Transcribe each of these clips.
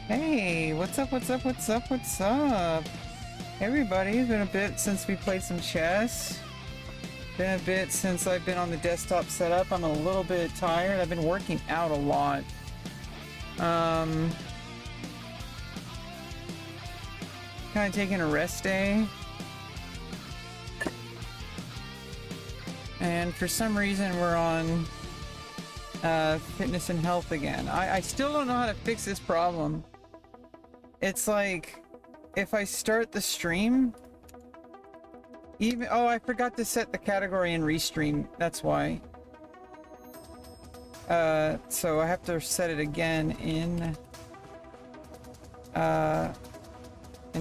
Hey, what's up, what's up, what's up, what's up? Everybody, it's been a bit since we played some chess. Been a bit since I've been on the desktop setup. I'm a little bit tired. I've been working out a lot. Kind of taking a rest day. And for some reason we're on fitness and health again. I still don't know how to fix this problem. It's like, if I start the stream, oh, I forgot to set the category in Restream, that's why. So I have to set it again in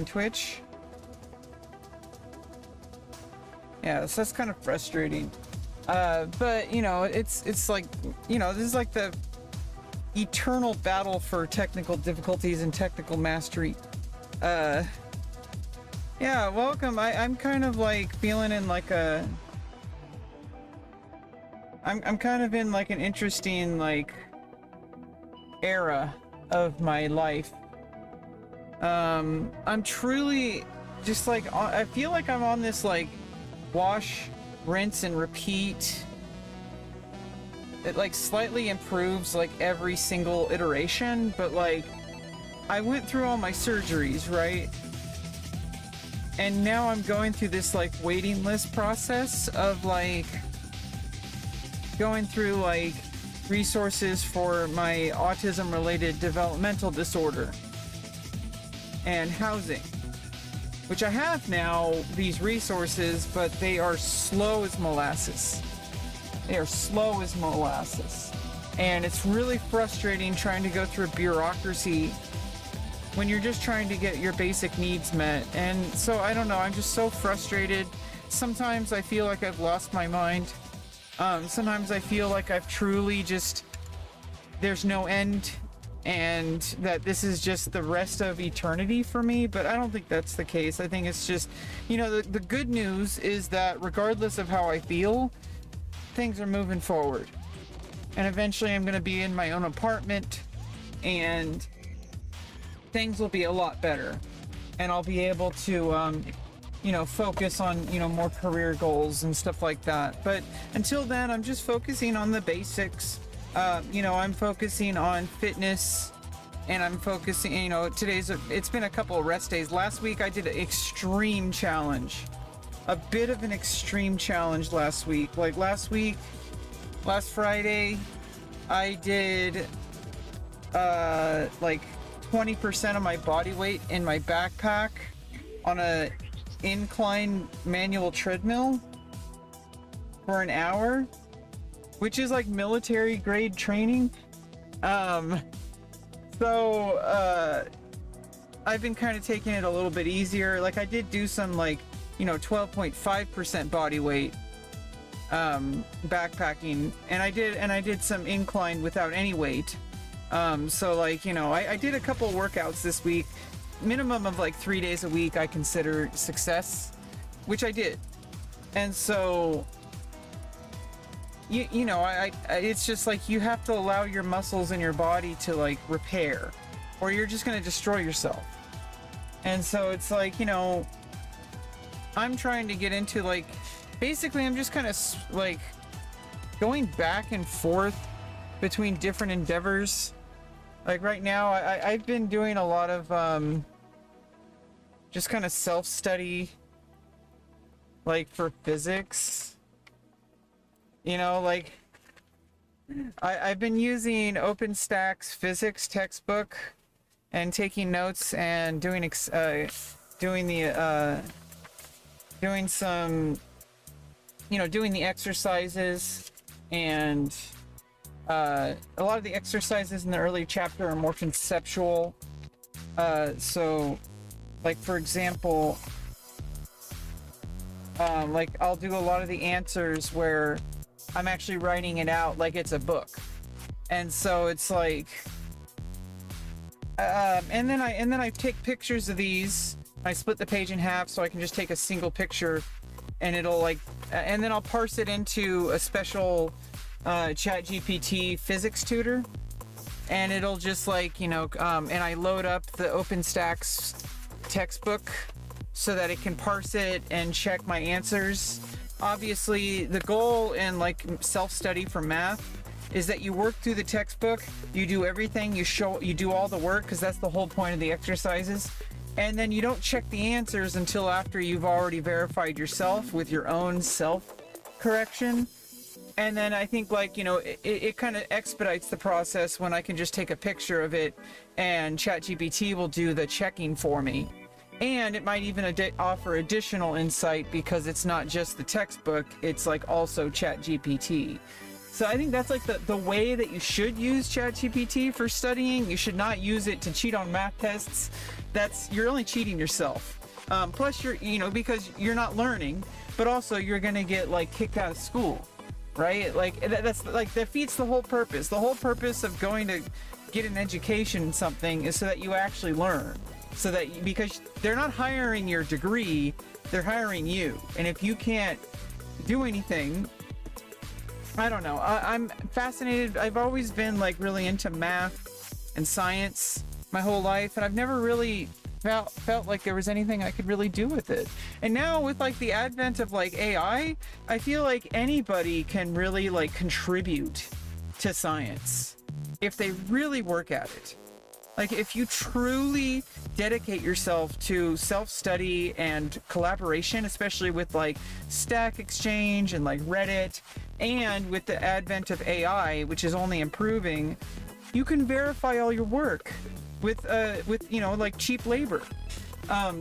Twitch. Yeah, so that's kind of frustrating. But, you know, it's like, you know, this is like the eternal battle for technical difficulties and technical mastery. Yeah, welcome. I'm kind of like feeling in like a... I'm kind of in like an interesting like era of my life. I'm truly just like, I feel like I'm on this like wash, rinse, and repeat. It like slightly improves like every single iteration, but like I went through all my surgeries, right? And now I'm going through this like waiting list process of like going through like resources for my autism related developmental disorder and housing, which I have now, these resources, but they are slow as molasses. They are slow as molasses. And it's really frustrating trying to go through bureaucracy when you're just trying to get your basic needs met. And so, I don't know, I'm just so frustrated. Sometimes I feel like I've lost my mind. Sometimes I feel like I've truly just, there's no end, and that this is just the rest of eternity for me, but I don't think that's the case. I think it's just, you know, the good news is that regardless of how I feel, things are moving forward. And eventually I'm going to be in my own apartment, and things will be a lot better. And I'll be able to, you know, focus on, you know, more career goals and stuff like that. But until then, I'm just focusing on the basics. You know, I'm focusing on fitness, and I'm focusing, you know, it's been a couple of rest days. Last week I did an extreme challenge, a bit of an extreme challenge last week. Like last Friday, I did like 20% of my body weight in my backpack on a incline manual treadmill for an hour, which is like military grade training. So I've been kind of taking it a little bit easier. Like I did do some like, you know, 12.5% body weight backpacking, and I did some incline without any weight. So like, you know, I did a couple workouts this week, minimum of like 3 days a week. I consider success, which I did. And so you know, it's just like you have to allow your muscles in your body to like repair, or you're just going to destroy yourself. And so it's like, you know, I'm trying to get into like, basically I'm just kind of like going back and forth between different endeavors. Like right now I've been doing a lot of just kind of self-study, like for physics. You know, like I've been using OpenStack's physics textbook and taking notes and doing some, you know, doing the exercises, and a lot of the exercises in the early chapter are more conceptual. So like for example, like I'll do a lot of the answers where I'm actually writing it out like it's a book. And so it's like, and then I take pictures of these. I split the page in half so I can just take a single picture, and it'll like, and then I'll parse it into a special ChatGPT physics tutor. and it'll just like, you know, and I load up the OpenStax textbook so that it can parse it and check my answers. Obviously, the goal in like self-study for math is that you work through the textbook, you do everything, you do all the work, because that's the whole point of the exercises, and then you don't check the answers until after you've already verified yourself with your own self-correction. And then I think, like, you know, it kind of expedites the process when I can just take a picture of it and ChatGPT will do the checking for me. And it might even offer additional insight because it's not just the textbook, it's like also ChatGPT. So I think that's like the way that you should use ChatGPT for studying. You should not use it to cheat on math tests. You're only cheating yourself. Plus you know, because you're not learning, but also you're gonna get like kicked out of school. Right? Like that's like defeats the whole purpose. The whole purpose of going to get an education in something is so that you actually learn. So that because they're not hiring your degree, they're hiring you. And if you can't do anything, I don't know. I'm fascinated. I've always been like really into math and science my whole life, and I've never really felt like there was anything I could really do with it. And now with like the advent of like AI, I feel like anybody can really like contribute to science if they really work at it. Like if you truly dedicate yourself to self-study and collaboration, especially with like Stack Exchange and like Reddit, and with the advent of AI, which is only improving, you can verify all your work with you know, like cheap labor.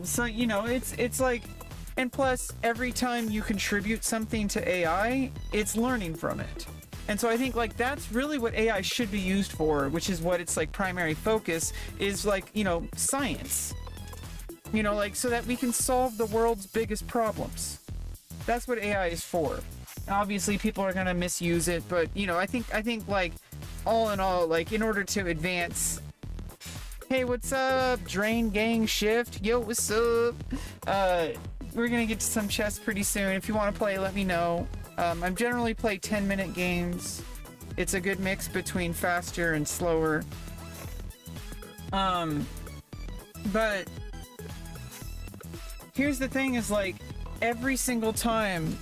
So you know, it's like, and plus every time you contribute something to AI, it's learning from it. And so I think like that's really what AI should be used for, which is what its like primary focus is, like, you know, science. You know, like so that we can solve the world's biggest problems. That's what AI is for. Obviously people are gonna misuse it, but you know, I think like all in all, like in order to advance. Hey, what's up? Drain Gang Shift. Yo, what's up? We're gonna get to some chess pretty soon. If you want to play, let me know. I generally play 10-minute games. It's a good mix between faster and slower. But here's the thing is like every single time,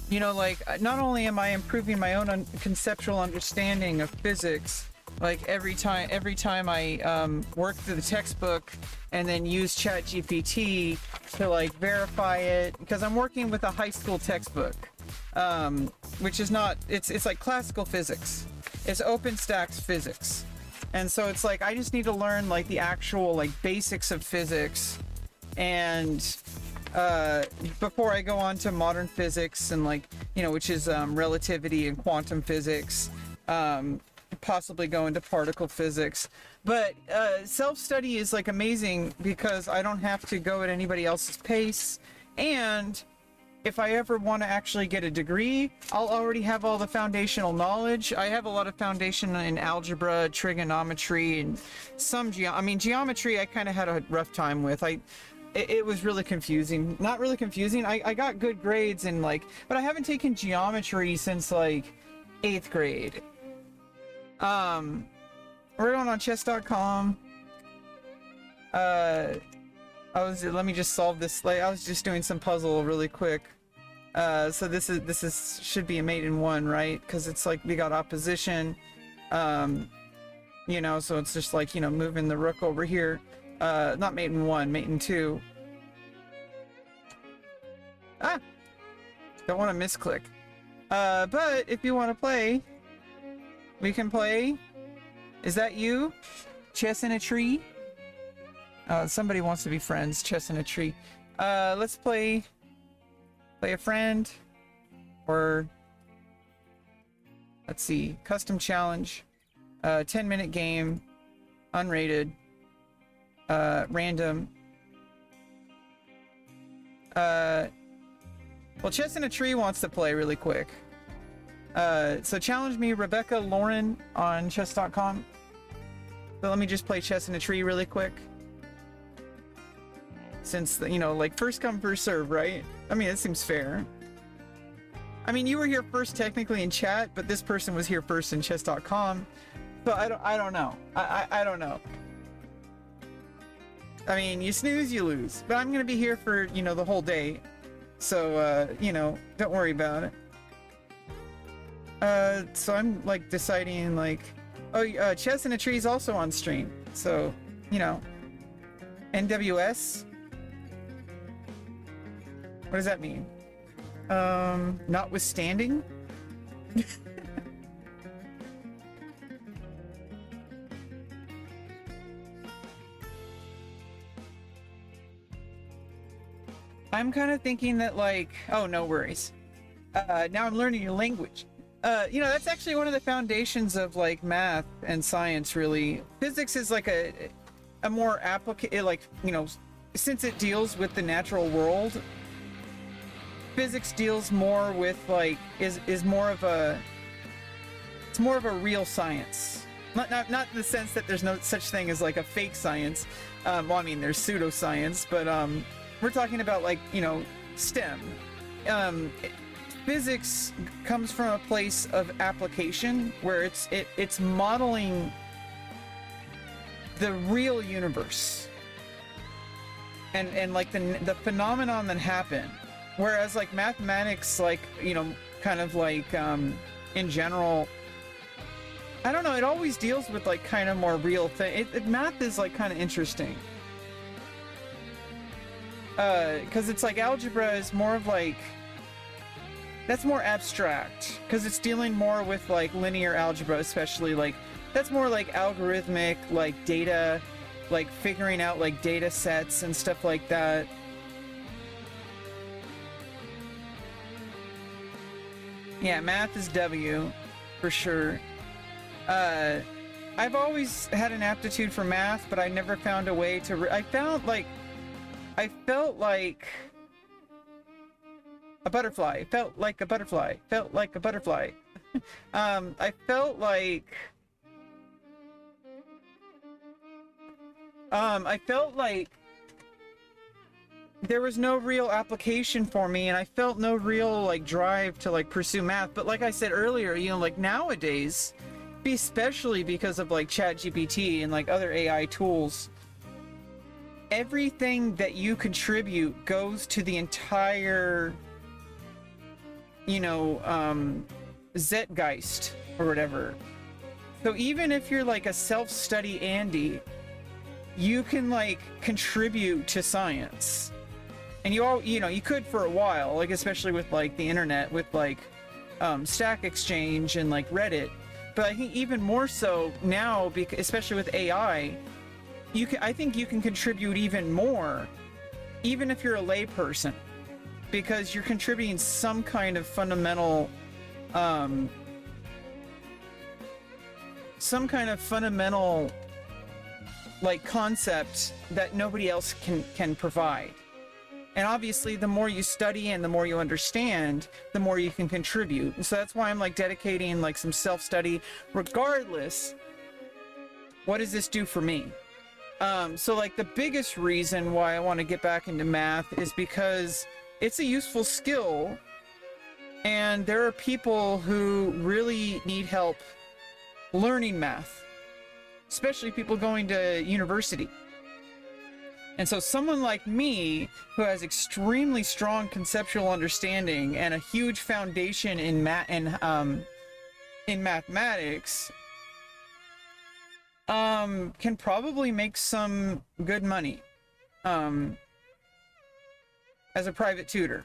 you know, like not only am I improving my own conceptual understanding of physics, like every time I work through the textbook and then use ChatGPT to like verify it, because I'm working with a high school textbook, which is not, it's like classical physics. It's OpenStax physics. And so it's like I just need to learn like the actual like basics of physics, and before I go on to modern physics and like, you know, which is relativity and quantum physics, possibly go into particle physics. But self-study is like amazing because I don't have to go at anybody else's pace, and if I ever want to actually get a degree, I'll already have all the foundational knowledge. I have a lot of foundation in algebra, trigonometry, and some geometry I kind of had a rough time with. It was really confusing. Not really confusing. I got good grades in like, but I haven't taken geometry since like 8th grade. We're going on chess.com. Let me just solve this. Like, I was just doing some puzzle really quick. So this is should be a mate in 1, right? Because it's like we got opposition. You know, so it's just like, you know, moving the rook over here. Not mate in 1, mate in 2. Ah! Don't want to misclick. But if you want to play, we can play. Is that you? Chess in a tree? Somebody wants to be friends. Chess in a tree. Let's play a friend, or let's see, custom challenge, 10-minute game, unrated, random. Well, Chess in a Tree wants to play really quick. So challenge me, rebeccaloran on chess.com. So let me just play Chess in a Tree really quick. Since, you know, like first come, first serve, right? I mean, it seems fair. I mean, you were here first technically in chat, but this person was here first in chess.com. So I don't know. I don't know. I mean, you snooze, you lose. But I'm gonna be here for, you know, the whole day. So, you know, don't worry about it. So I'm, like, deciding, like... Oh, Chess in a Tree is also on stream. So, you know. NWS? What does that mean? Notwithstanding? I'm kind of thinking that, like, oh, no worries. Now I'm learning your language. You know, that's actually one of the foundations of, like, math and science, really. Physics is like a more like, you know, since it deals with the natural world, physics deals more with, like, is more of a, it's more of a real science. Not in the sense that there's no such thing as, like, a fake science. Well, I mean, there's pseudoscience, but, we're talking about, like, you know, STEM. Physics comes from a place of application where it's modeling the real universe and like the phenomenon that happened. Whereas, like, mathematics, like, you know, kind of like in general, I don't know, it always deals with, like, kind of more real thing. Math is, like, kind of interesting. Because it's like algebra is more of, like, that's more abstract because it's dealing more with, like, linear algebra, especially, like, that's more like algorithmic, like, data, like, figuring out, like, data sets and stuff like that. Yeah, math is W for sure. I've always had an aptitude for math, but I never found a way to I felt like a butterfly. Felt like a butterfly. Felt like a butterfly. I felt like there was no real application for me, and I felt no real, like, drive to, like, pursue math. But like I said earlier, you know, like, nowadays, especially because of, like, ChatGPT and, like, other AI tools, everything that you contribute goes to the entire, you know, Zeitgeist or whatever. So even if you're, like, a self-study Andy, you can, like, contribute to science. And you know, you could for a while, like, especially with, like, the internet, with, like, Stack Exchange and, like, Reddit. But I think even more so now, because especially with AI, I think you can contribute even more, even if you're a layperson, because you're contributing some kind of fundamental, like, concept that nobody else can provide. And obviously, the more you study and the more you understand, the more you can contribute. And so that's why I'm, like, dedicating, like, some self-study, regardless. What does this do for me? So, like, the biggest reason why I want to get back into math is because it's a useful skill, and there are people who really need help learning math, especially people going to university. And so someone like me, who has extremely strong conceptual understanding and a huge foundation in mathematics, can probably make some good money as a private tutor.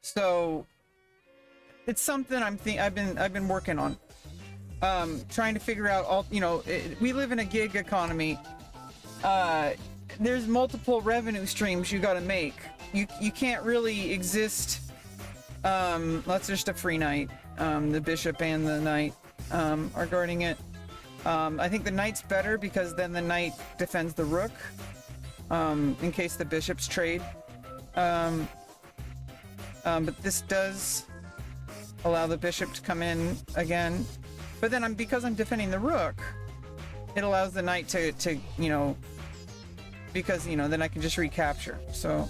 So it's something I've been working on, trying to figure out all, you know, we live in a gig economy. There's multiple revenue streams you got to make. You can't really exist. That's just a free knight. The bishop and the knight are guarding it. I think the knight's better because then the knight defends the rook, in case the bishops trade. But this does allow the bishop to come in again. But then because I'm defending the rook, it allows the knight to you know, because, you know, then I can just recapture. So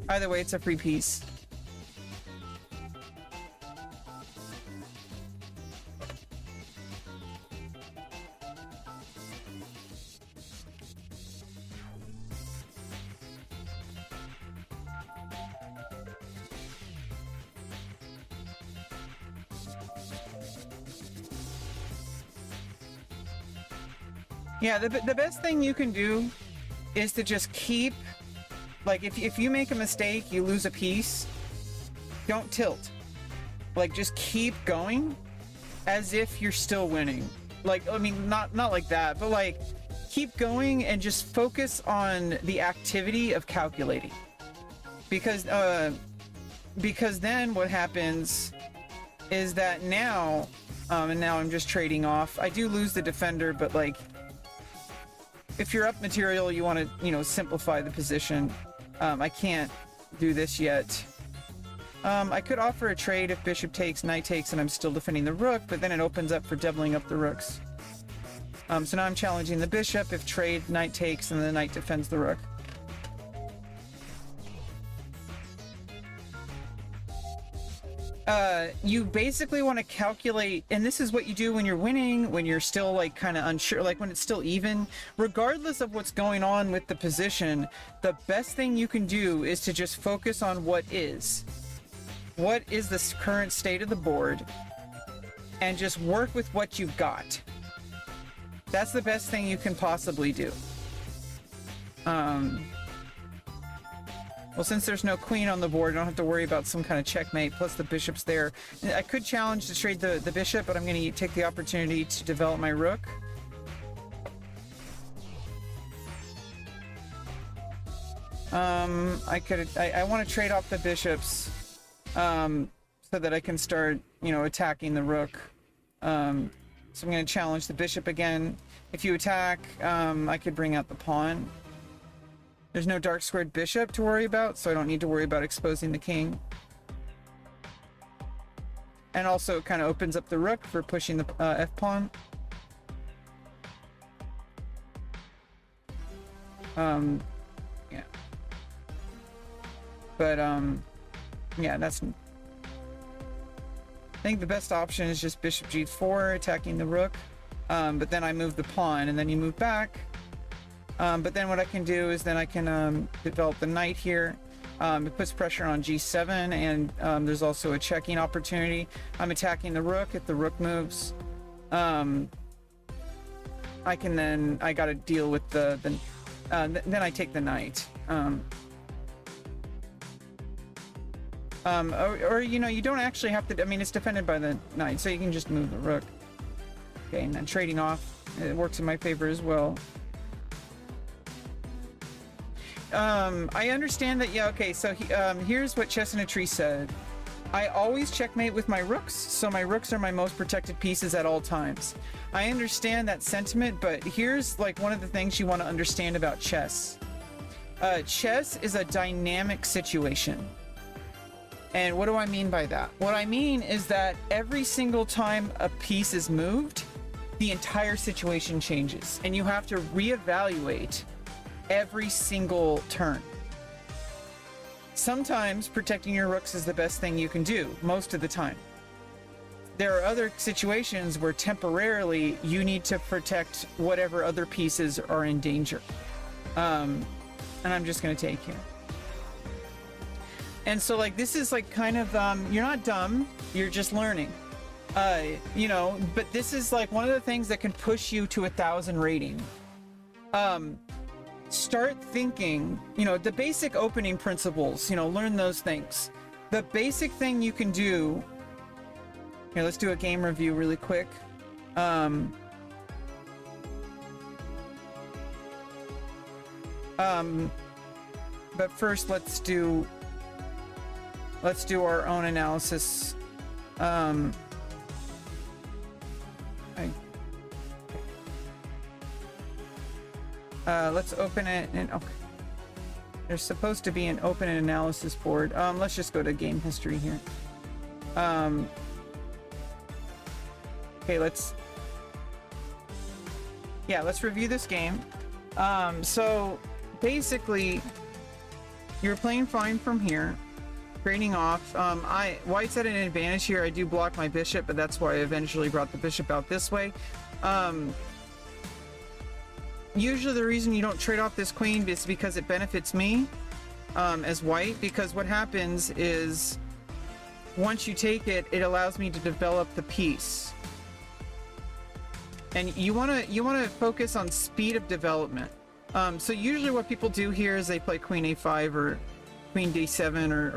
either way, it's a free piece. Yeah, the best thing you can do is to just keep, like, if you make a mistake, you lose a piece, don't tilt. Like, just keep going as if you're still winning. Like, I mean, not like that, but like, keep going and just focus on the activity of calculating. Because then what happens is that now, and now I'm just trading off. I do lose the defender, but like, if you're up material, you want to, you know, simplify the position. I can't do this yet. I could offer a trade if bishop takes, knight takes, and I'm still defending the rook, but then it opens up for doubling up the rooks. So now I'm challenging the bishop. If trade, knight takes, and the knight defends the rook. You basically want to calculate, and this is what you do when you're winning, when you're still like kind of unsure, like when it's still even. Regardless of what's going on with the position, the best thing you can do is to just focus on what is. What is the current state of the board, and just work with what you've got. That's the best thing you can possibly do. Well, since there's no queen on the board, I don't have to worry about some kind of checkmate, plus the bishop's there. I could challenge to trade the bishop, but I'm going to take the opportunity to develop my rook. I want to trade off the bishops, so that I can start, you know, attacking the rook. So I'm going to challenge the bishop again. If you attack, I could bring out the pawn. There's no dark squared bishop to worry about, so I don't need to worry about exposing the king. And also it kind of opens up the rook for pushing the f-pawn. Yeah. But, yeah, that's... I think the best option is just bishop g4, attacking the rook. But then I move the pawn, and then you move back. But then what I can do is then I can develop the knight here. It puts pressure on g7, and there's also a checking opportunity. I'm attacking the rook if the rook moves. I can then, I gotta deal with then I take the knight. Or, you know, you don't actually have to, I mean, it's defended by the knight, so you can just move the rook. Okay, and then trading off, it works in my favor as well. I understand that, yeah, okay, so here's what Chess in a Tree said. I always checkmate with my rooks, so my rooks are my most protected pieces at all times. I understand that sentiment, but here's like one of the things you want to understand about chess. Chess is a dynamic situation. And what do I mean by that? What I mean is that every single time a piece is moved, the entire situation changes, and you have to reevaluate every single turn. Sometimes protecting your rooks is the best thing you can do, most of the time. There are other situations where temporarily you need to protect whatever other pieces are in danger. And I'm just going to take here. And so, like, this is like kind of, you're not dumb, you're just learning. You know, but this is like one of the things that can push you to 1,000 rating. Start thinking, you know, the basic opening principles, you know, learn those things. The basic thing you can do, here, let's do a game review really quick. But first let's do our own analysis. Let's open it, and okay. There's supposed to be an open and analysis board. Let's just go to game history here. Okay, let's review this game. So basically, you're playing fine from here, trading off. White's at an advantage here. I do block my bishop, but that's why I eventually brought the bishop out this way. Usually the reason you don't trade off this queen is because it benefits me as white, because what happens is once you take it, it allows me to develop the piece. And you wanna focus on speed of development. So usually what people do here is they play Queen A5 or Queen D7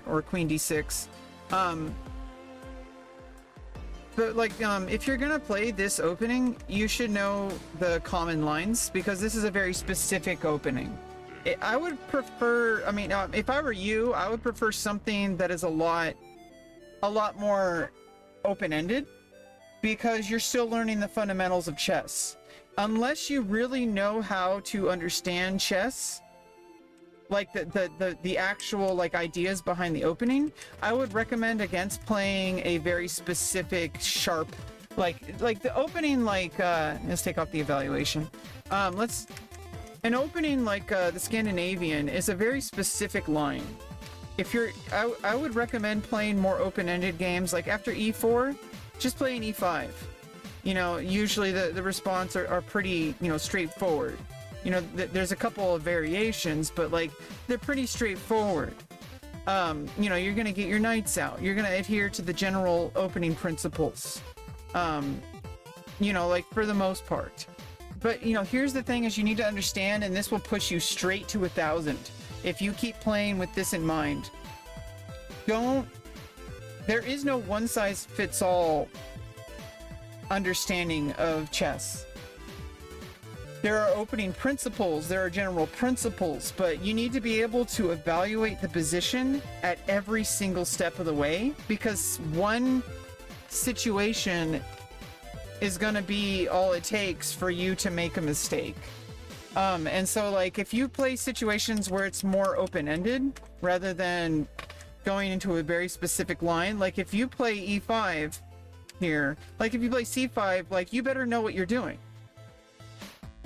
or Queen D6. But like, if you're gonna play this opening, you should know the common lines because this is a very specific opening. I would prefer, I mean, if I were you, I would prefer something that is a lot more open-ended because you're still learning the fundamentals of chess. Unless you really know how to understand chess, like the actual like ideas behind the opening, I would recommend against playing a very specific sharp like the opening like let's take off the evaluation. An opening like the Scandinavian is a very specific line. If you're I would recommend playing more open-ended games like after E4, just play an E5. You know, usually the response are pretty, you know, straightforward. You know, there's a couple of variations, but like they're pretty straightforward. You know, you're gonna get your knights out. You're gonna adhere to the general opening principles. You know, like for the most part. But you know, here's the thing: is you need to understand, and this will push you straight to 1,000 if you keep playing with this in mind. There is no one-size-fits-all understanding of chess. There are opening principles, there are general principles, but you need to be able to evaluate the position at every single step of the way because one situation is going to be all it takes for you to make a mistake. And so like if you play situations where it's more open-ended rather than going into a very specific line, like if you play E5 here, like if you play C5, like you better know what you're doing.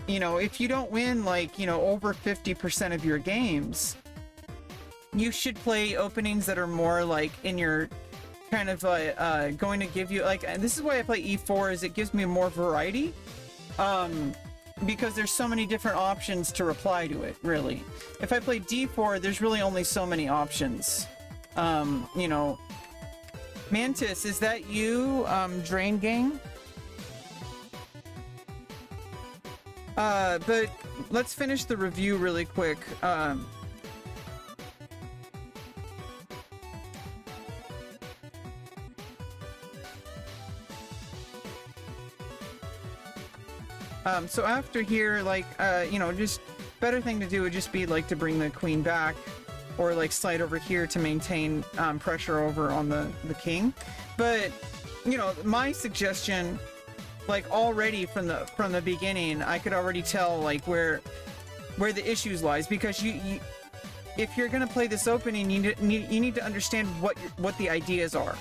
You know, if you don't win like, you know, over 50% of your games, you should play openings that are more like in your kind of going to give you like, and this is why I play E4 is it gives me more variety. Because there's so many different options to reply to it, really. If I play D4, there's really only so many options. You know, Mantis, is that you, Drain Gang? But let's finish the review really quick. So after here, like, you know, just better thing to do would just be like to bring the queen back or like slide over here to maintain pressure over on the king. But, you know, my suggestion, like already from the beginning, I could already tell like where the issues lies because you if you're gonna play this opening, you need to understand what the ideas are,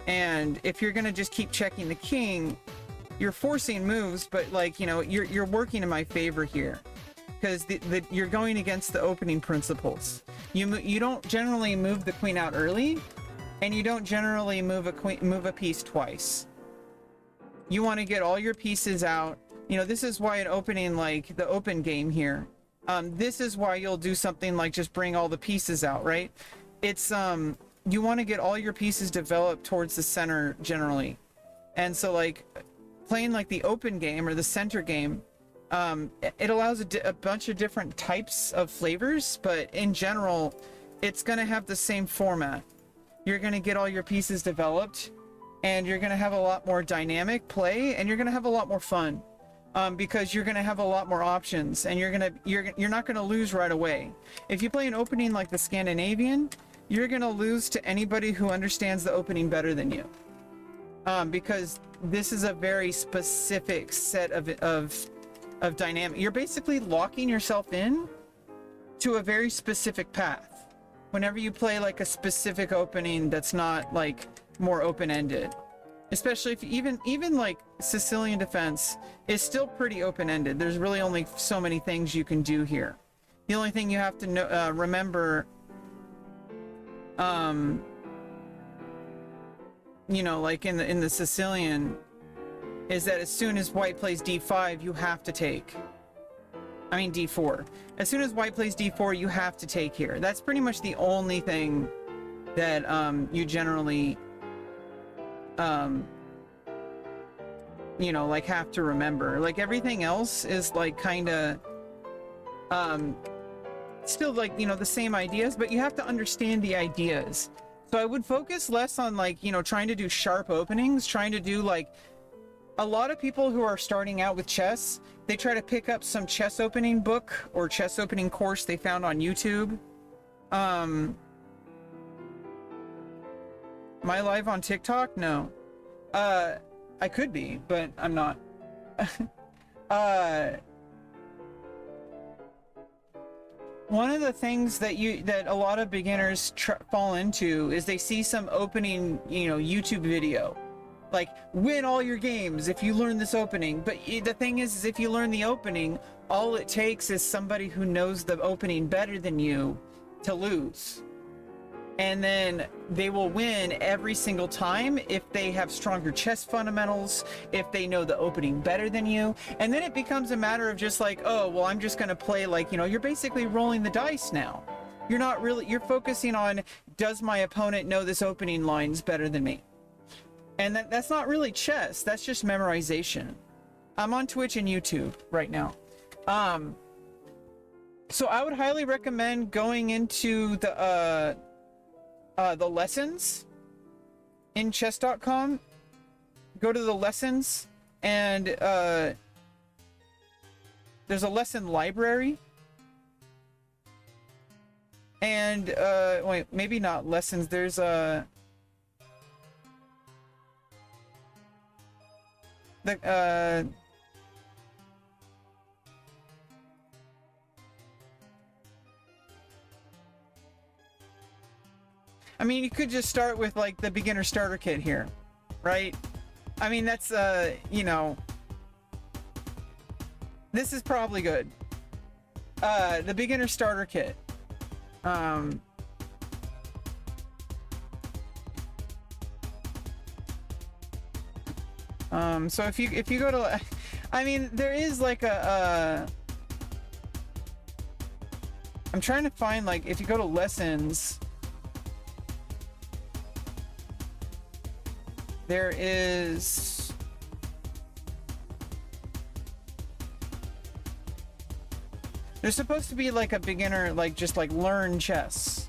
and if you're gonna just keep checking the king, you're forcing moves, but like, you know, you're working in my favor here because you're going against the opening principles. You don't generally move the queen out early, and you don't generally move a piece twice. You want to get all your pieces out. You know, this is why an opening like the open game here, this is why you'll do something like just bring all the pieces out, right? It's you want to get all your pieces developed towards the center generally, and so like playing like the open game or the center game, it allows a bunch of different types of flavors, but in general it's going to have the same format. You're going to get all your pieces developed, and you're going to have a lot more dynamic play, and you're going to have a lot more fun, because you're going to have a lot more options, and you're not going to lose right away. If you play an opening like the Scandinavian, you're going to lose to anybody who understands the opening better than you, because this is a very specific set of dynamic. You're basically locking yourself in to a very specific path whenever you play like a specific opening that's not like more open-ended. Especially if even like Sicilian defense is still pretty open-ended. There's really only so many things you can do here. The only thing you have to know, remember, you know, like in the Sicilian, is that as soon as white plays d5, you have to take. I mean d4. As soon as white plays d4, you have to take here. That's pretty much the only thing that you generally you know, like have to remember. Like everything else is like kind of still like, you know, the same ideas, but you have to understand the ideas. So I would focus less on like, you know, trying to do sharp openings, trying to do like a lot of people who are starting out with chess, they try to pick up some chess opening book or chess opening course they found on YouTube. Am I live on TikTok? No. I could be, but I'm not. One of the things that a lot of beginners fall into is they see some opening, you know, YouTube video, like win all your games if you learn this opening. But the thing is if you learn the opening, all it takes is somebody who knows the opening better than you to lose. And then they will win every single time if they have stronger chess fundamentals, if they know the opening better than you. And then it becomes a matter of just like, oh, well, I'm just going to play like, you know, you're basically rolling the dice now. You're not really, you're focusing on, does my opponent know this opening lines better than me? And that's not really chess. That's just memorization. I'm on Twitch and YouTube right now. So I would highly recommend going into the lessons in chess.com. Go to the lessons and there's a lesson library. And wait, maybe not lessons. There's a I mean, you could just start with like the beginner starter kit here, right? I mean, that's you know, this is probably good. The beginner starter kit. So if you go to, I mean, there is like a I'm trying to find, like, if you go to lessons, there is there's supposed to be like a beginner, like just like learn chess.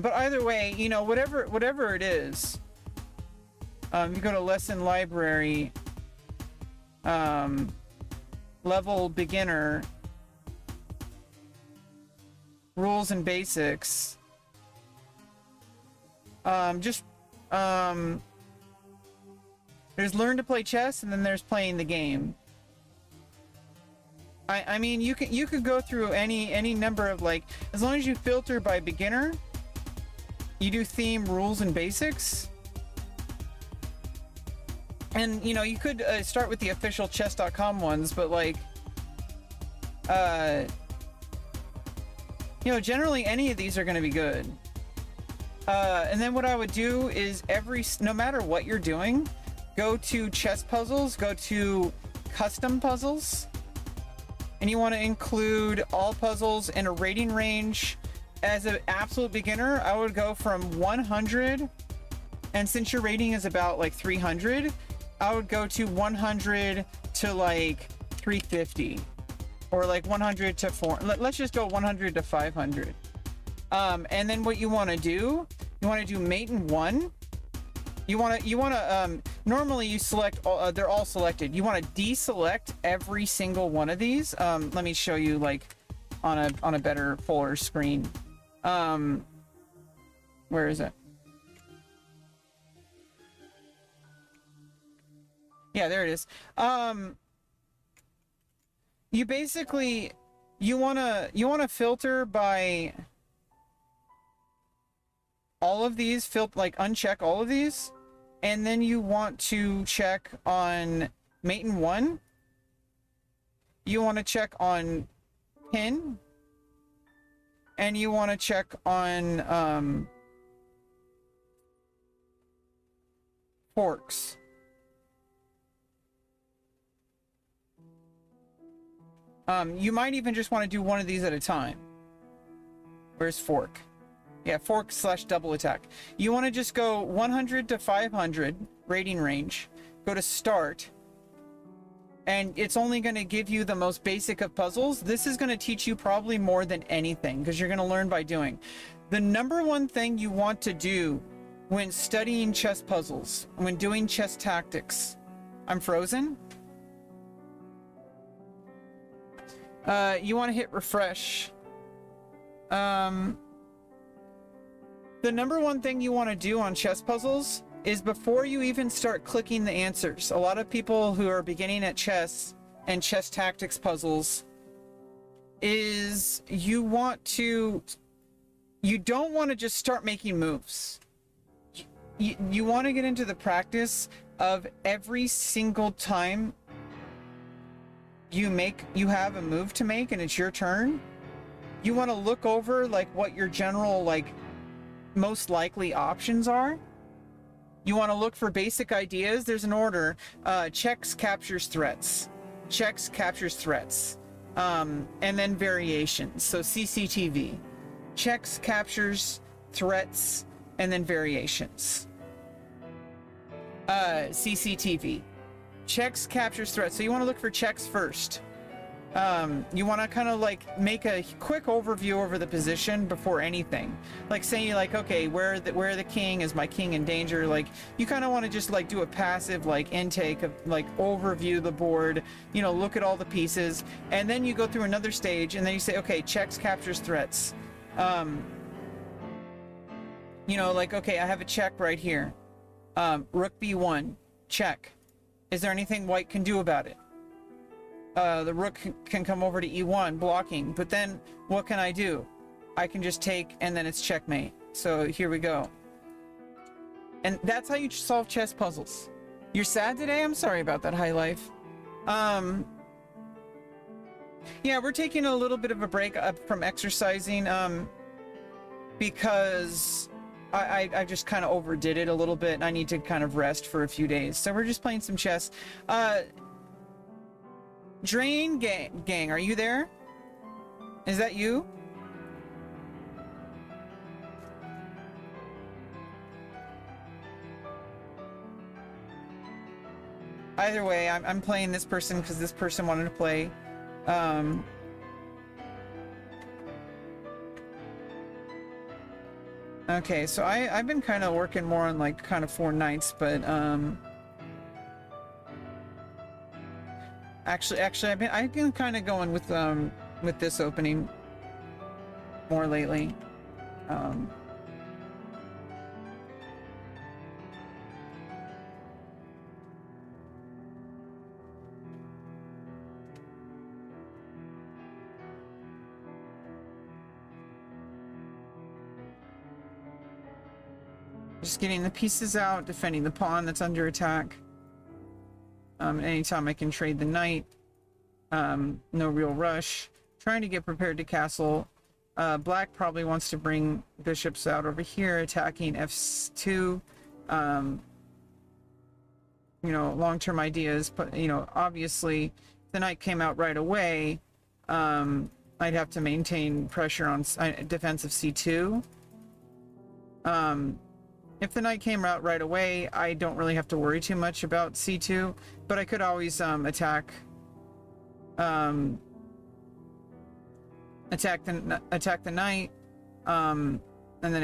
But either way, you know, whatever it is, you go to lesson library, level beginner, rules and basics. There's learn to play chess, and then there's playing the game. I mean, you could go through any number of, like, as long as you filter by beginner, you do theme, rules, and basics. And, you know, you could start with the official chess.com ones, but, like, you know, generally any of these are going to be good. And then what I would do is no matter what you're doing, go to chess puzzles, go to custom puzzles, and you want to include all puzzles in a rating range. As an absolute beginner, I would go from 100, and since your rating is about like 300, I would go to 100 to like 350, or like 100 to 4. Let's just go 100 to 500. And then what you want to do, you want to do mate in 1. You want to normally you select all, they're all selected. You want to deselect every single one of these. Let me show you, like, on a better, fuller screen. Where is it? Yeah, there it is. You basically, you wanna filter by all of these, like uncheck all of these, and then you want to check on mate in 1. You want to check on pin, and you want to check on forks. You might even just want to do one of these at a time. Where's fork? Yeah, fork / double attack. You want to just go 100 to 500 rating range. Go to start. And it's only going to give you the most basic of puzzles. This is going to teach you probably more than anything because you're going to learn by doing. The number one thing you want to do when studying chess puzzles, when doing chess tactics. I'm frozen. You want to hit refresh. The number one thing you want to do on chess puzzles is before you even start clicking the answers. A lot of people who are beginning at chess and chess tactics puzzles is you don't want to just start making moves. You want to get into the practice of every single time you have a move to make and it's your turn. You want to look over like what your general like most likely options are. You want to look for basic ideas. There's an order. Checks, captures, threats. Checks, captures, threats. And then variations. So CCTV. Checks, captures, threats, and then variations. CCTV. Checks, captures, threats. So you want to look for checks first. You want to kind of like make a quick overview over the position before anything, like saying like, okay, where the king is, my king in danger. Like you kind of want to just like do a passive like intake of like overview the board, you know, look at all the pieces, and then you go through another stage and then you say, okay, checks, captures, threats. You know, like, okay, I have a check right here. Rook b1, check. Is there anything white can do about it? The rook can come over to e1, blocking, but then what can I do? I can just take, and then it's checkmate. So here we go. And that's how you solve chess puzzles. You're sad today? I'm sorry about that, High Life. Yeah, we're taking a little bit of a break up from exercising, because I just kind of overdid it a little bit, and I need to kind of rest for a few days. So we're just playing some chess. Drain gang, are you there? Is that you? Either way, I'm playing this person because this person wanted to play. Okay, so I've been kind of working more on like kind of 4 knights, but Actually, I've been kind of going with this opening more lately. Just getting the pieces out, defending the pawn that's under attack. Anytime I can trade the knight, no real rush. Trying to get prepared to castle. Black probably wants to bring bishops out over here, attacking f2. You know, long-term ideas, but you know, obviously, if the knight came out right away, I'd have to maintain pressure on defense of c2. If the knight came out right away, I don't really have to worry too much about c2, but I could always attack the knight, and then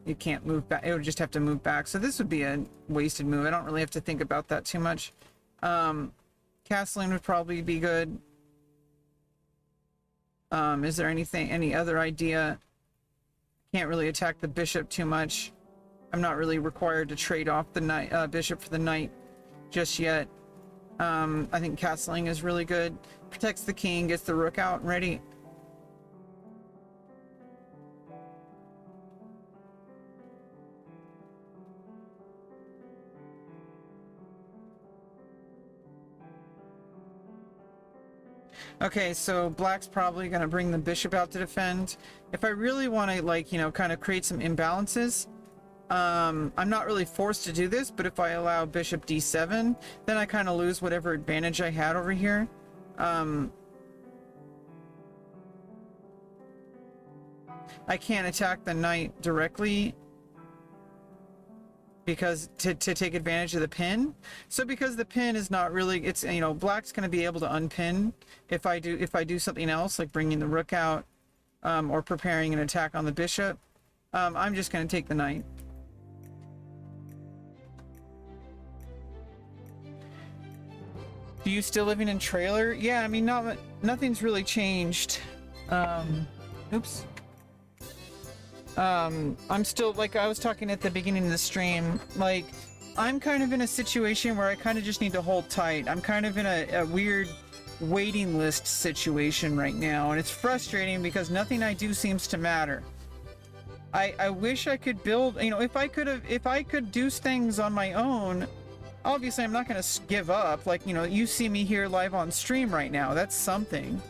it can't move back. It would just have to move back. So this would be a wasted move. I don't really have to think about that too much. Castling would probably be good. Is there any other idea? Can't really attack the bishop too much. I'm not really required to trade off the knight, bishop for the knight just yet. I think castling is really good. Protects the king, gets the rook out and ready. Okay, so black's probably going to bring the bishop out to defend. If I really want to, like, you know, kind of create some imbalances, I'm not really forced to do this, but if I allow bishop d7, then I kind of lose whatever advantage I had over here. I can't attack the knight directly because to take advantage of the pin. So because the pin is not really, it's, you know, black's going to be able to unpin if I do something else, like bringing the rook out, or preparing an attack on the bishop. I'm just going to take the knight. Do you still living in trailer? Yeah, I mean, nothing's really changed. Oops. I'm still, like I was talking at the beginning of the stream, like, I'm kind of in a situation where I kind of just need to hold tight. I'm kind of in a weird waiting list situation right now, and it's frustrating because nothing I do seems to matter. I wish I could build, you know, if I could do things on my own, obviously I'm not going to give up. Like, you know, you see me here live on stream right now. That's something.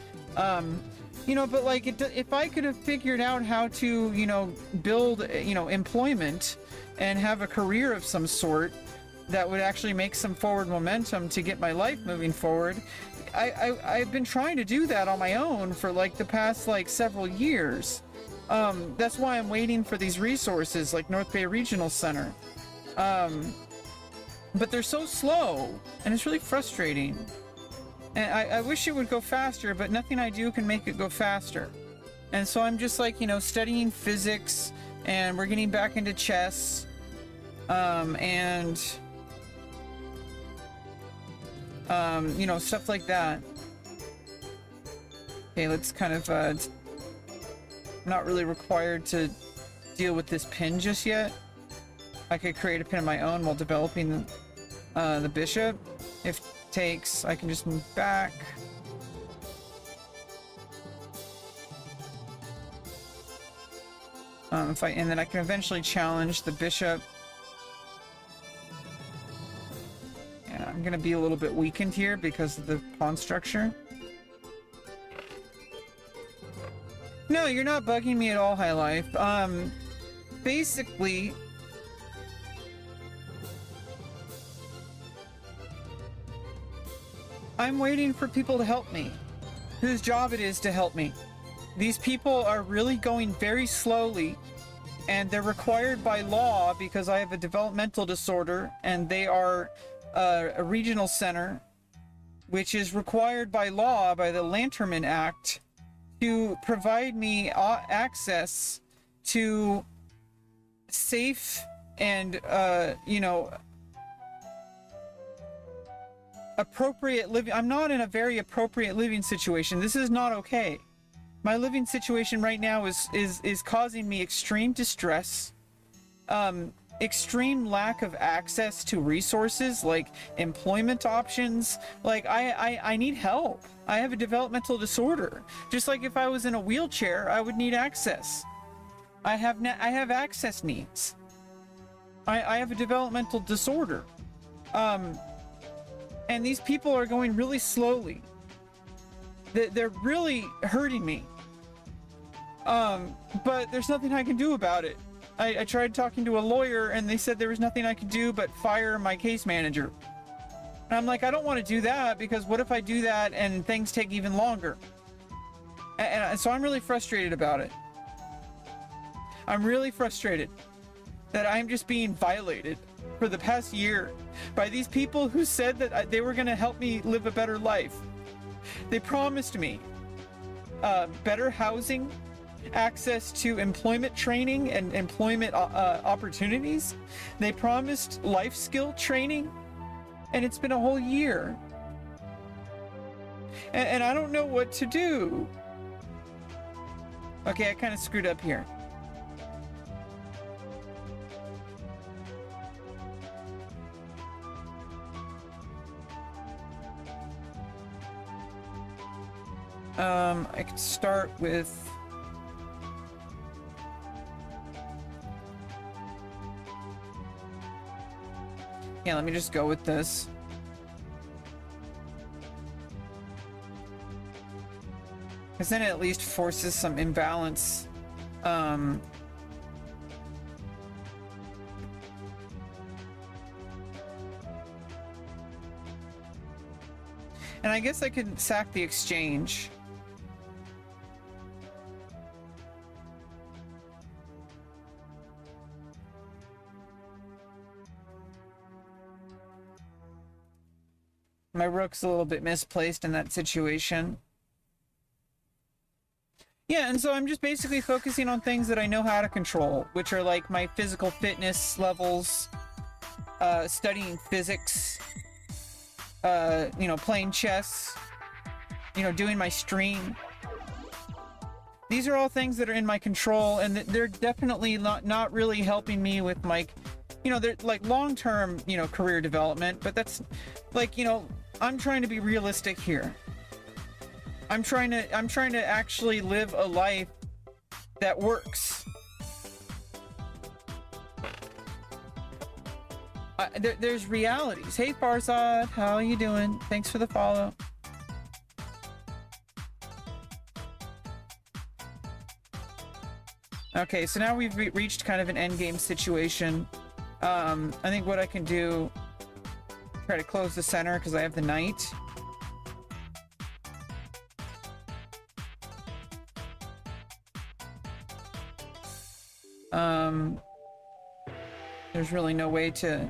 You know, but like, if I could have figured out how to, you know, build, you know, employment and have a career of some sort that would actually make some forward momentum to get my life moving forward, I've been trying to do that on my own for like the past like several years. That's why I'm waiting for these resources like North Bay Regional Center. But they're so slow and it's really frustrating. And I wish it would go faster, but nothing I do can make it go faster. And so I'm just like, you know, studying physics, and we're getting back into chess, and you know, stuff like that. Okay, let's kind of, not really required to deal with this pin just yet. I could create a pin of my own while developing the bishop. If takes, I can just move back. And then I can eventually challenge the bishop. Yeah, I'm gonna be a little bit weakened here because of the pawn structure. No, you're not bugging me at all, High Life. Basically, I'm waiting for people to help me, whose job it is to help me. These people are really going very slowly, and they're required by law because I have a developmental disorder, and they are a regional center, which is required by law by the Lanterman Act to provide me access to safe and, you know, appropriate living. I'm not in a very appropriate living situation. This is not okay. My living situation right now is causing me extreme distress, extreme lack of access to resources like employment options. Like I need help. I have a developmental disorder. Just like if I was in a wheelchair, I would need access. I have access needs. I have a developmental disorder. And these people are going really slowly. They're really hurting me. But there's nothing I can do about it. I tried talking to a lawyer and they said there was nothing I could do but fire my case manager. And I'm like, I don't want to do that because what if I do that and things take even longer? And so I'm really frustrated about it. I'm really frustrated that I'm just being violated for the past year by these people who said that they were going to help me live a better life. They promised me better housing, access to employment training and employment opportunities. They promised life skill training, and it's been a whole year. And I don't know what to do. Okay, I kind of screwed up here. I could start with let me just go with this. Because then it at least forces some imbalance. And I guess I could sack the exchange. My rook's a little bit misplaced in that situation. Yeah, and so I'm just basically focusing on things that I know how to control, which are like my physical fitness levels, studying physics, you know, playing chess, you know, doing my stream. These are all things that are in my control, and they're definitely not really helping me with like, you know, they're like long-term, you know, career development, but that's like, you know, I'm trying to be realistic here. I'm trying to actually live a life that works. There's realities. Hey Farzad, how are you doing? Thanks for the follow. Okay, so now we've reached kind of an end game situation. I think what I can do, try to close the center because I have the knight. There's really no way to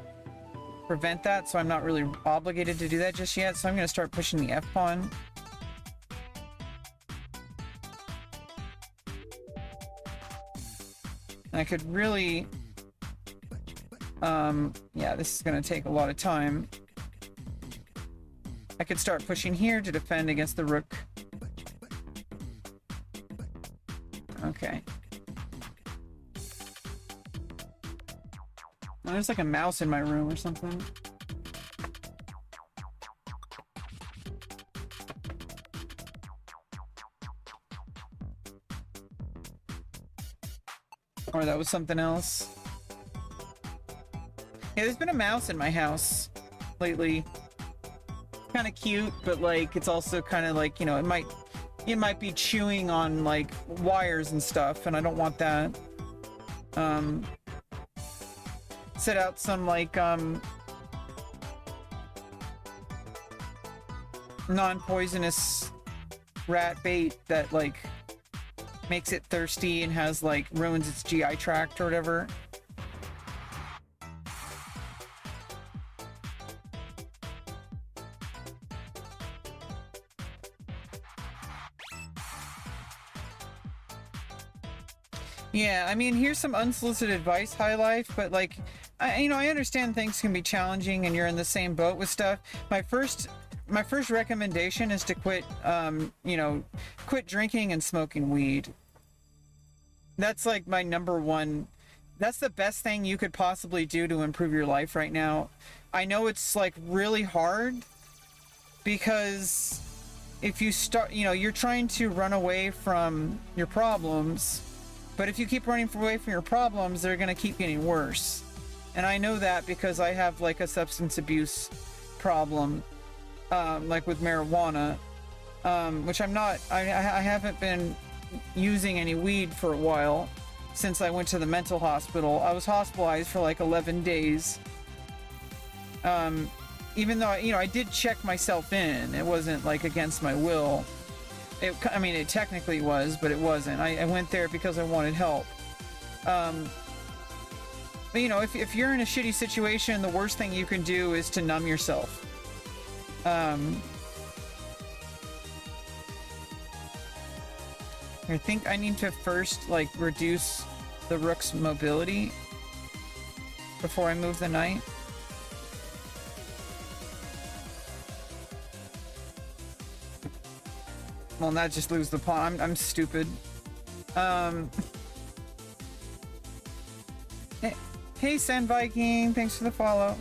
prevent that, so I'm not really obligated to do that just yet, so I'm going to start pushing the F-pawn. And I could really... yeah, this is going to take a lot of time. I could start pushing here to defend against the rook. Okay. Oh, there's like a mouse in my room or something. Or that was something else. Yeah, there's been a mouse in my house lately. Kind of cute, but like it's also kind of like, you know, it might be chewing on like wires and stuff, and I don't want that. Set out some like non-poisonous rat bait that like makes it thirsty and has like ruins its GI tract or whatever. Yeah, I mean, here's some unsolicited advice, High Life, but like, you know, I understand things can be challenging and you're in the same boat with stuff. My first recommendation is to quit, you know, quit drinking and smoking weed. That's like my number one. That's the best thing you could possibly do to improve your life right now. I know it's like really hard because if you start, you know, you're trying to run away from your problems, but if you keep running away from your problems, they're going to keep getting worse. And I know that because I have like a substance abuse problem, like with marijuana, which I haven't been using any weed for a while since I went to the mental hospital. I was hospitalized for like 11 days. Even though, you know, I did check myself in, it wasn't like against my will. I mean, it technically was, but it wasn't. I went there because I wanted help. But you know, if you're in a shitty situation, the worst thing you can do is to numb yourself. I think I need to first like reduce the rook's mobility before I move the knight. Well, not just lose the pawn. I'm stupid. Hey, Sand Viking, thanks for the follow.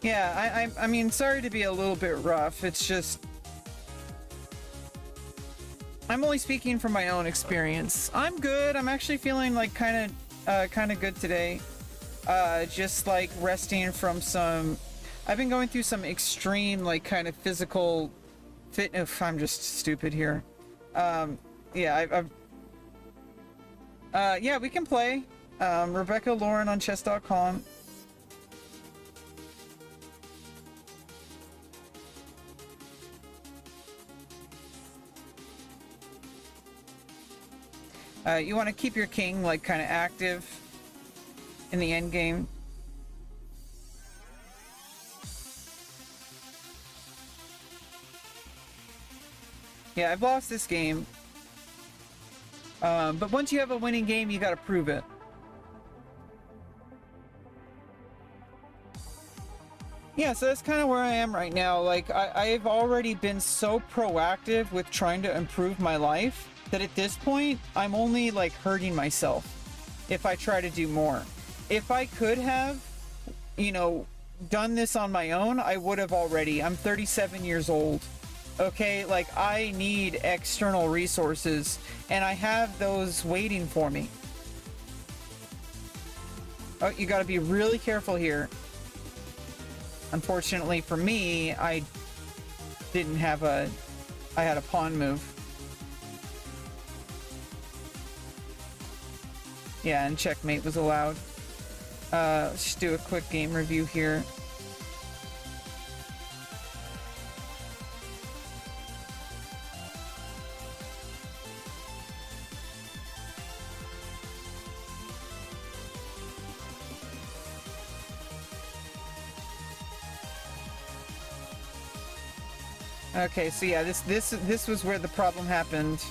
Yeah, I mean, sorry to be a little bit rough. It's just I'm only speaking from my own experience. I'm good. I'm actually feeling like kind of good today. Just like resting from some. I've been going through some extreme like kind of physical fitness. I'm just stupid here. Yeah, yeah, we can play. rebeccaloran on chess.com. You want to keep your king like kind of active in the end game. Yeah, I've lost this game. But once you have a winning game, you gotta prove it. Yeah, so that's kind of where I am right now. Like, I've already been so proactive with trying to improve my life that at this point, I'm only, like, hurting myself if I try to do more. If I could have, you know, done this on my own, I would have already. I'm 37 years old. Okay, like, I need external resources, and I have those waiting for me. Oh, you gotta be really careful here. Unfortunately for me, I didn't have a... I had a pawn move. Yeah, and checkmate was allowed. Let's just do a quick game review here. Okay, so yeah, this was where the problem happened.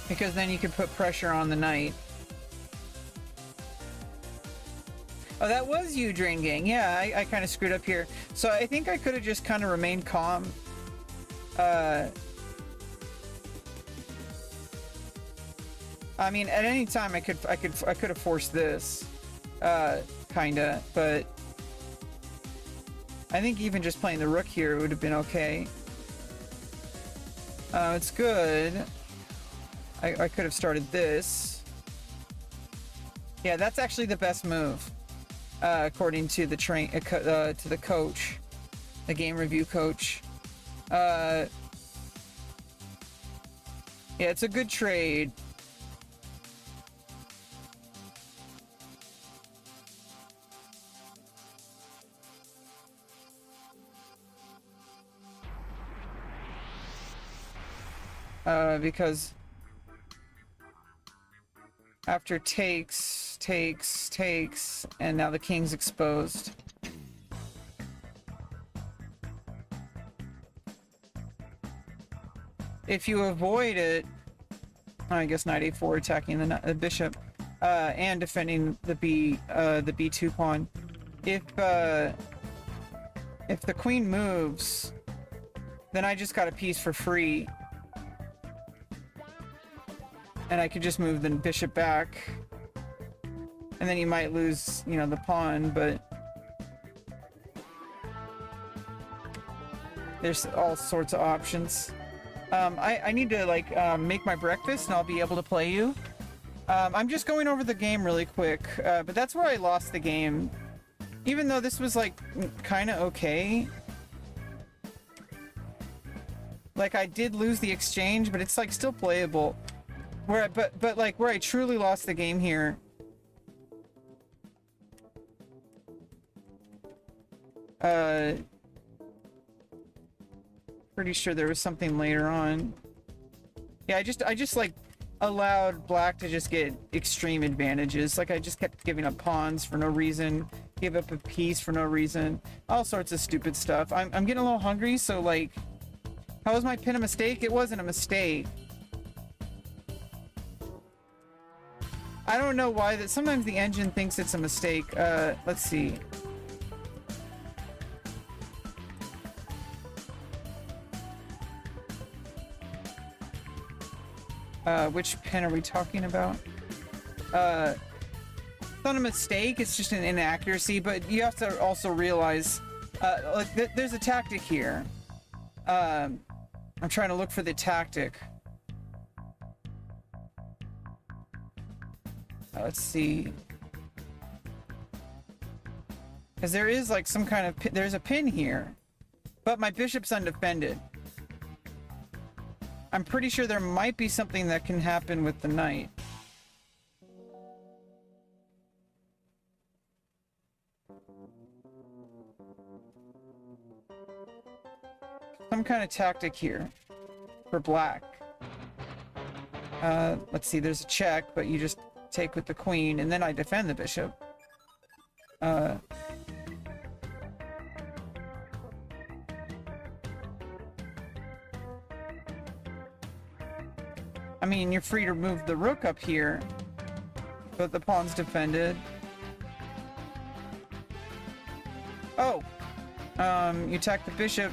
Because then you could put pressure on the knight. Oh, that was you, Drain Gang. Yeah, I kind of screwed up here. So I think I could have just kind of remained calm. I mean, at any time I could have forced this, kinda, but I think even just playing the rook here would have been okay. It's good. I could have started this. Yeah, that's actually the best move, according to the to the coach, the game review coach. Yeah, it's a good trade. Because after takes, and now the king's exposed. If you avoid it, I guess knight a4 attacking the bishop, and defending the b2 pawn. If the queen moves, then I just got a piece for free. And I could just move the bishop back. And then you might lose, you know, the pawn, but there's all sorts of options. I need to, like, make my breakfast and I'll be able to play you. I'm just going over the game really quick, but that's where I lost the game. Even though this was, like, kind of okay. Like, I did lose the exchange, but it's, like, still playable. But like where I truly lost the game here. Pretty sure there was something later on. Yeah, I just like allowed black to just get extreme advantages. Like I just kept giving up pawns for no reason, give up a piece for no reason, all sorts of stupid stuff. I'm getting a little hungry, so like, how was my pin a mistake? It wasn't a mistake. I don't know why that sometimes the engine thinks it's a mistake. Let's see. Which pin are we talking about? It's not a mistake, it's just an inaccuracy, but you have to also realize, like, there's a tactic here. I'm trying to look for the tactic. Let's see. Because there is like some kind of pin, there's a pin here, but my bishop's undefended. I'm pretty sure there might be something that can happen with the knight. Some kind of tactic here for black. Let's see, there's a check, but you just take with the queen, and then I defend the bishop. I mean, you're free to move the rook up here, but the pawn's defended. Oh, you attack the bishop.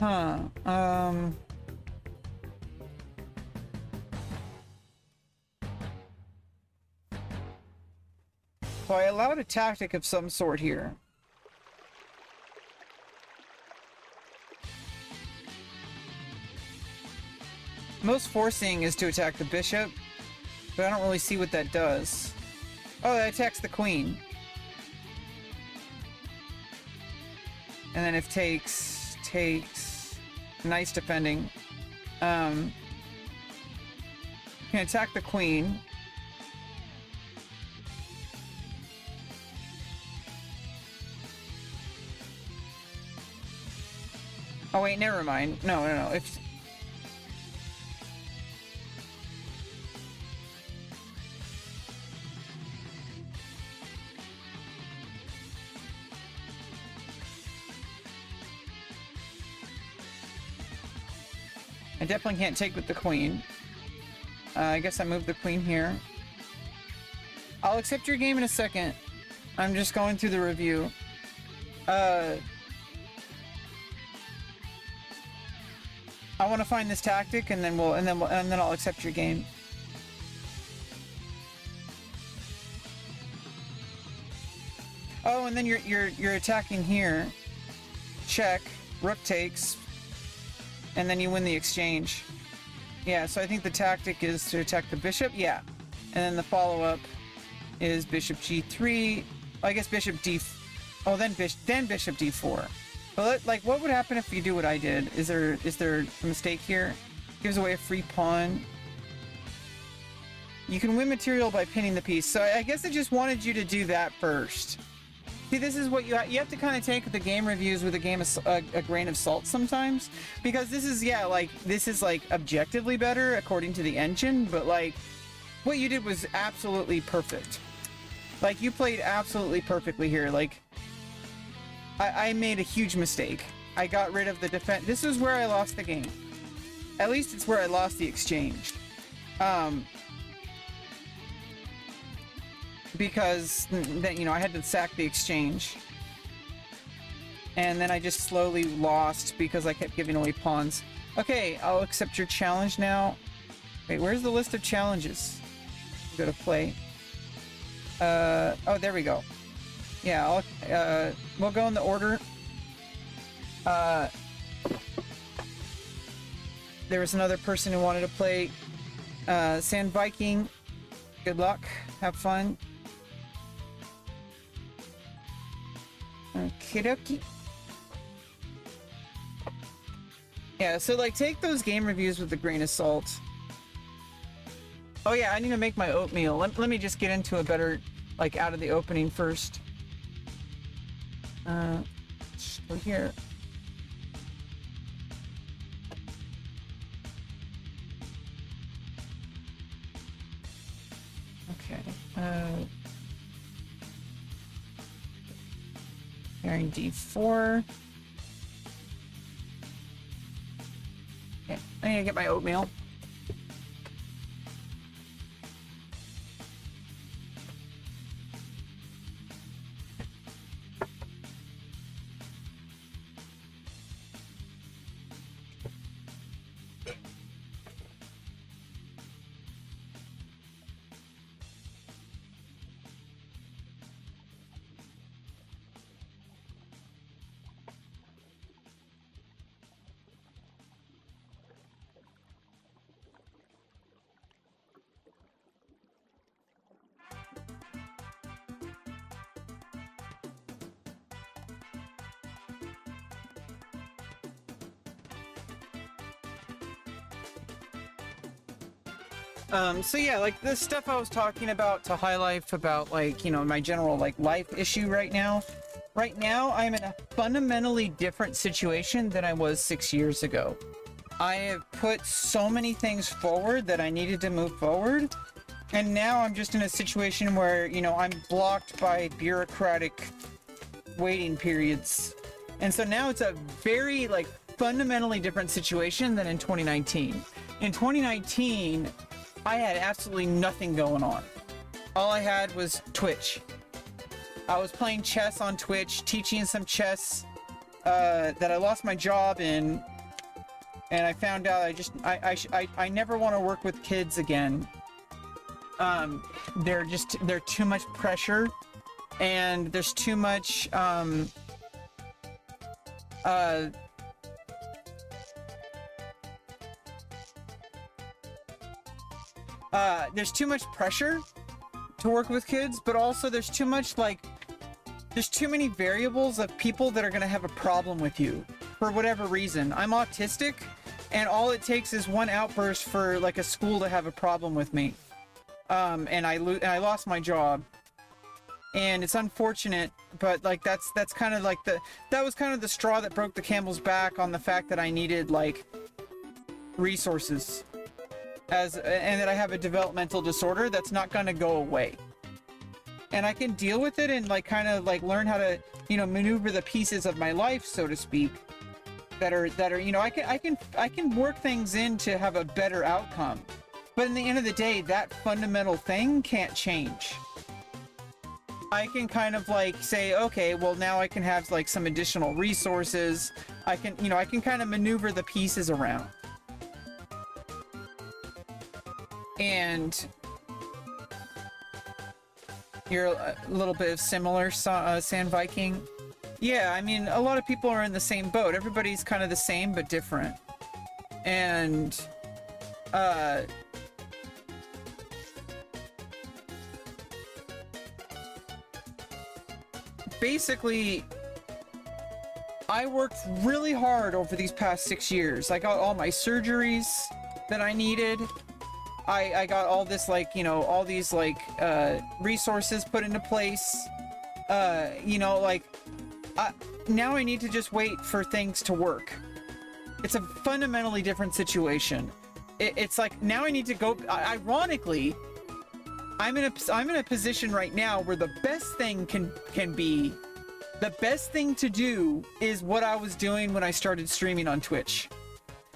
Huh, so I allowed a tactic of some sort here. Most forcing is to attack the bishop, but I don't really see what that does. Oh, that attacks the queen. And then if takes... Nice defending. Can attack the queen. Oh wait, never mind. No. If I definitely can't take with the queen. I guess I moved the queen here. I'll accept your game in a second. I'm just going through the review. I want to find this tactic, and then I'll accept your game. Oh, and then you're attacking here. Check. Rook takes. And then you win the exchange. Yeah, so I think the tactic is to attack the bishop. Yeah. And then the follow-up is bishop g3. I guess bishop d... Oh, then bishop d4. But like, what would happen if you do what I did? Is there a mistake here? Gives away a free pawn. You can win material by pinning the piece. So I guess I just wanted you to do that first. See, this is what you have to kind of take the game reviews with a grain of salt sometimes, because this is, yeah, like, this is like objectively better according to the engine, but like what you did was absolutely perfect. Like, you played absolutely perfectly here. Like, I made a huge mistake. I got rid of the defense. This is where I lost the game. At least it's where I lost the exchange. Because then, you know, I had to sack the exchange. And then I just slowly lost because I kept giving away pawns. Okay, I'll accept your challenge now. Wait, where's the list of challenges? Go to play. Oh, there we go. Yeah, we'll go in the order. There was another person who wanted to play Sand Viking. Good luck. Have fun. Okie dokie. Yeah, so like, take those game reviews with a grain of salt. Oh yeah, I need to make my oatmeal. Let me just get into a better, like, out of the opening first. Go here. Okay. Pairing D4. Okay, I need to get my oatmeal. So yeah, like, this stuff I was talking about to High Life about, like, you know, my general, like, life issue right now. Right now, I'm in a fundamentally different situation than I was 6 years ago. I have put so many things forward that I needed to move forward. And now I'm just in a situation where, you know, I'm blocked by bureaucratic waiting periods. And so now it's a very, like, fundamentally different situation than in 2019. In 2019, I had absolutely nothing going on. All I had was Twitch. I was playing chess on Twitch, teaching some chess that I lost my job in, and I found out I never want to work with kids again. They're too much pressure, and there's too much there's too much pressure to work with kids, but also there's too much, like, there's too many variables of people that are going to have a problem with you for whatever reason. I'm autistic, and all it takes is one outburst for, like, a school to have a problem with me. And I lost my job. And it's unfortunate, but, like, that's kind of like that was kind of the straw that broke the camel's back on the fact that I needed, like, resources. And that I have a developmental disorder that's not going to go away. And I can deal with it and, like, kind of, like, learn how to, you know, maneuver the pieces of my life, so to speak, that are, you know, I can work things in to have a better outcome. But in the end of the day, that fundamental thing can't change. I can kind of, like, say, okay, well, now I can have, like, some additional resources. I can kind of maneuver the pieces around. And you're a little bit of similar, Sand Viking. Yeah, I mean, a lot of people are in the same boat. Everybody's kind of the same, but different. And, basically, I worked really hard over these past 6 years. I got all my surgeries that I needed. I got all this, like, you know, all these, like, resources put into place. You know, like, now I need to just wait for things to work. It's a fundamentally different situation. It's like, now I need to go, ironically, I'm in a position right now where the best thing can be, the best thing to do is what I was doing when I started streaming on Twitch.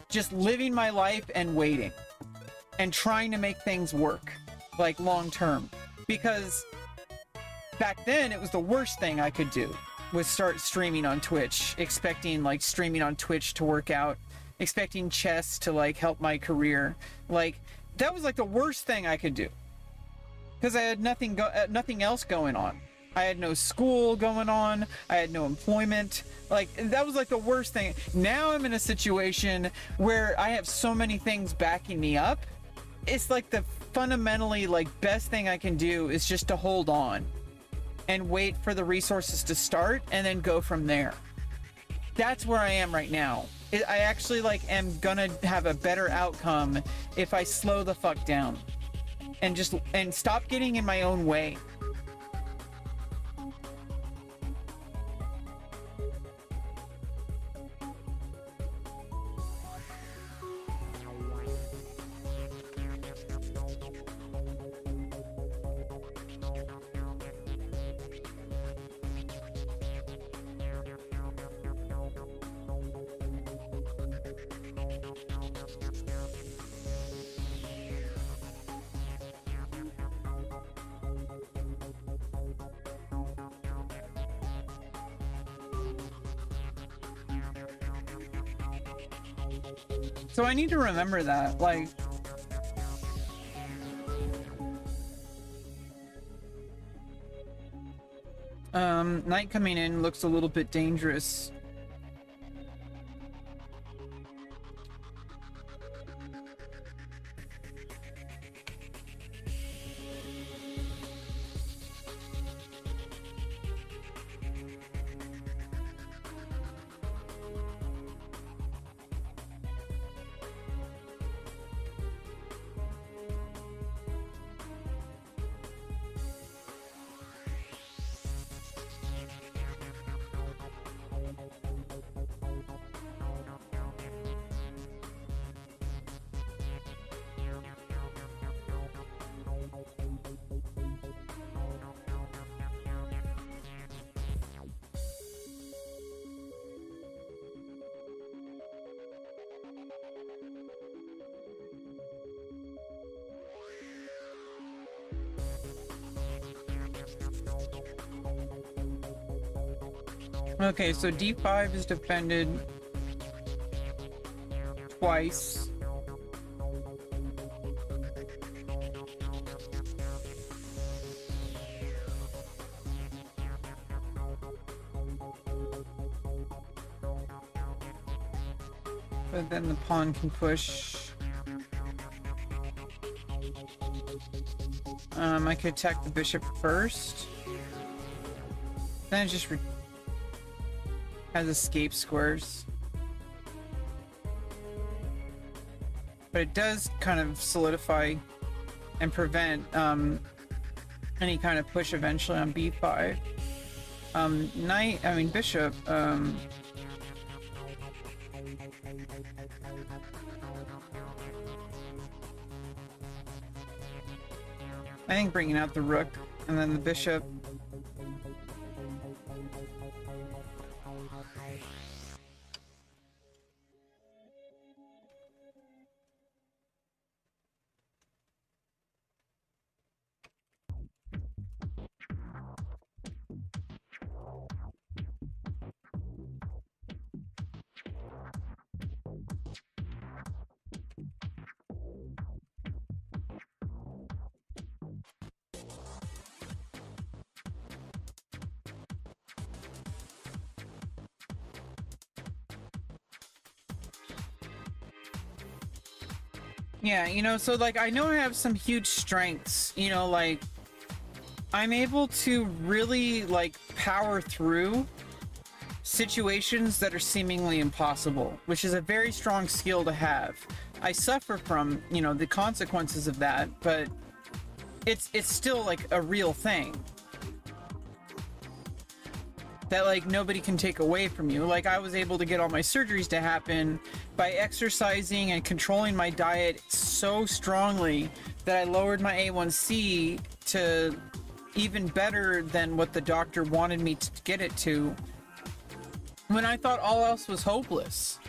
Just living my life and waiting. And trying to make things work, like, long term. Because back then, it was the worst thing I could do, was start streaming on Twitch, expecting, like, streaming on Twitch to work out, expecting chess to, like, help my career. Like, that was, like, the worst thing I could do. Because I had nothing else going on. I had no school going on. I had no employment. Like, that was, like, the worst thing. Now I'm in a situation where I have so many things backing me up. It's like the fundamentally, like, best thing I can do is just to hold on and wait for the resources to start and then go from there. That's where I am right now. I actually, like, am gonna have a better outcome if I slow the fuck down and stop getting in my own way. So I need to remember that, like, night coming in looks a little bit dangerous. Okay, so d5 is defended twice. But then the pawn can push. I could attack the bishop first. Then it just has escape squares. But it does kind of solidify and prevent any kind of push eventually on b5. Bishop. I think bringing out the rook and then the bishop. Yeah, you know, so like I know I have some huge strengths, you know, like I'm able to really like power through situations that are seemingly impossible, which is a very strong skill to have. I suffer from, you know, the consequences of that, but it's still like a real thing that like nobody can take away from you. Like I was able to get all my surgeries to happen by exercising and controlling my diet so strongly that I lowered my A1C to even better than what the doctor wanted me to get it to when I thought all else was hopeless.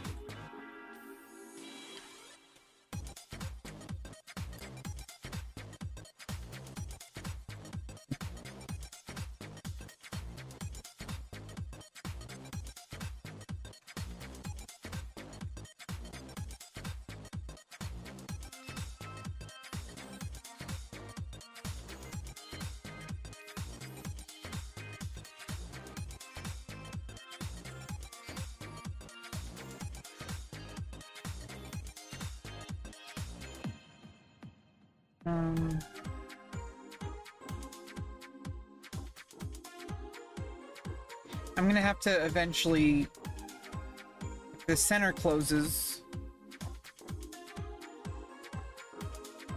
I'm gonna have to eventually, if the center closes.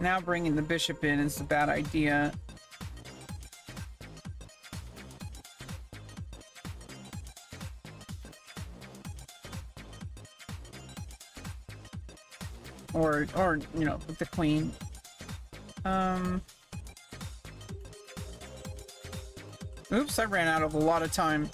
Now bringing the bishop in is a bad idea. Or you know, with the queen. Oops, I ran out of a lot of time.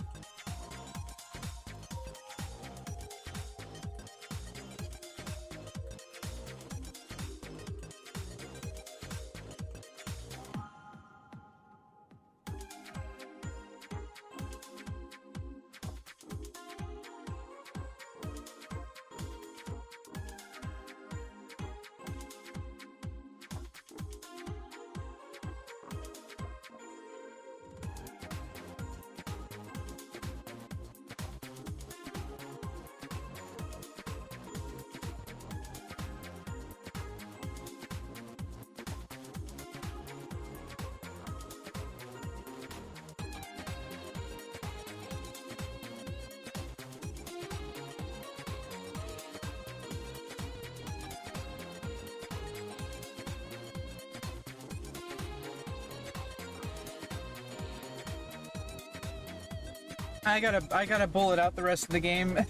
I gotta bullet out the rest of the game.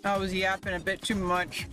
I was yapping a bit too much.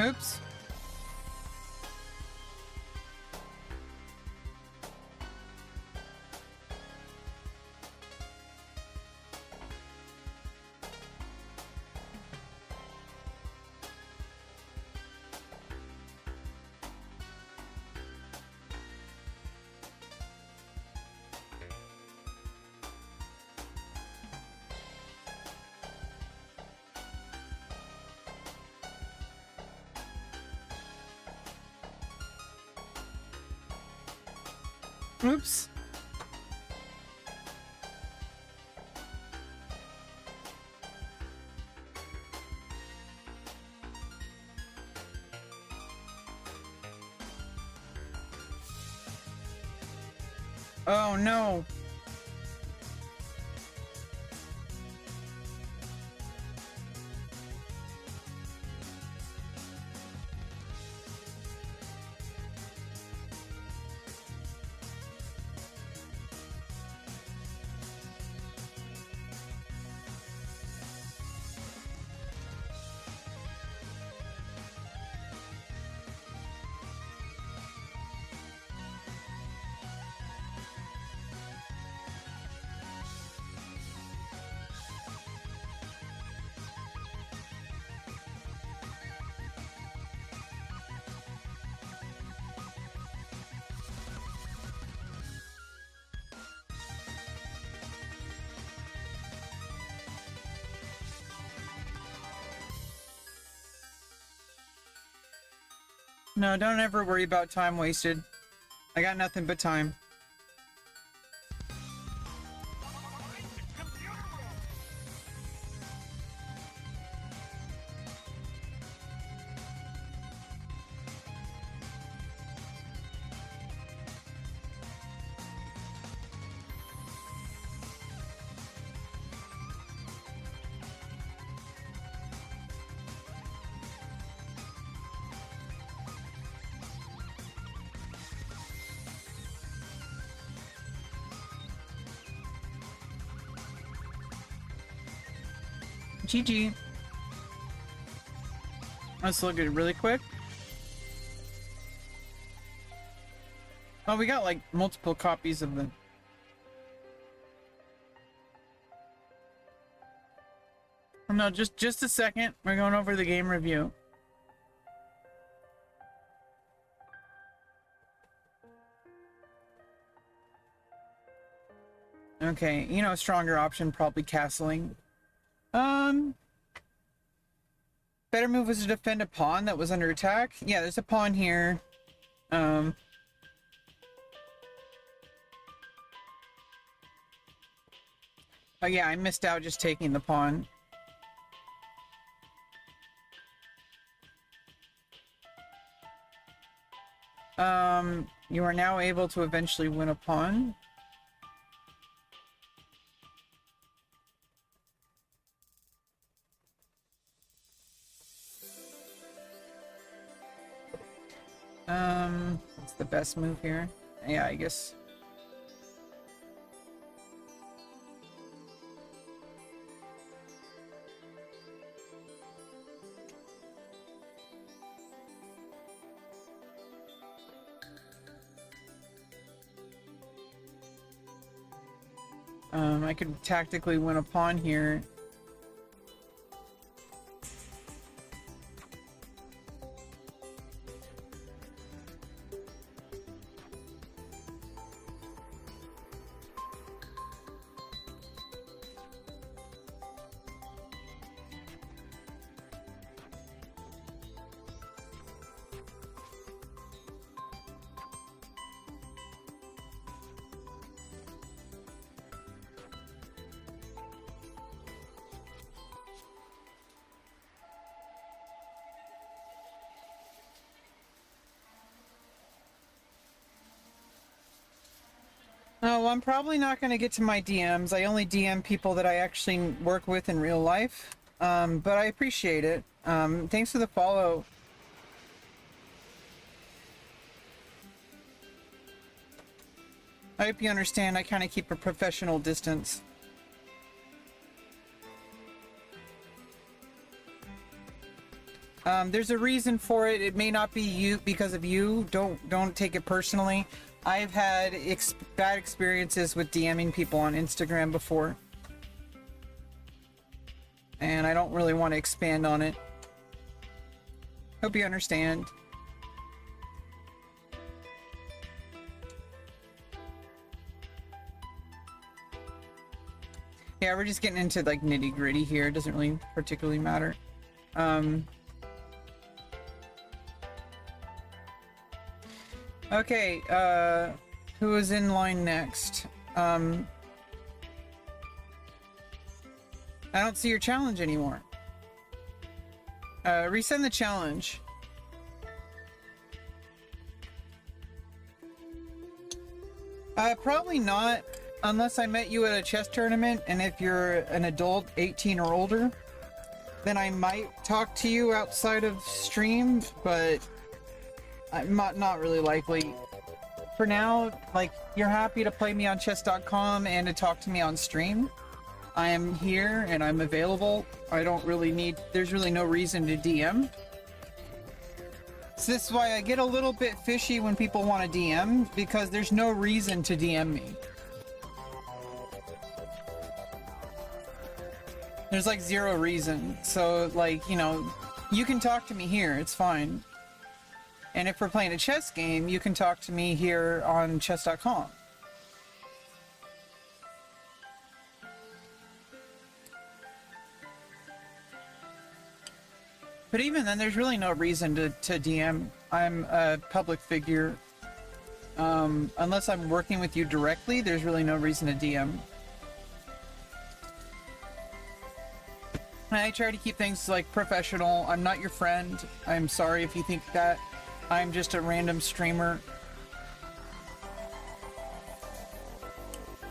Oops. Oops. Oh no. No, don't ever worry about time wasted. I got nothing but time. GG. Let's look at it really quick. Oh, we got like multiple copies of the... Oh, no, just a second. We're going over the game review. Okay, you know, stronger option, probably castling. Better move was to defend a pawn that was under attack. Yeah, there's a pawn here. But yeah, I missed out just taking the pawn. You are now able to eventually win a pawn. What's the best move here? Yeah, I guess. I could tactically win a pawn here. Oh, I'm probably not going to get to my DMs. I only DM people that I actually work with in real life. But I appreciate it. Thanks for the follow. I hope you understand I kind of keep a professional distance. There's a reason for it. It may not be you because of you. Don't take it personally. I've had bad experiences with DMing people on Instagram before, and I don't really want to expand on it. Hope you understand. Yeah, we're just getting into like nitty gritty here. It doesn't really particularly matter. Okay, who is in line next? I don't see your challenge anymore. Resend the challenge. Probably not, unless I met you at a chess tournament, and if you're an adult, 18 or older, then I might talk to you outside of stream, but I'm not really likely. For now, like, you're happy to play me on chess.com and to talk to me on stream. I am here and I'm available. I don't really need, there's really no reason to DM. So this is why I get a little bit fishy when people want to DM, because there's no reason to DM me. There's like zero reason. So like, you know, you can talk to me here, it's fine. And if we're playing a chess game, you can talk to me here on chess.com. But even then, there's really no reason to DM. I'm a public figure. Unless I'm working with you directly, there's really no reason to DM. I try to keep things like professional. I'm not your friend. I'm sorry if you think that. I'm just a random streamer.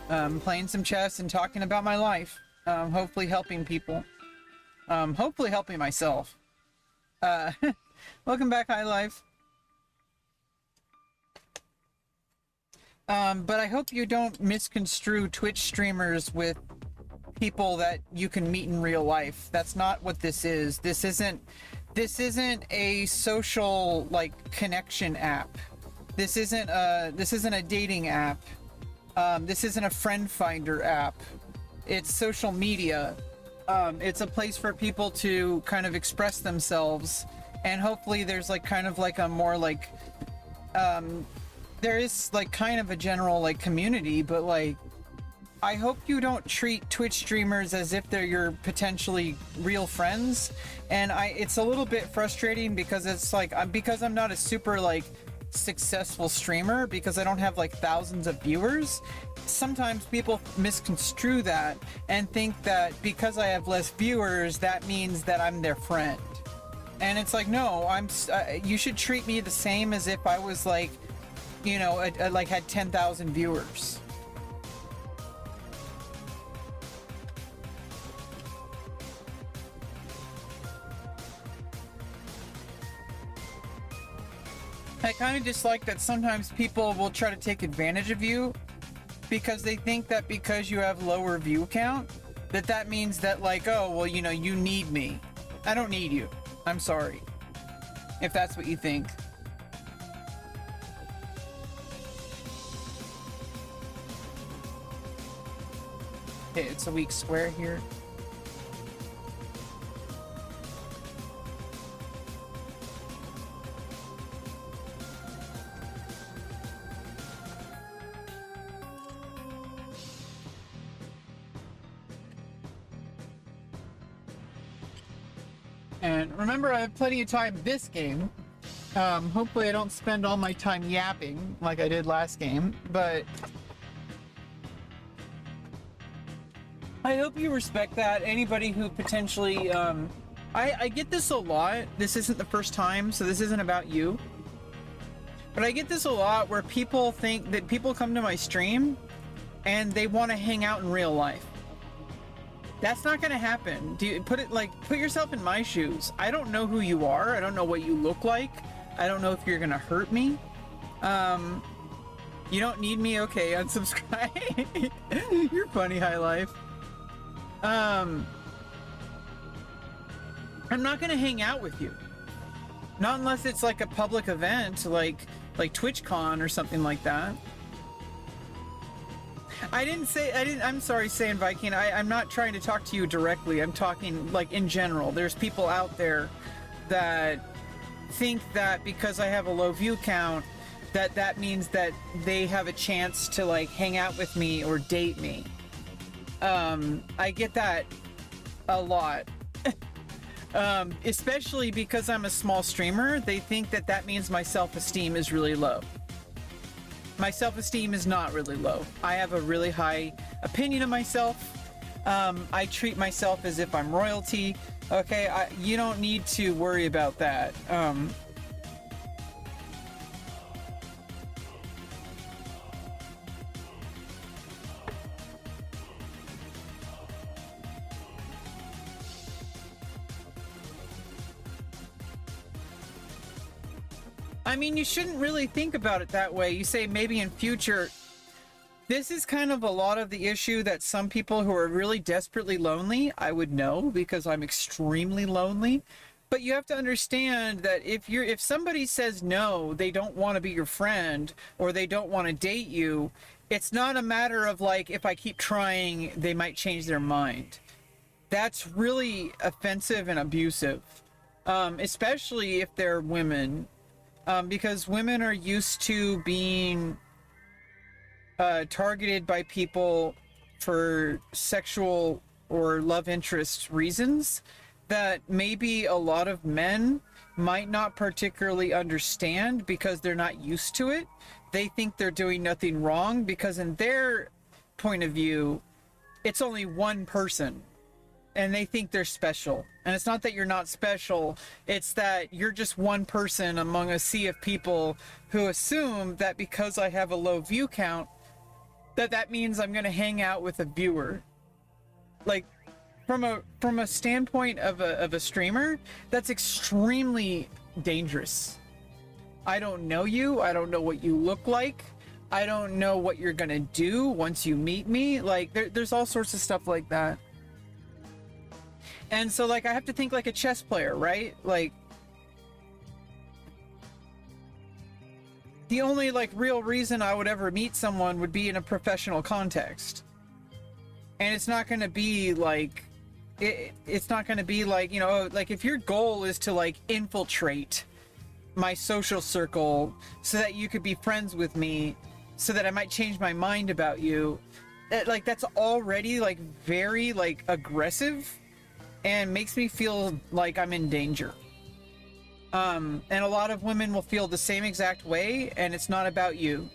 Playing some chess and talking about my life. Hopefully helping people. Hopefully helping myself. Welcome back, High Life. But I hope you don't misconstrue Twitch streamers with people that you can meet in real life. That's not what this is. This isn't a social, like, connection app. This isn't a dating app. This isn't a friend finder app. It's social media. It's a place for people to kind of express themselves, and hopefully there's like kind of like a more like there is like kind of a general like community, but like I hope you don't treat Twitch streamers as if they're your potentially real friends. And it's a little bit frustrating because it's like because I'm not a super like successful streamer, because I don't have like thousands of viewers. Sometimes people misconstrue that and think that because I have less viewers, that means that I'm their friend. And it's like, no, you should treat me the same as if I was like, you know, like had 10,000 viewers. I kind of dislike that sometimes people will try to take advantage of you because they think that because you have lower view count, that means that like, oh, well, you know, you need me. I don't need you. I'm sorry. If that's what you think. Okay, it's a weak square here. And remember, I have plenty of time this game. Hopefully I don't spend all my time yapping like I did last game, but I hope you respect that. Anybody who potentially, I get this a lot. This isn't the first time, so this isn't about you. But I get this a lot where people think that people come to my stream and they want to hang out in real life. That's not gonna happen. Put yourself in my shoes. I don't know who you are. I don't know what you look like. I don't know if you're gonna hurt me. You don't need me. Okay, unsubscribe. You're funny, High Life. I'm not gonna hang out with you. Not unless it's like a public event, like TwitchCon or something like that. I'm sorry, Saiyan Viking. I'm not trying to talk to you directly. I'm talking like in general. There's people out there that think that because I have a low view count, that means that they have a chance to like hang out with me or date me. I get that a lot. Especially because I'm a small streamer, they think that means my self-esteem is really low. My self-esteem is not really low. I have a really high opinion of myself. I treat myself as if I'm royalty. Okay, you don't need to worry about that. I mean, you shouldn't really think about it that way. You say maybe in future. This is kind of a lot of the issue that some people who are really desperately lonely, I would know because I'm extremely lonely. But you have to understand that if somebody says no, they don't want to be your friend or they don't want to date you, it's not a matter of like, if I keep trying, they might change their mind. That's really offensive and abusive, especially if they're women. Because women are used to being targeted by people for sexual or love interest reasons that maybe a lot of men might not particularly understand because they're not used to it. They think they're doing nothing wrong because in their point of view, it's only one person. And they think they're special. And it's not that you're not special, it's that you're just one person among a sea of people who assume that because I have a low view count, that means I'm going to hang out with a viewer. Like, from a standpoint of a streamer, that's extremely dangerous. I don't know you, I don't know what you look like, I don't know what you're going to do once you meet me. Like, there's all sorts of stuff like that. And so, like, I have to think like a chess player, right? Like, the only, like, real reason I would ever meet someone would be in a professional context. And it's not going to be, like, it's not going to be, like, you know, like, if your goal is to, like, infiltrate my social circle so that you could be friends with me, so that I might change my mind about you, like, that's already, like, very, like, aggressive. And makes me feel like I'm in danger. And a lot of women will feel the same exact way, and it's not about you.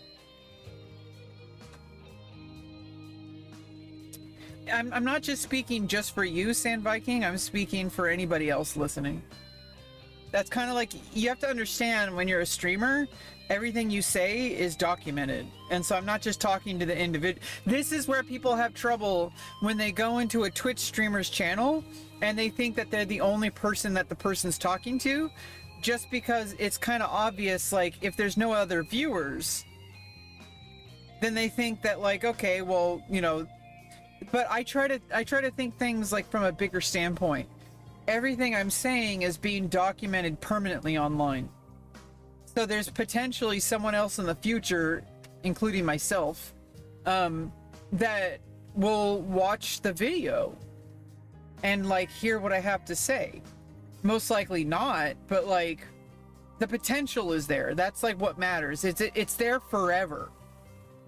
I'm not just speaking just for you, Sand Viking. I'm speaking for anybody else listening. That's kind of like, you have to understand when you're a streamer, everything you say is documented. And so I'm not just talking to the individual. This is where people have trouble when they go into a Twitch streamer's channel and they think that they're the only person that the person's talking to, just because it's kind of obvious, like, if there's no other viewers, then they think that, like, okay, well, you know, but I try to think things like from a bigger standpoint. Everything I'm saying is being documented permanently online. So there's potentially someone else in the future, including myself, that will watch the video and, like, hear what I have to say. Most likely not, but, like, the potential is there. That's, like, what matters. It's there forever.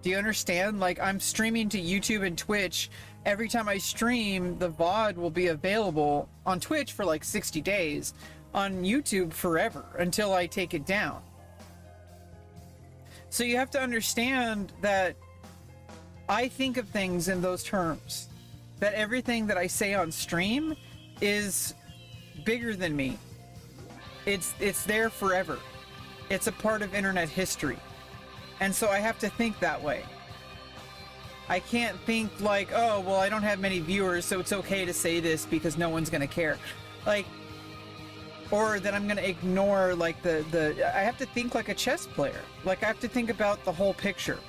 Do you understand? Like, I'm streaming to YouTube and Twitch. Every time I stream, the VOD will be available on Twitch for, like, 60 days. On YouTube forever, until I take it down. So you have to understand that I think of things in those terms. That everything that I say on stream is bigger than me. It's there forever. It's a part of internet history. And so I have to think that way. I can't think like, oh, well, I don't have many viewers, so it's okay to say this because no one's gonna care. Like, or that I'm gonna ignore, like, I have to think like a chess player. Like, I have to think about the whole picture.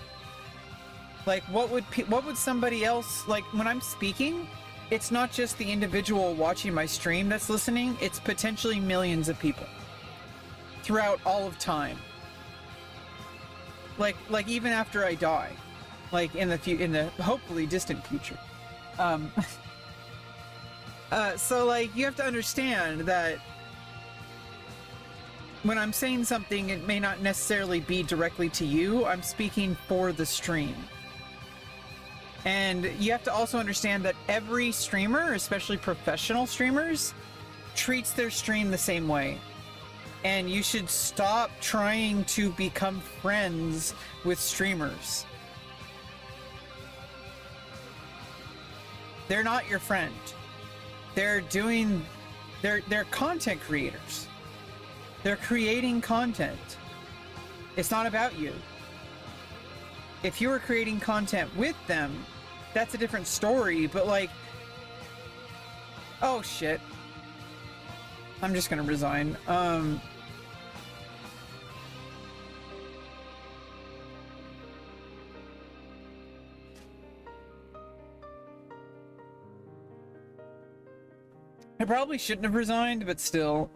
Like, what would somebody else, like, when I'm speaking, it's not just the individual watching my stream that's listening, it's potentially millions of people. throughout all of time. Like even after I die, like in the hopefully distant future. So like you have to understand that when I'm saying something, it may not necessarily be directly to you. I'm speaking for the stream. And you have to also understand that every streamer, especially professional streamers, treats their stream the same way. And you should stop trying to become friends with streamers. They're not your friend. They're content creators. They're creating content. It's not about you. If you were creating content with them, that's a different story, but like, oh shit. I'm just gonna resign. I probably shouldn't have resigned, but still.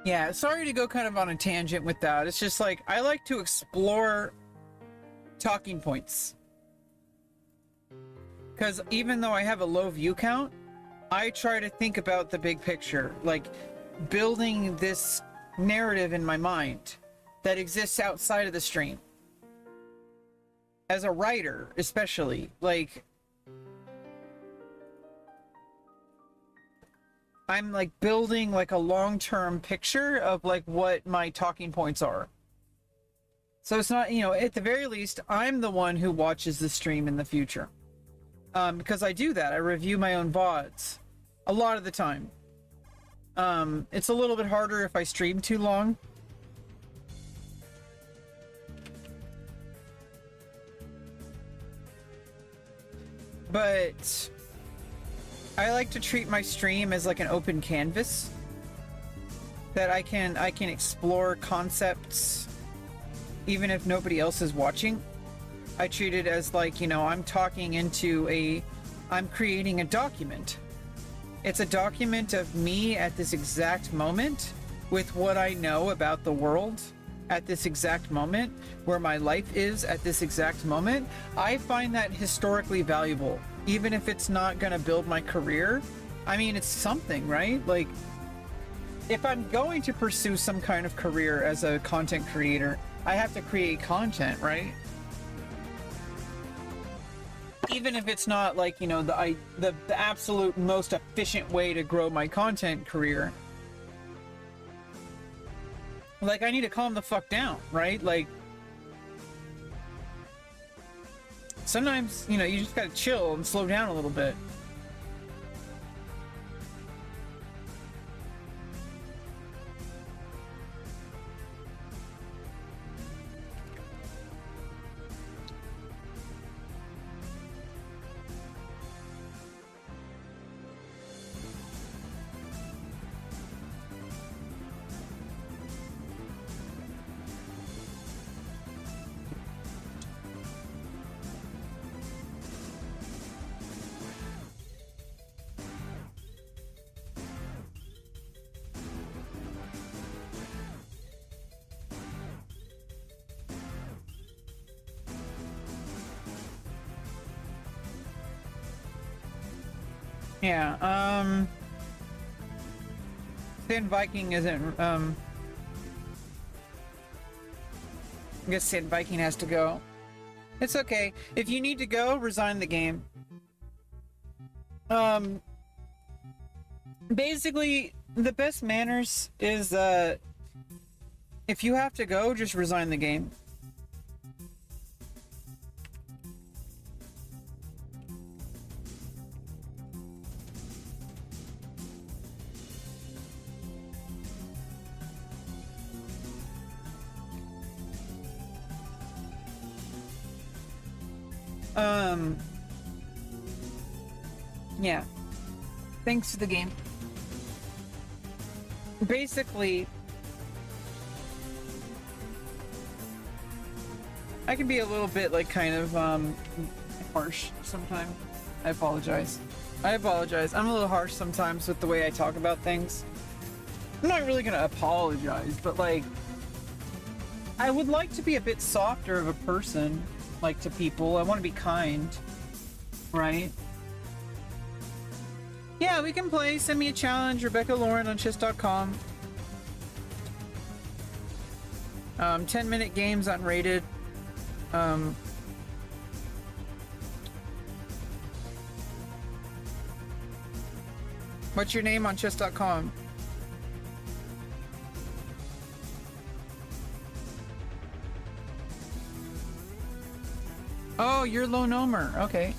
Yeah, sorry to go kind of on a tangent with that. It's just like, I like to explore talking points. Because even though I have a low view count, I try to think about the big picture. Like, building this narrative in my mind that exists outside of the stream. As a writer, especially, like, I'm like building like a long-term picture of like what my talking points are. So it's not, you know, at the very least, I'm the one who watches the stream in the future. Because I do that. I review my own VODs a lot of the time. It's a little bit harder if I stream too long. But I like to treat my stream as like an open canvas that I can explore concepts even if nobody else is watching. I treat it as like, you know, I'm creating a document. It's a document of me at this exact moment with what I know about the world at this exact moment, where my life is at this exact moment. I find that historically valuable, even if it's not gonna build my career. I mean, it's something, right? Like, if I'm going to pursue some kind of career as a content creator, I have to create content, right? Even if it's not like, you know, the absolute most efficient way to grow my content career. Like, I need to calm the fuck down, right? Like, sometimes, you know, you just gotta chill and slow down a little bit. Yeah, Thin Viking isn't, I guess Thin Viking has to go. It's okay. If you need to go, resign the game. Basically, the best manners is, if you have to go, just resign the game. Yeah. Thanks to the game. Basically, I can be a little bit like kind of harsh sometimes. I apologize. I apologize. I'm a little harsh sometimes with the way I talk about things. I'm not really gonna apologize, but like, I would like to be a bit softer of a person, like to people. I want to be kind, right? Yeah, we can play. Send me a challenge, rebeccaloran on chess.com. 10-minute games unrated. What's your name on chess.com? Oh, you're Low Nomer. Okay.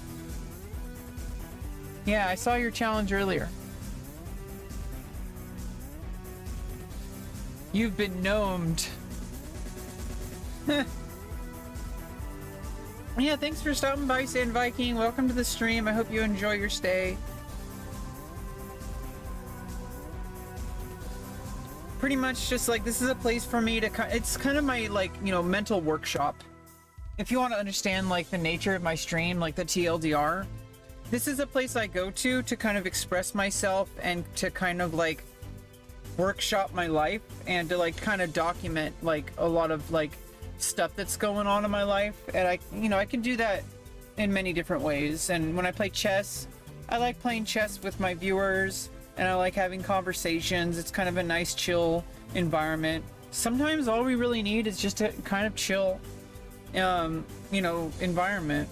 Yeah, I saw your challenge earlier. You've been gnomed. Yeah, thanks for stopping by, Sand Viking. Welcome to the stream. I hope you enjoy your stay. Pretty much just like, this is a place for me to, it's kind of my, like, you know, mental workshop. If you want to understand like the nature of my stream, like the TLDR, this is a place I go to kind of express myself and to kind of like workshop my life and to like kind of document like a lot of like stuff that's going on in my life. And I, you know, I can do that in many different ways. And when I play chess, I like playing chess with my viewers and I like having conversations. It's kind of a nice chill environment. Sometimes all we really need is just a kind of chill you know, environment,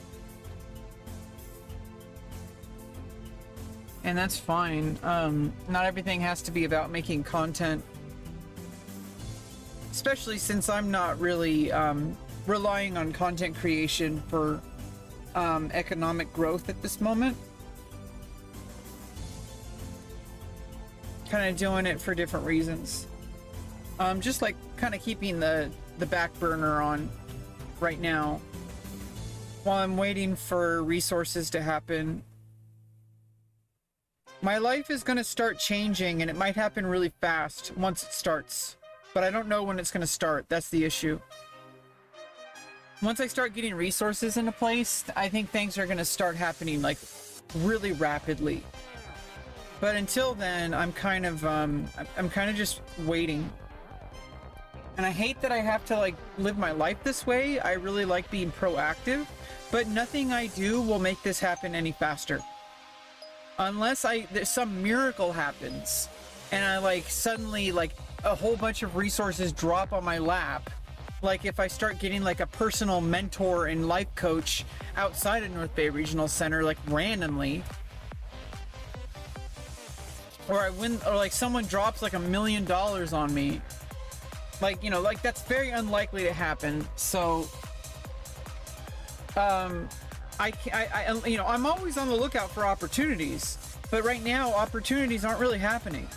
and that's fine. Not everything has to be about making content, especially since I'm not really relying on content creation for economic growth at this moment. Kind of doing it for different reasons. Just like kind of keeping the back burner on right now while I'm waiting for resources to happen. My life is going to start changing and it might happen really fast once it starts, but I don't know when it's going to start. That's the issue. Once I start getting resources into place, I think things are going to start happening like really rapidly. But until then, I'm kind of just waiting. And I hate that I have to like live my life this way. I really like being proactive, but nothing I do will make this happen any faster. Unless some miracle happens and I like suddenly like a whole bunch of resources drop on my lap. Like if I start getting like a personal mentor and life coach outside of North Bay Regional Center, like randomly, or I win, or like someone drops like $1 million on me. Like, you know, like that's very unlikely to happen. So, you know, I'm always on the lookout for opportunities, but right now opportunities aren't really happening,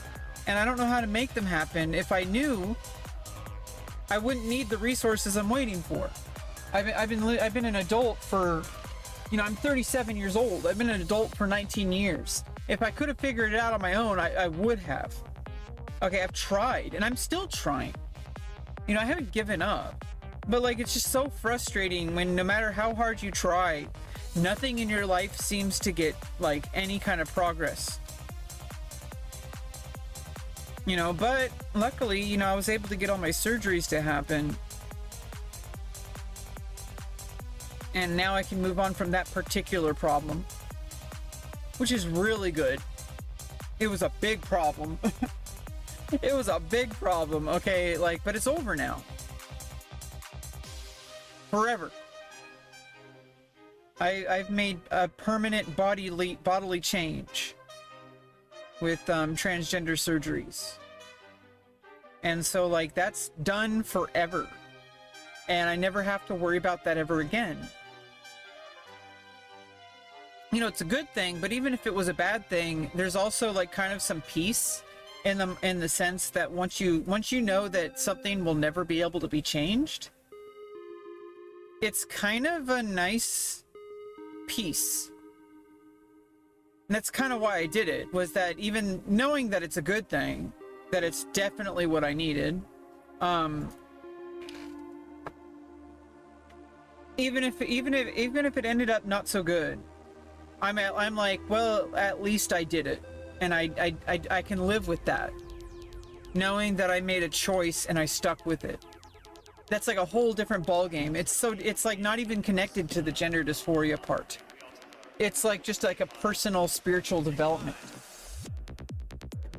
and I don't know how to make them happen. If I knew, I wouldn't need the resources I'm waiting for. I've been an adult for, you know, I'm 37 years old. I've been an adult for 19 years. If I could have figured it out on my own, I would have. Okay, I've tried, and I'm still trying. You know, I haven't given up, but like, it's just so frustrating when no matter how hard you try, nothing in your life seems to get like any kind of progress. You know, but luckily, you know, I was able to get all my surgeries to happen. And now I can move on from that particular problem, which is really good. It was a big problem. It was a big problem, okay, like, but it's over now. Forever. I've made a permanent bodily change with transgender surgeries. And so, like, that's done forever. And I never have to worry about that ever again. You know, it's a good thing, but even if it was a bad thing, there's also, like, kind of some peace in the sense that once you know that something will never be able to be changed, it's kind of a nice peace. And that's kind of why I did it, was that even knowing that it's a good thing, that it's definitely what I needed, Even if it ended up not so good, I'm like, well, at least I did it, and I can live with that, knowing that I made a choice and I stuck with it. That's like a whole different ballgame. It's like not even connected to the gender dysphoria part. It's like just like a personal spiritual development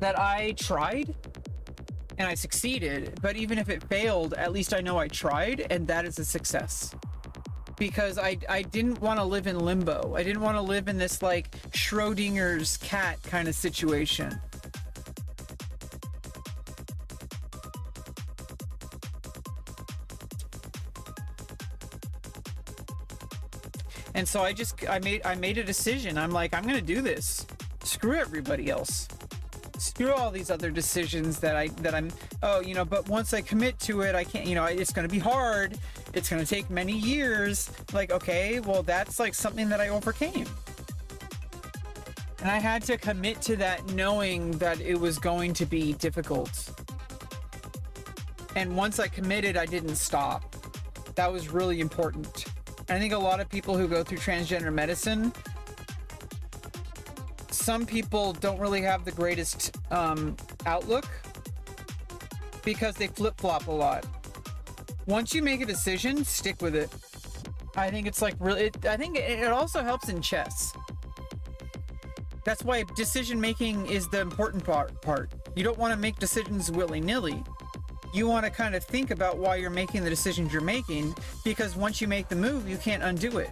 that I tried and I succeeded, but even if it failed, at least I know I tried, and that is a success. Because I didn't want to live in limbo. I didn't want to live in this like Schrodinger's cat kind of situation. And so I made a decision. I'm like, I'm gonna do this. Screw everybody else. Screw all these other decisions that I'm, oh, you know, but once I commit to it, I can't, you know, it's gonna be hard. It's gonna take many years. Like, okay, well, that's like something that I overcame. And I had to commit to that knowing that it was going to be difficult. And once I committed, I didn't stop. That was really important. I think a lot of people who go through transgender medicine, some people don't really have the greatest outlook because they flip-flop a lot. Once you make a decision, stick with it. I think it's like really, I think it also helps in chess. That's why decision making is the important part. You don't want to make decisions willy-nilly. You want to kind of think about why you're making the decisions you're making, because once you make the move, you can't undo it.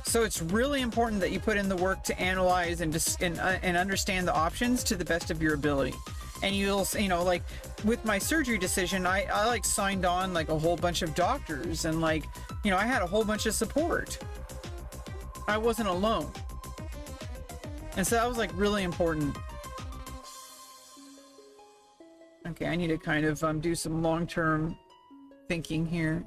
So it's really important that you put in the work to analyze and understand the options to the best of your ability. And you'll, you know, like with my surgery decision, I like signed on like a whole bunch of doctors, and like, you know, I had a whole bunch of support. I wasn't alone. And so that was like really important. Okay, I need to kind of do some long-term thinking here.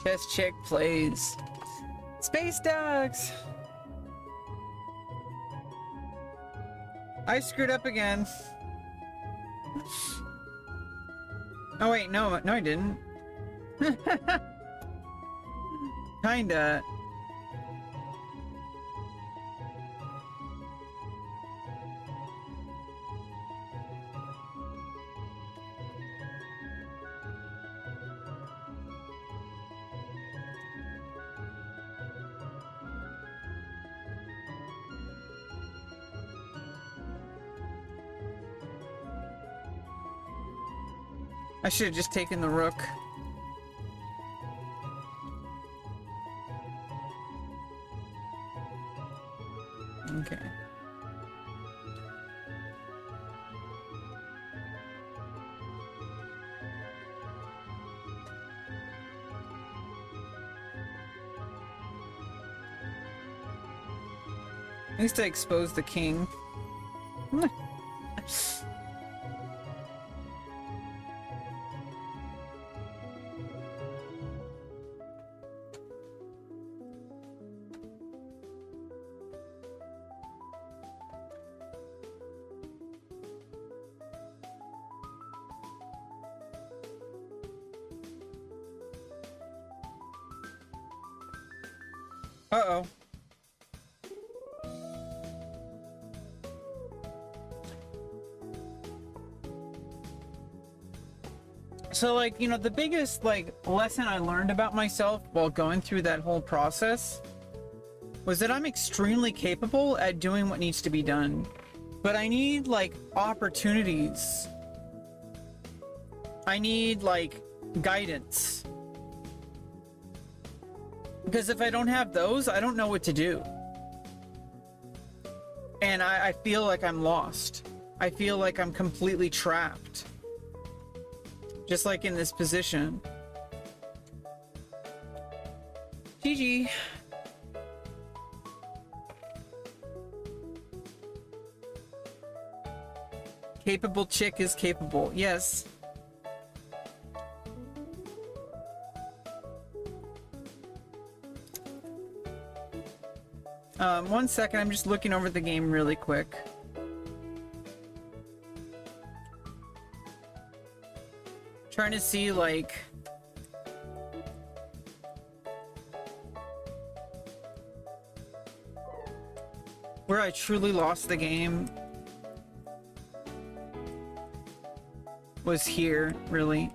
Chess Chick plays Space Dogs. I screwed up again. Oh wait, no, I didn't. Kinda. I should have just taken the rook. Okay. At least I exposed the king. Uh-oh. So, like, you know, the biggest, like, lesson I learned about myself while going through that whole process was that I'm extremely capable at doing what needs to be done. But I need, like, opportunities. I need, like, guidance. Because if I don't have those, I don't know what to do. And I feel like I'm lost. I feel like I'm completely trapped. Just like in this position. GG. Capable chick is capable. Yes. One second, I'm just looking over the game really quick. Trying to see, like... where I truly lost the game was here, really.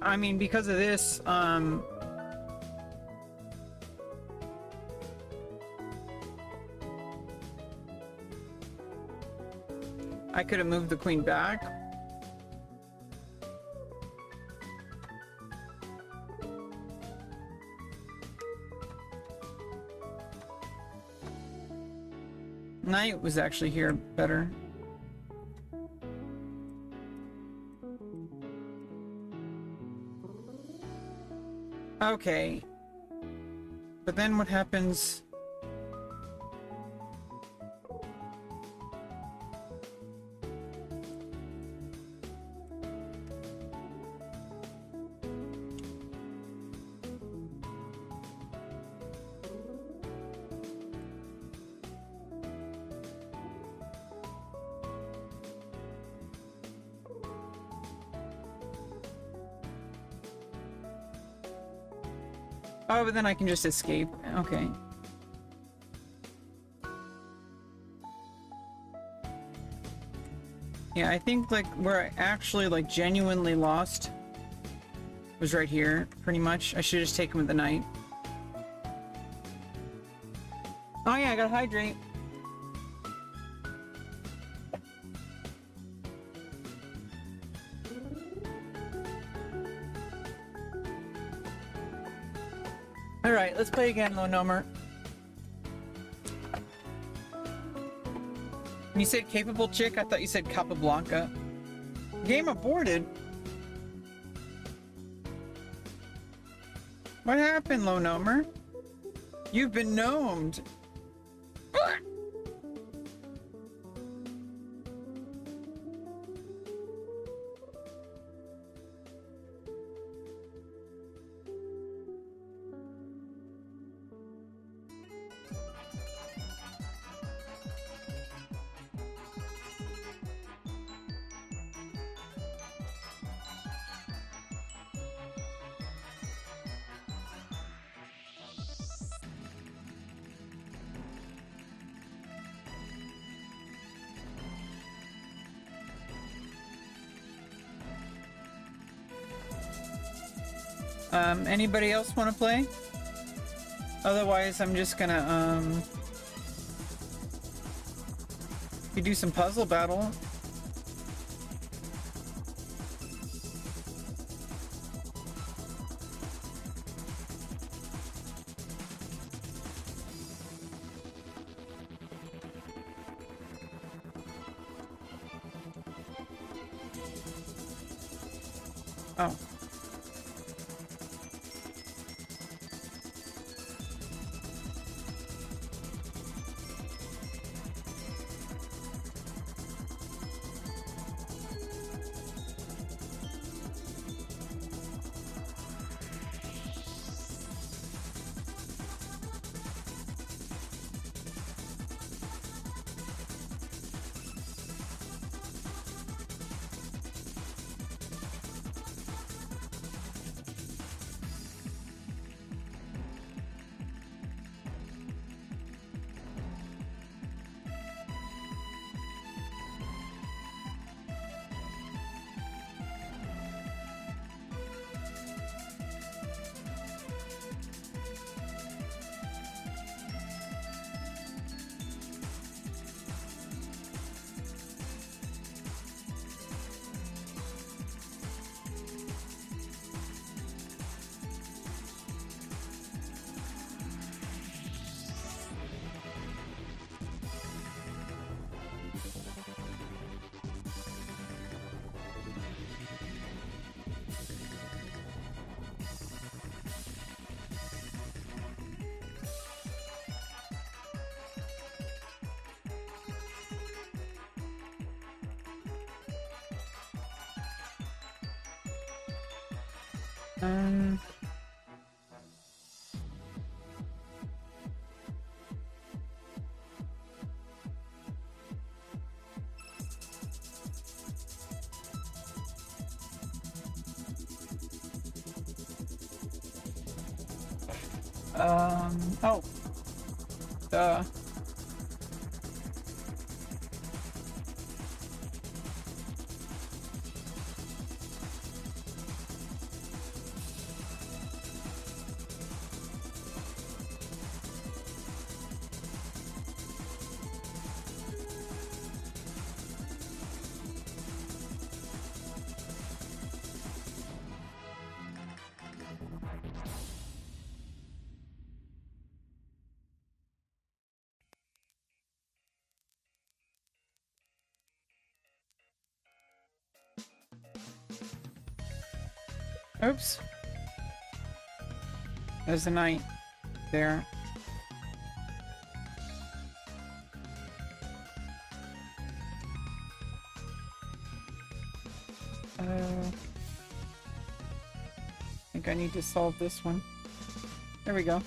I mean, because of this, I could have moved the queen back. Knight was actually here better. Okay. But then what happens? Oh, but then I can just escape. Okay. Yeah, I think, like, where I actually, like, genuinely lost was right here, pretty much. I should just take him with the knight. Oh yeah, I gotta hydrate. Alright, let's play again, Low Nomer. When you said capable chick, I thought you said Capablanca. Game aborted. What happened, Low Nomer? You've been gnomed. Anybody else want to play? Otherwise, I'm just gonna, we do some puzzle battle. Oh. Um... Oh. Duh. Oops. There's a knight there. I think I need to solve this one. There we go.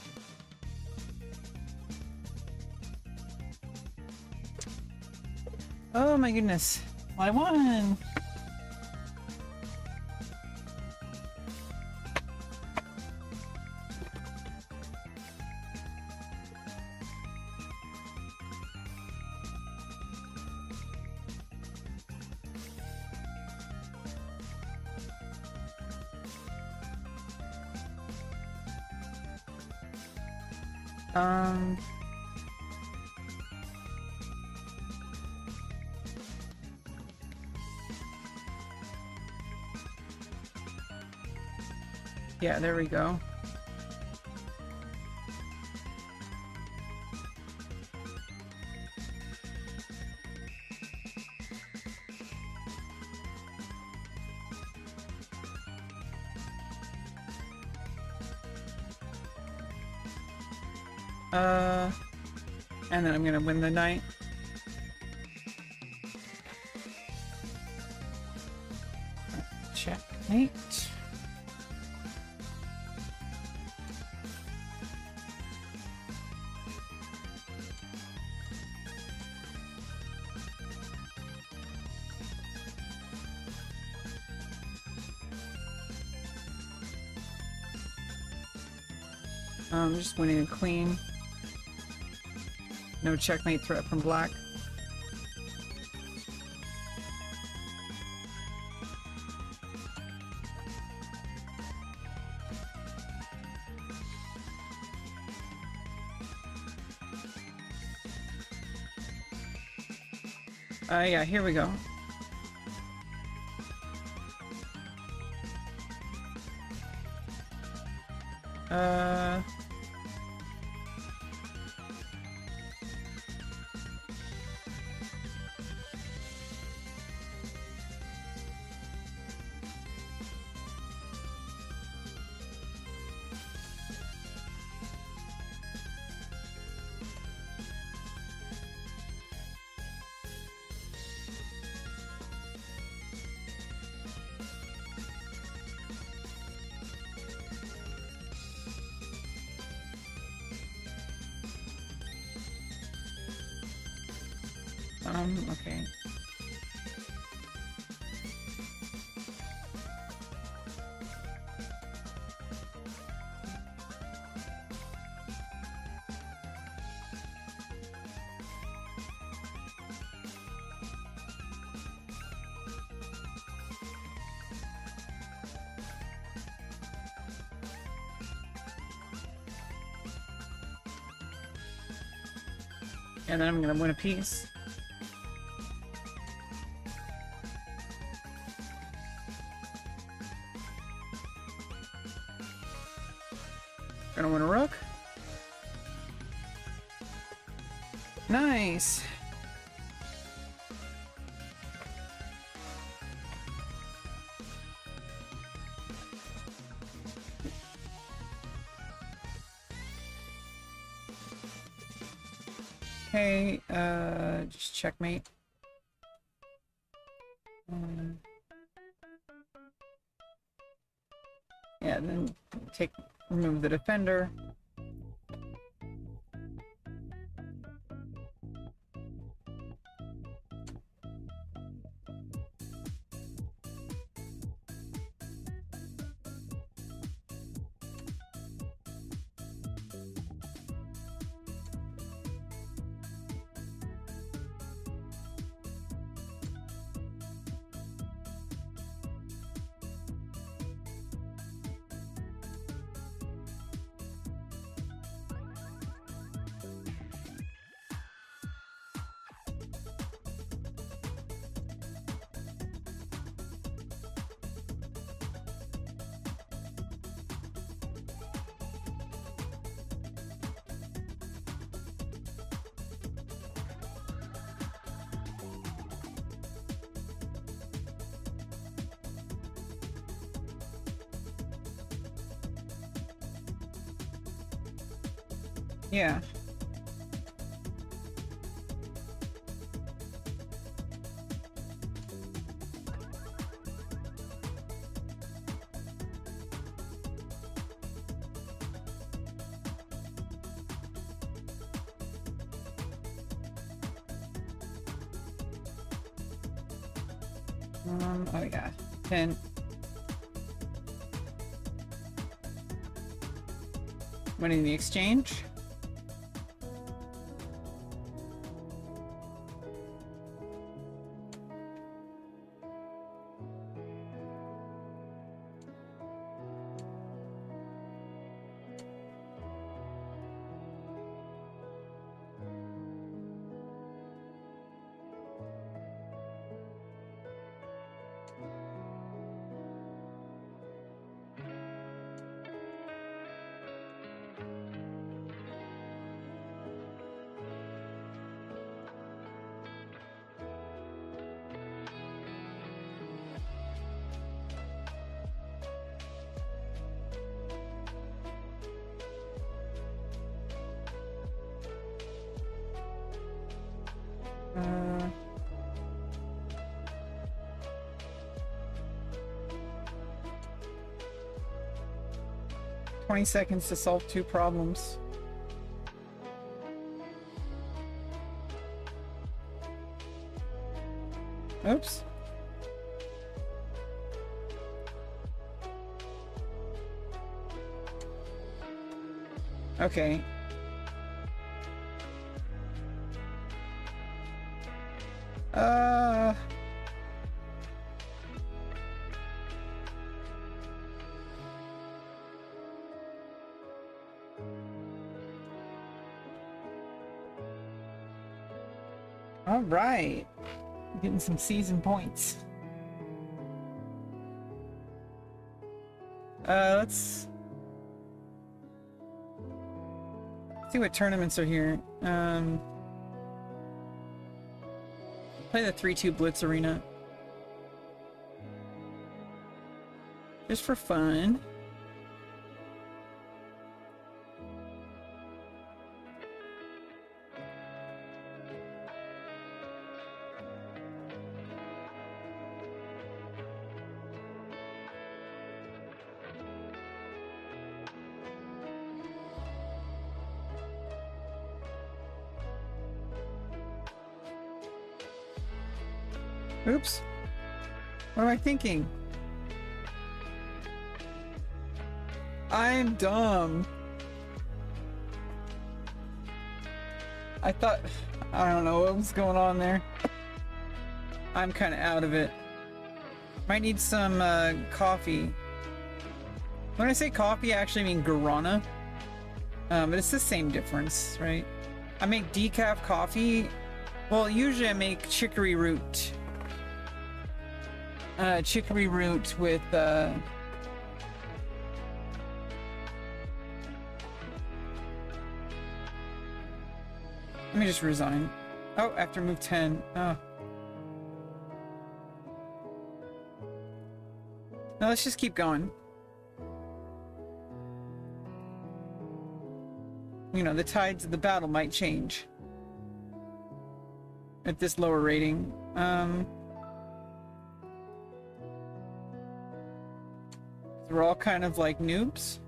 Oh my goodness. I won! Yeah, there we go. And then I'm gonna win the night. Checkmate. I'm just winning a queen. No checkmate threat from black. Yeah, here we go. Okay. And then I'm gonna win a piece. Gonna win a rook. Nice. Okay, just checkmate. Yeah, and then remove the defender. Yeah. Oh yeah, 10. Winning the exchange. Uh, 20 seconds to solve 2 problems. Oops. Okay. All right. Getting some season points. Let's see what tournaments are here. Play the 3-2 Blitz Arena. Just for fun. Oops. What am I thinking? I'm dumb. I thought... I don't know what was going on there. I'm kind of out of it. Might need some coffee. When I say coffee, I actually mean guarana. But it's the same difference, right? I make decaf coffee. Well, usually I make chicory root. Chicory root with let me just resign. Oh, after move 10. Oh. No, let's just keep going. You know, the tides of the battle might change at this lower rating. We're all kind of like noobs.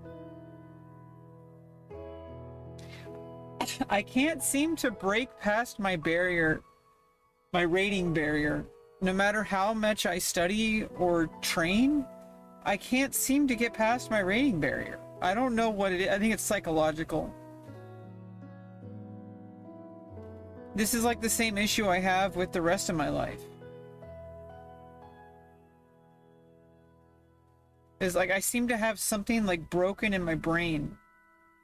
I can't seem to break past my barrier, my rating barrier. No matter how much I study or train, I can't seem to get past my rating barrier. I don't know what it is. I think it's psychological. This is like the same issue I have with the rest of my life. It's like I seem to have something like broken in my brain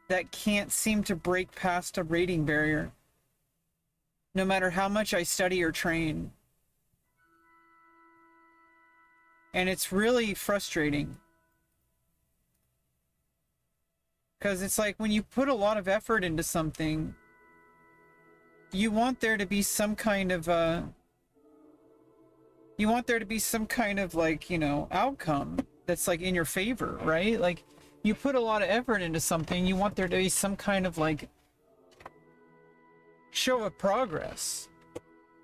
that can't seem to break past a rating barrier, no matter how much I study or train. And it's really frustrating. Because it's like when you put a lot of effort into something, you want there to be some kind of like, you know, outcome that's like in your favor, right? Like you put a lot of effort into something, you want there to be some kind of like show of progress.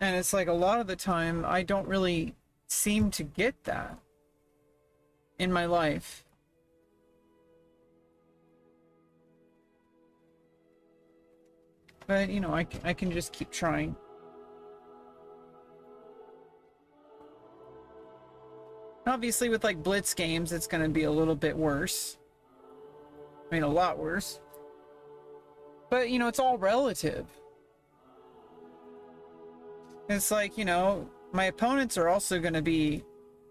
And it's like a lot of the time I don't really seem to get that in my life. But, you know, I can just keep trying. Obviously, with, like, Blitz games, it's going to be a little bit worse. I mean, a lot worse. But, you know, it's all relative. It's like, you know, my opponents are also going to be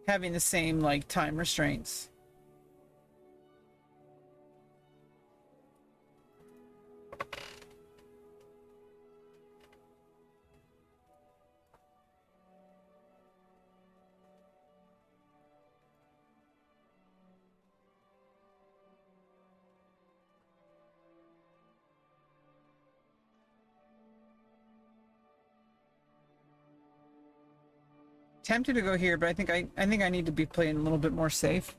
having the same, like, time restraints. Tempted to go here, but I think I need to be playing a little bit more safe.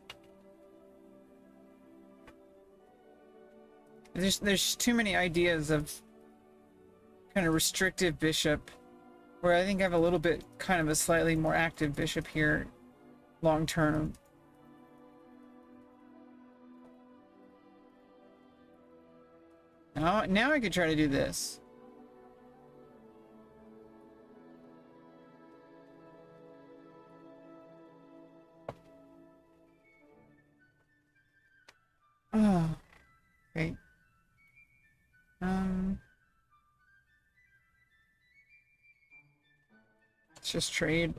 There's too many ideas of kind of restrictive bishop, where I think I have a little bit kind of a slightly more active bishop here long term. Now I could try to do this. Oh, okay. Let's just trade.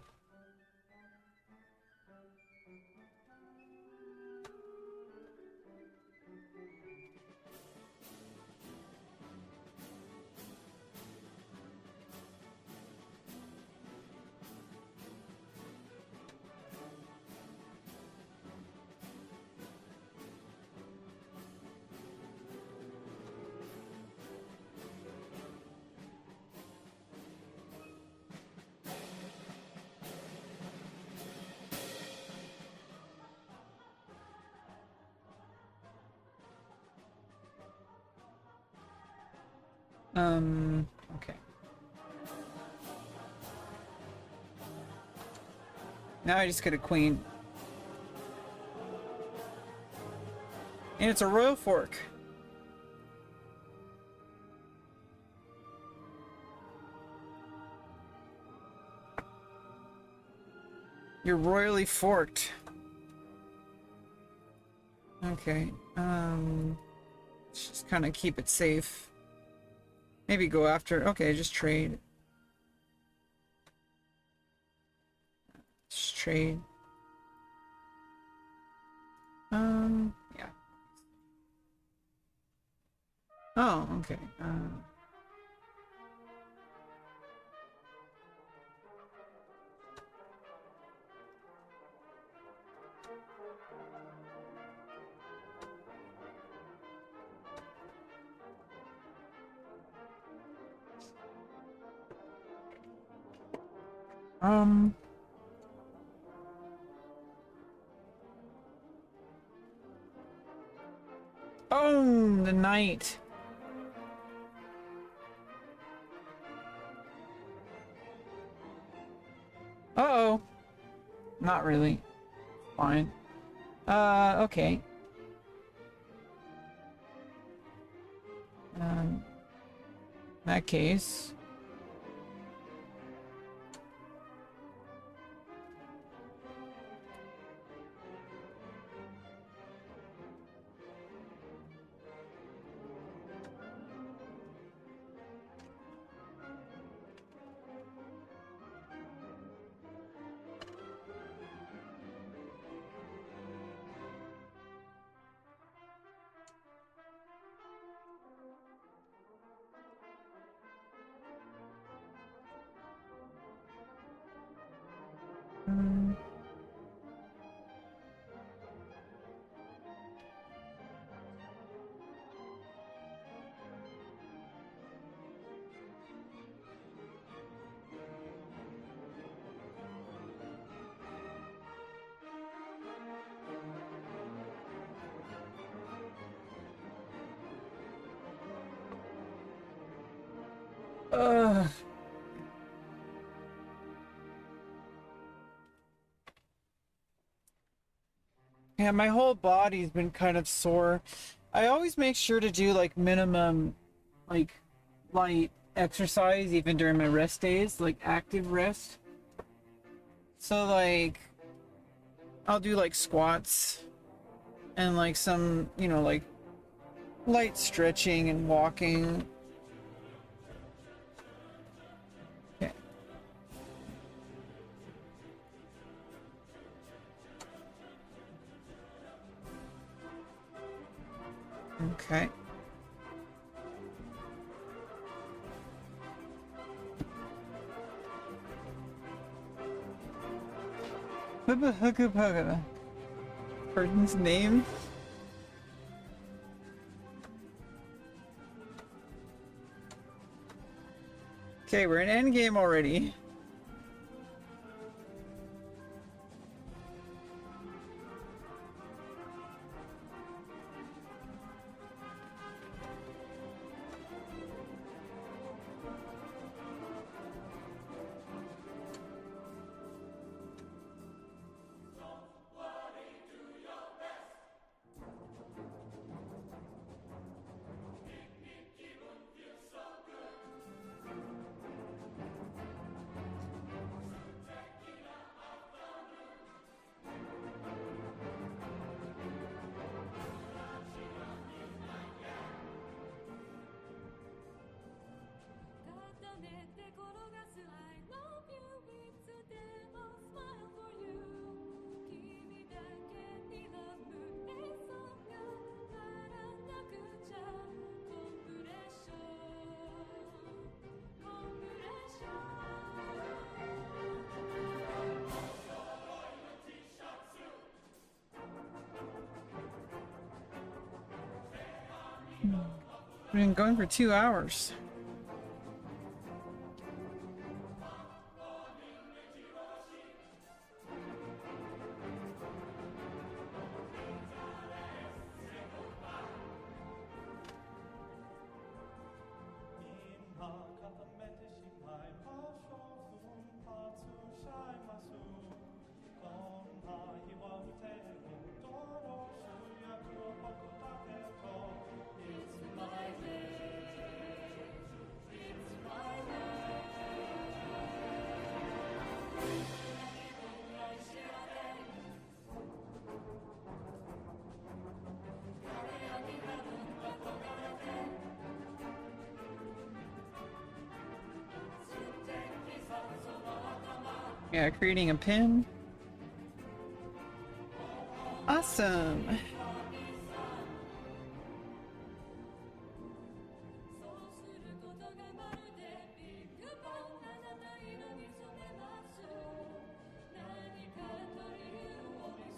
Okay. Now I just get a queen. And it's a royal fork. You're royally forked. Okay. Let's just kind of keep it safe. Maybe go after. Okay, just trade. Just trade. Yeah. Oh, okay. Oh, the knight. Uh-oh. Not really. Fine. Okay. In that case... Ugh. Yeah, my whole body's been kind of sore. I always make sure to do like minimum, like light exercise even during my rest days, like active rest. So like, I'll do like squats and like some, you know, like light stretching and walking. Okay. Okay. Hubba hugga bugga. Person's name? Okay, we're in endgame already. We've been going for 2 hours. Yeah, creating a pin. Awesome.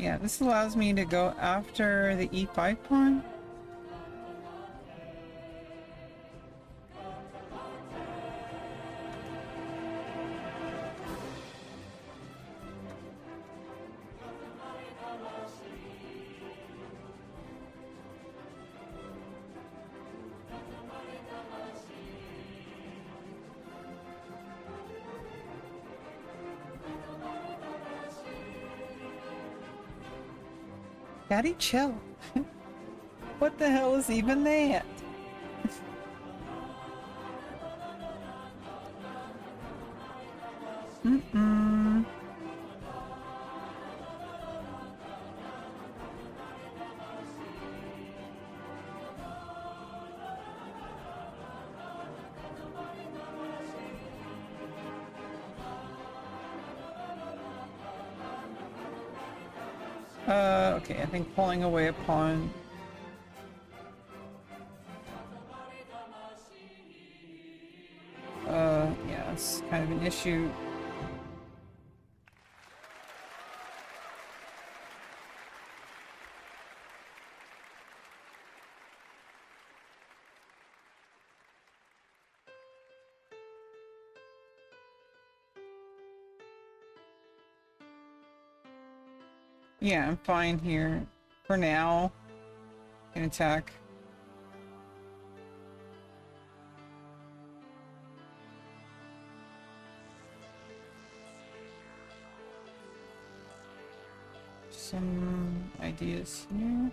Yeah, this allows me to go after the E5 pawn. Daddy, chill. What the hell is even that? Mm-mm. Okay, I think pulling away a pawn. Yeah, it's kind of an issue. Yeah, I'm fine here. For now. Can attack. Some ideas here.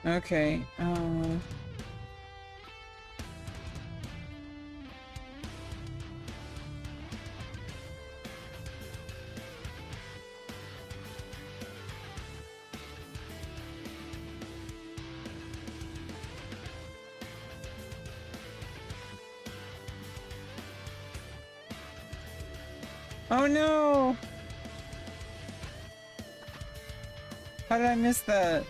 Okay, oh no! How did I miss that?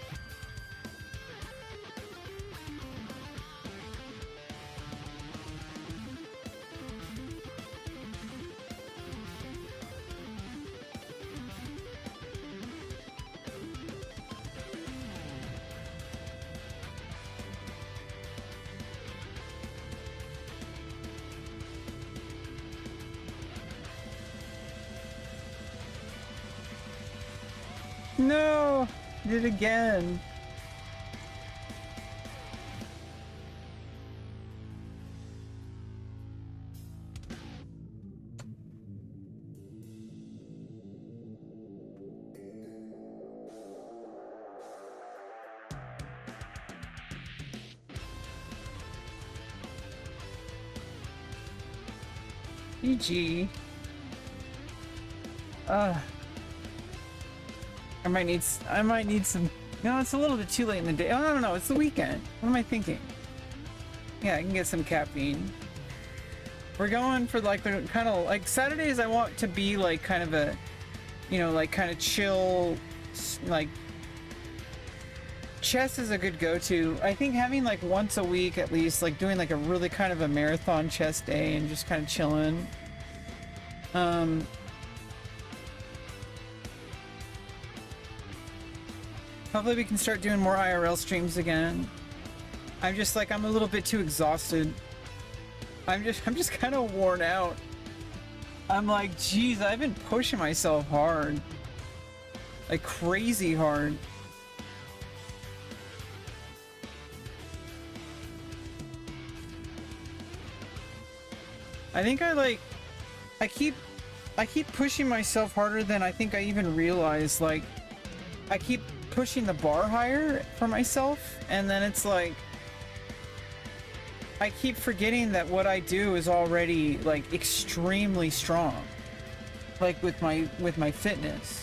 No! Did it again. GG. I might need some. No, it's a little bit too late in the day. Oh, no, it's the weekend. What am I thinking? Yeah, I can get some caffeine. We're going for like the kind of like Saturdays. I want to be like kind of a, you know, like kind of chill, like chess is a good go-to. I think having like once a week at least, like doing like a really kind of a marathon chess day and just kind of chilling. Hopefully we can start doing more IRL streams again. I'm just like, I'm a little bit too exhausted. I'm just kind of worn out. I'm like, geez, I've been pushing myself hard. Like crazy hard. I think I keep pushing myself harder than I think I even realize. Like, I keep pushing the bar higher for myself, and then it's like I keep forgetting that what I do is already like extremely strong, like with my fitness.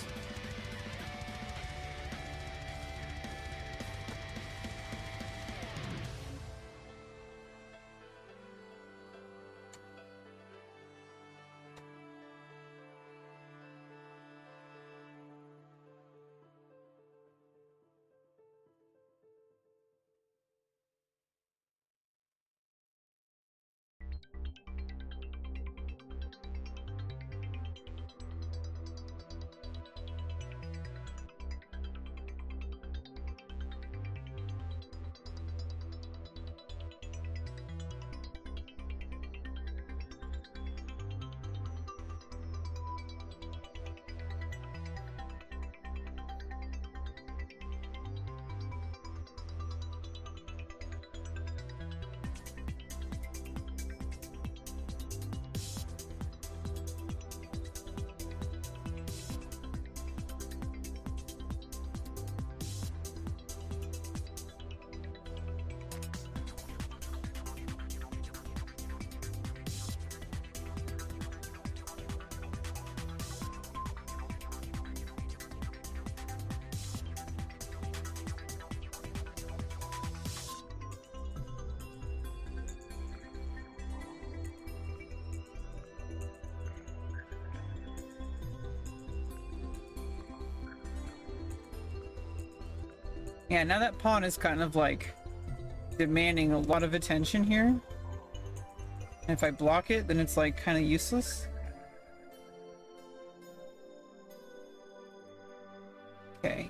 Yeah, now that pawn is kind of like demanding a lot of attention here. And if I block it, then it's like kind of useless. Okay.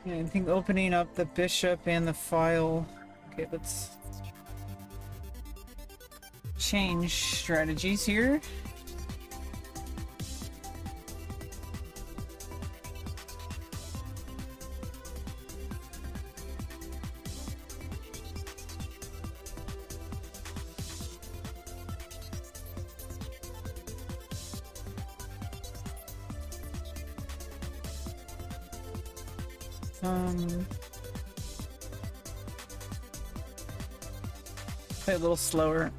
Yeah, I think opening up the bishop and the file. Okay, let's change strategies here. Play a little slower.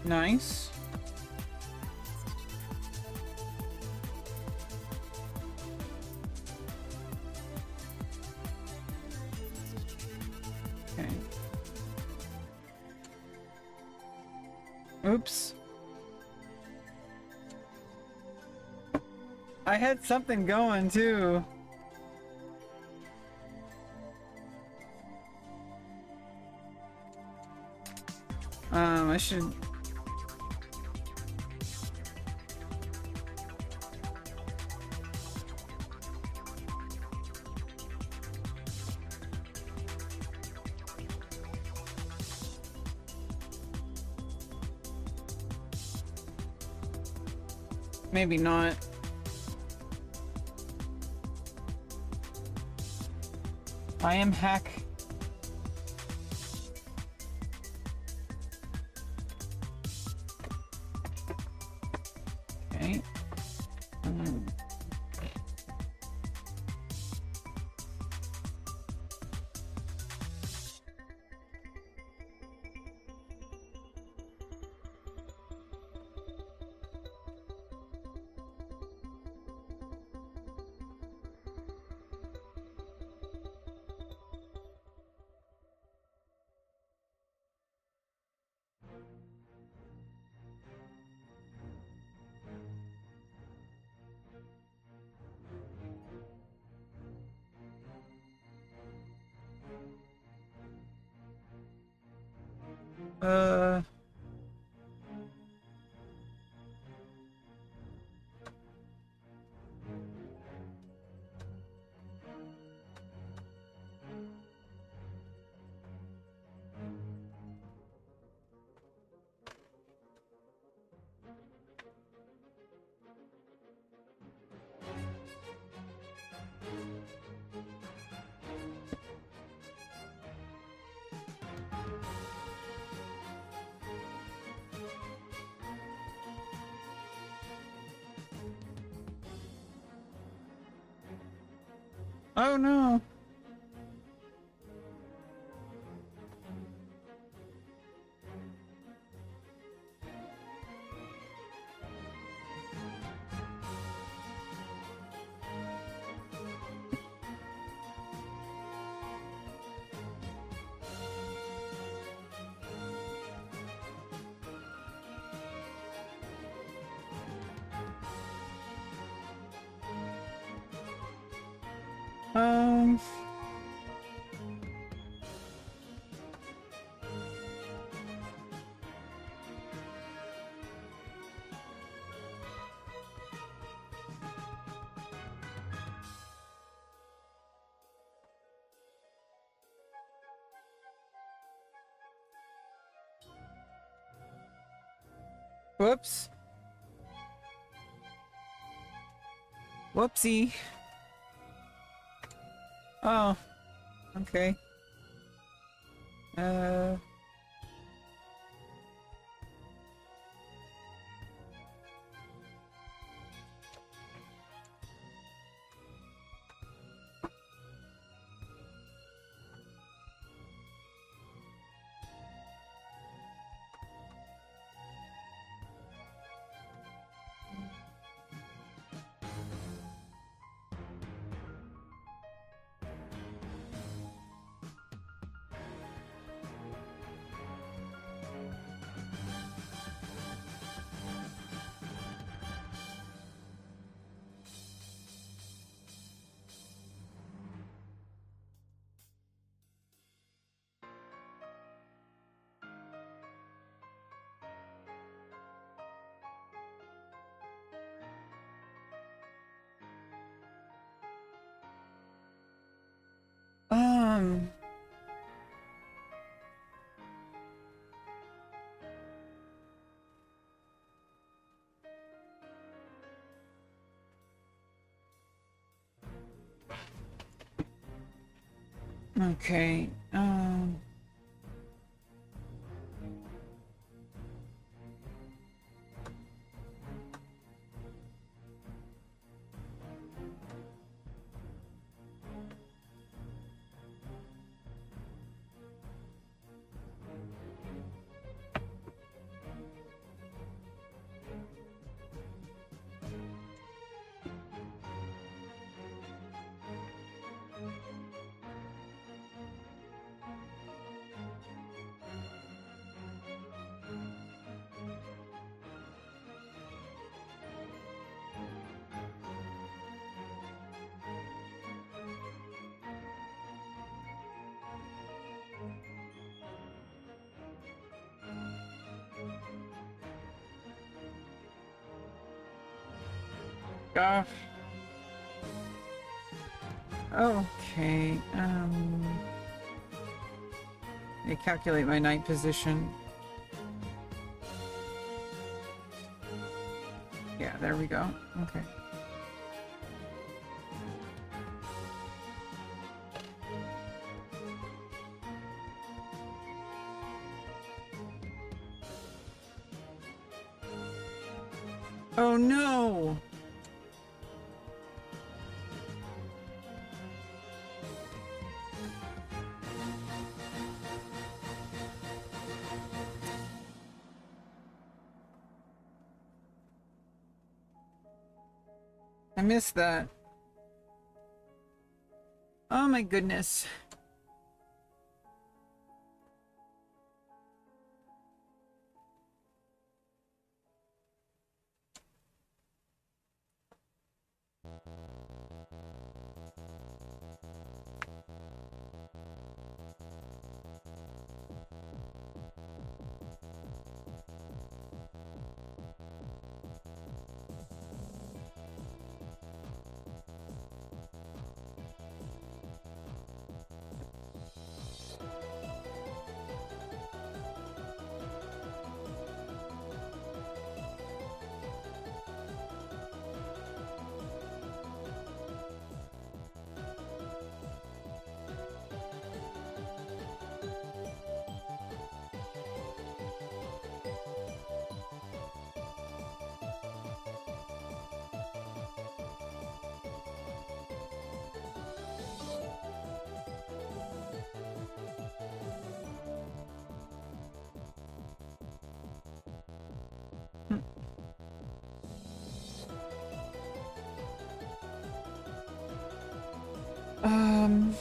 Nice. Okay. Oops. I had something going too. I should... Maybe not. I am hack. Okay. Oh no. Um... Whoops. Whoopsie. Oh. Okay. Um... Okay, gosh. Okay, I calculate my night position. Yeah, there we go. Okay. Oh no! I missed that. Oh my goodness. Um...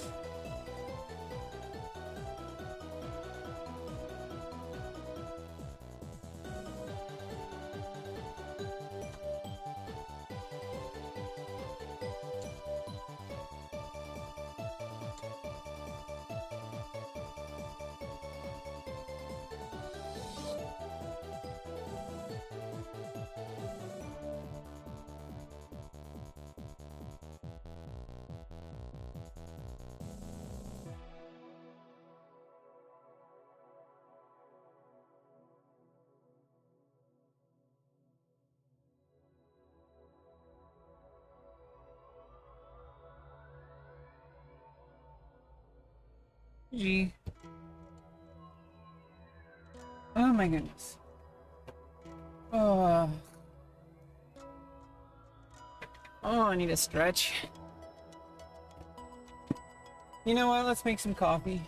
Gee. Oh my goodness. Oh. Oh, I need a stretch. You know what? Let's make some coffee.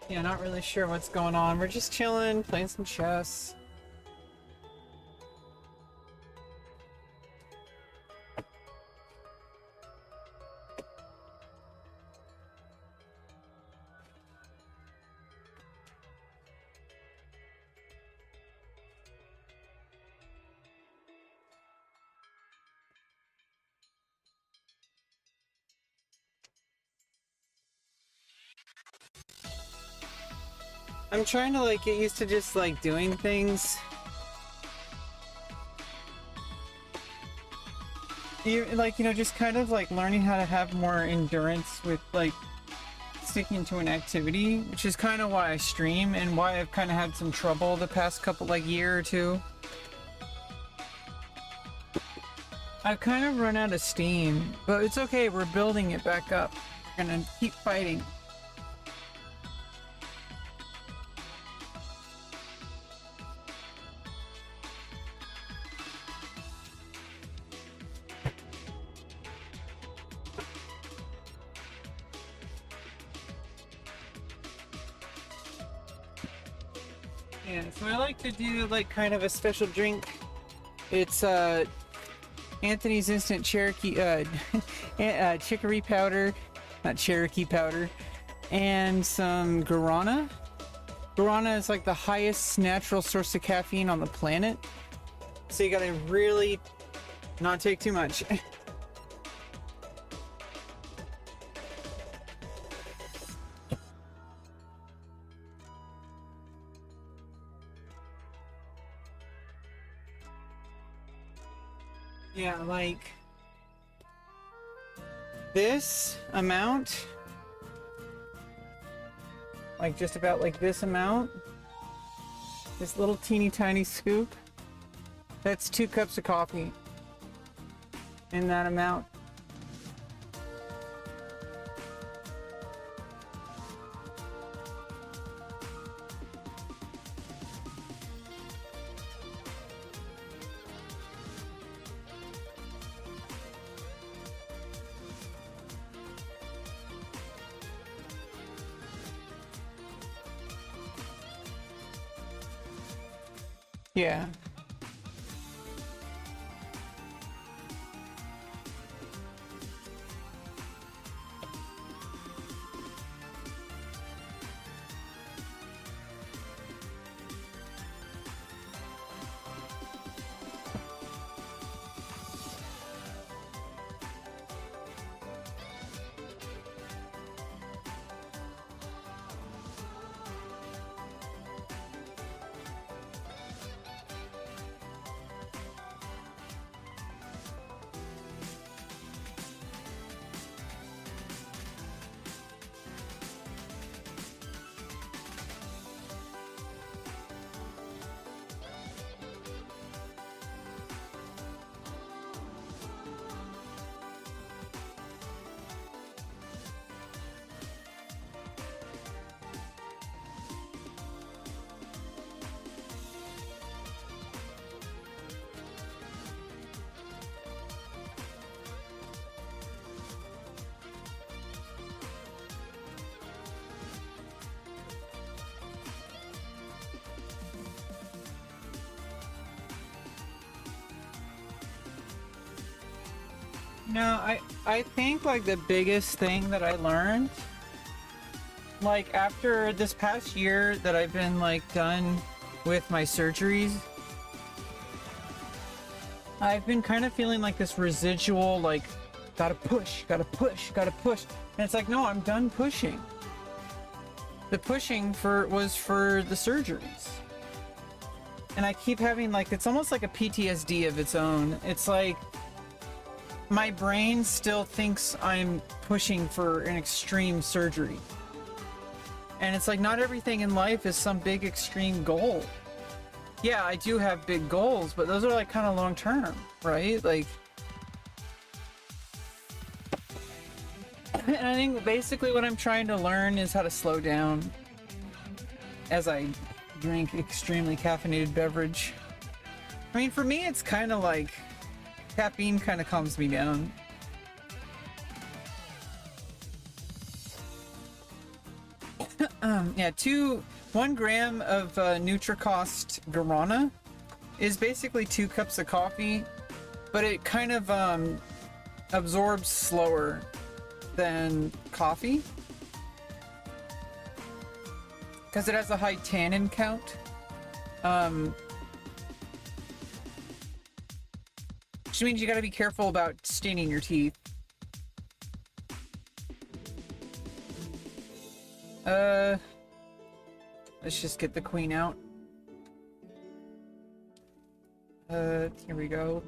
Yeah, not really sure what's going on. We're just chilling, playing some chess. I'm trying to like get used to just like doing things. Just kind of like learning how to have more endurance with like sticking to an activity, which is kind of why I stream and why I've kind of had some trouble the past couple like year or two. I've kind of run out of steam, but it's okay, we're building it back up. We're gonna keep fighting. Yeah, so I like to do like kind of a special drink. It's Anthony's Instant Cherokee chicory powder, not Cherokee powder, and some guarana. Guarana is like the highest natural source of caffeine on the planet, so you gotta really not take too much. Yeah, like this amount, like just about like this amount, this little teeny tiny scoop, that's 2 cups of coffee in that amount. Yeah. No, I think like the biggest thing that I learned, like after this past year that I've been like done with my surgeries, I've been kind of feeling like this residual, like, gotta push, gotta push, gotta push. And it's like, no, I'm done pushing. the pushing was for the surgeries. And I keep having like, it's almost like a PTSD of its own. It's like my brain still thinks I'm pushing for an extreme surgery. And it's like, not everything in life is some big extreme goal. Yeah, I do have big goals, but those are like kind of long term, right? Like, and I think basically what I'm trying to learn is how to slow down as I drink extremely caffeinated beverage. I mean, for me, it's kind of like caffeine kind of calms me down. Yeah, 1 gram of Nutricost Guarana is basically 2 cups of coffee, but it kind of absorbs slower than coffee because it has a high tannin count. Which means you gotta be careful about staining your teeth. Let's just get the queen out. Here we go.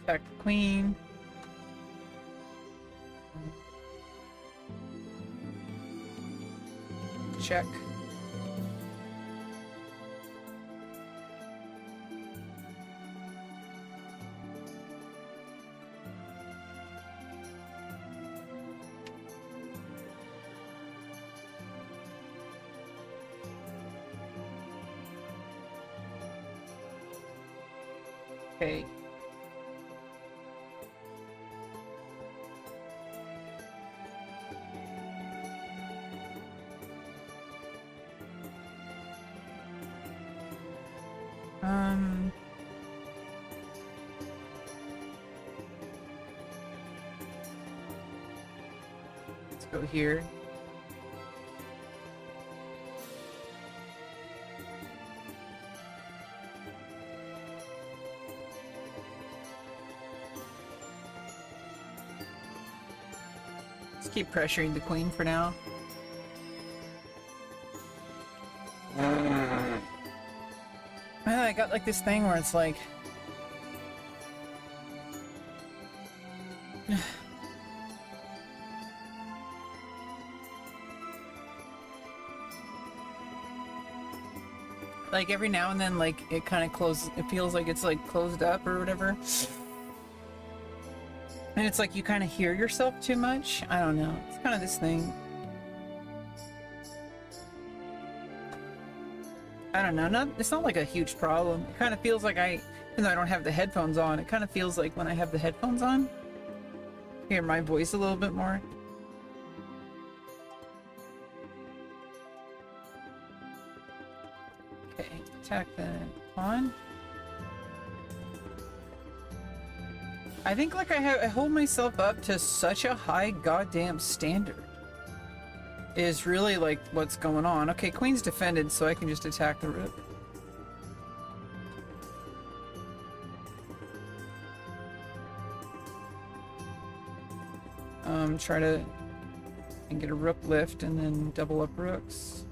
Attack the queen. Check. Okay. Let's go here. Let's keep pressuring the queen for now. I got like this thing where it's like like every now and then like it kind of closes, it feels like it's like closed up or whatever, and it's like you kind of hear yourself too much. I don't know, it's kind of this thing. I don't know, it's not like a huge problem. It kind of feels like even though I don't have the headphones on, it kind of feels like when I have the headphones on, I hear my voice a little bit more. Okay, attack the pawn. I think like I hold myself up to such a high goddamn standard. Is really like what's going on. Okay, queen's defended, so I can just attack the rook. Try to get a rook lift and then double up rooks.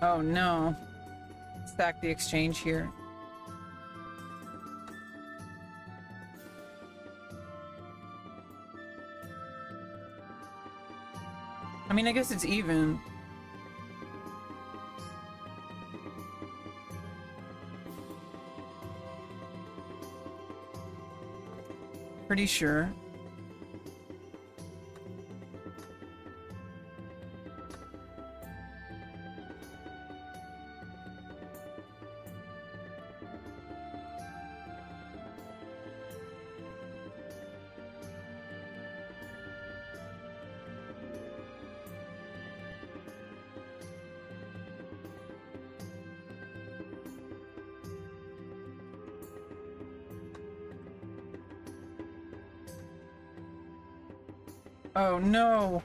Oh no. Stack the exchange here. I mean, I guess it's even. Pretty sure. Oh no!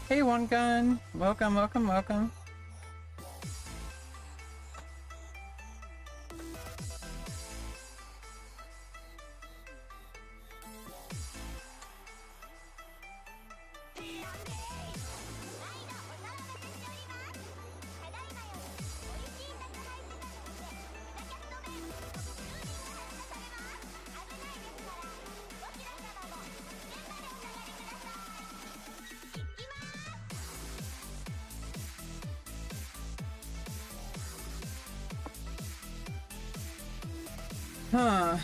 Hey, One Gun! Welcome, welcome, welcome. Huh.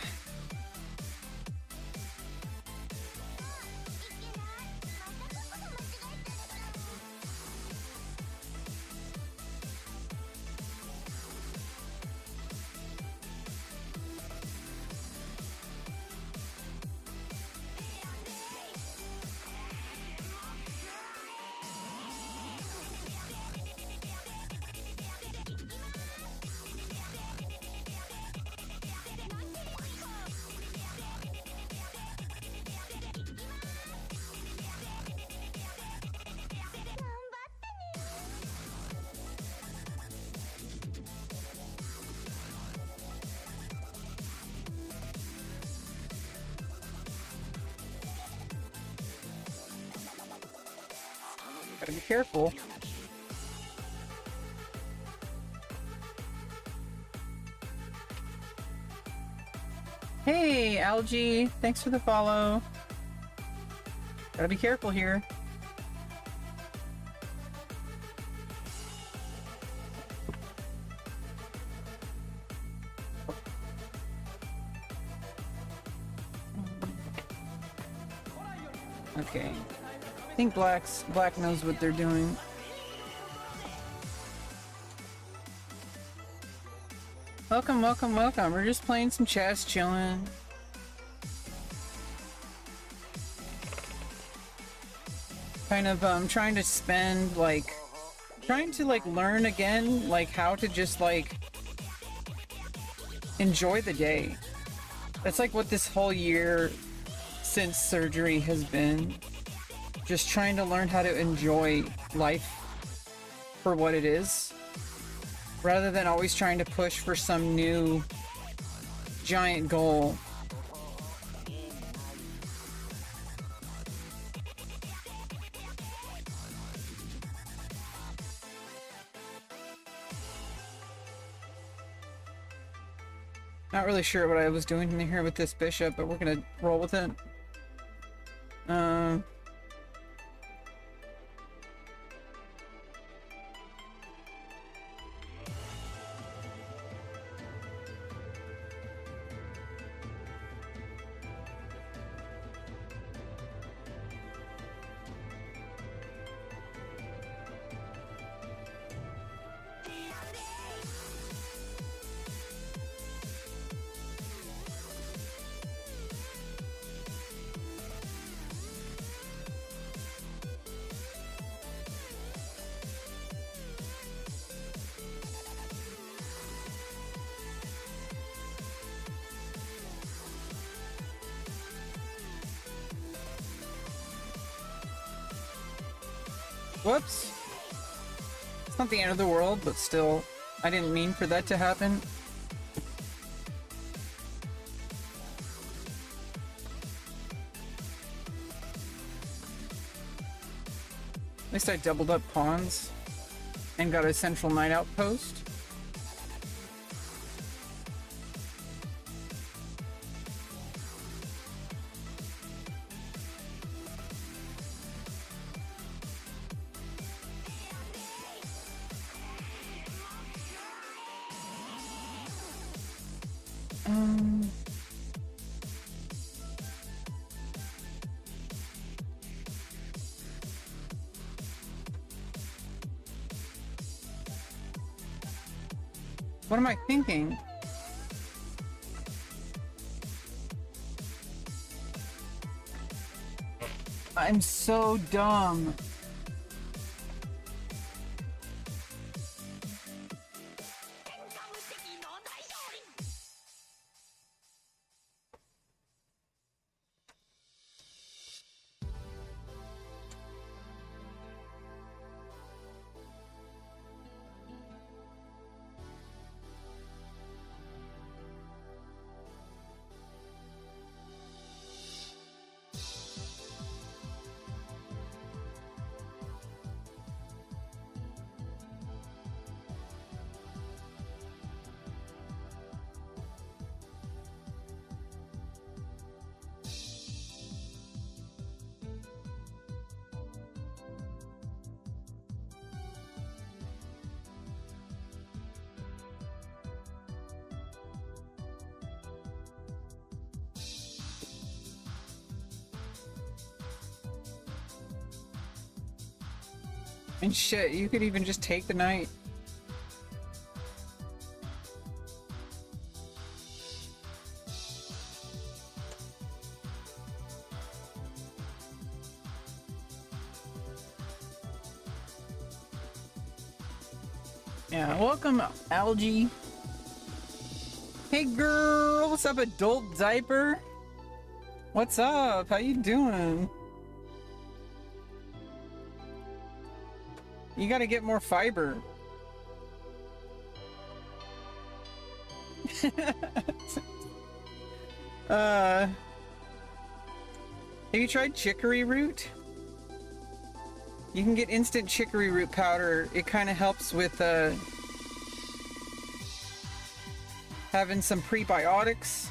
Gotta be careful. Hey, Algae! Thanks for the follow. Gotta be careful here. Okay. I think Black knows what they're doing. Welcome, welcome, welcome. We're just playing some chess, chilling. Kind of trying to spend trying to learn again how to just enjoy the day. That's what this whole year since surgery has been. Just trying to learn how to enjoy life for what it is, rather than always trying to push for some new giant goal. Not really sure what I was doing in here with this bishop, but we're gonna roll with it. Whoops. It's not the end of the world, but still, I didn't mean for that to happen. At least I doubled up pawns and got a central knight outpost. What am I thinking? I'm so dumb. And shit, you could even just take the night. Yeah, welcome, Algae. Hey girl, what's up, adult diaper? What's up? How you doing? You gotta get more fiber. Have you tried chicory root? You can get instant chicory root powder. It kind of helps with having some prebiotics,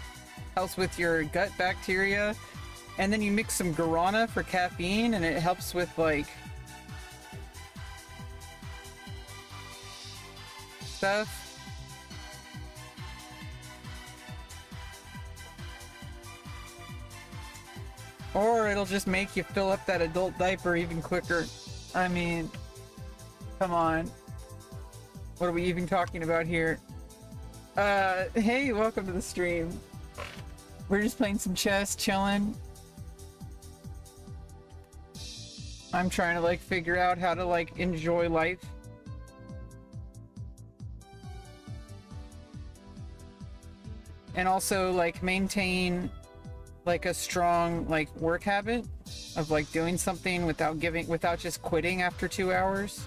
helps with your gut bacteria, and then you mix some guarana for caffeine, and it helps with like stuff. Or it'll just make you fill up that adult diaper even quicker. I mean, come on. What are we even talking about here? Hey, welcome to the stream. We're just playing some chess, chilling. I'm trying to like figure out how to like enjoy life. And also like maintain like a strong like work habit of like doing something without just quitting after 2 hours.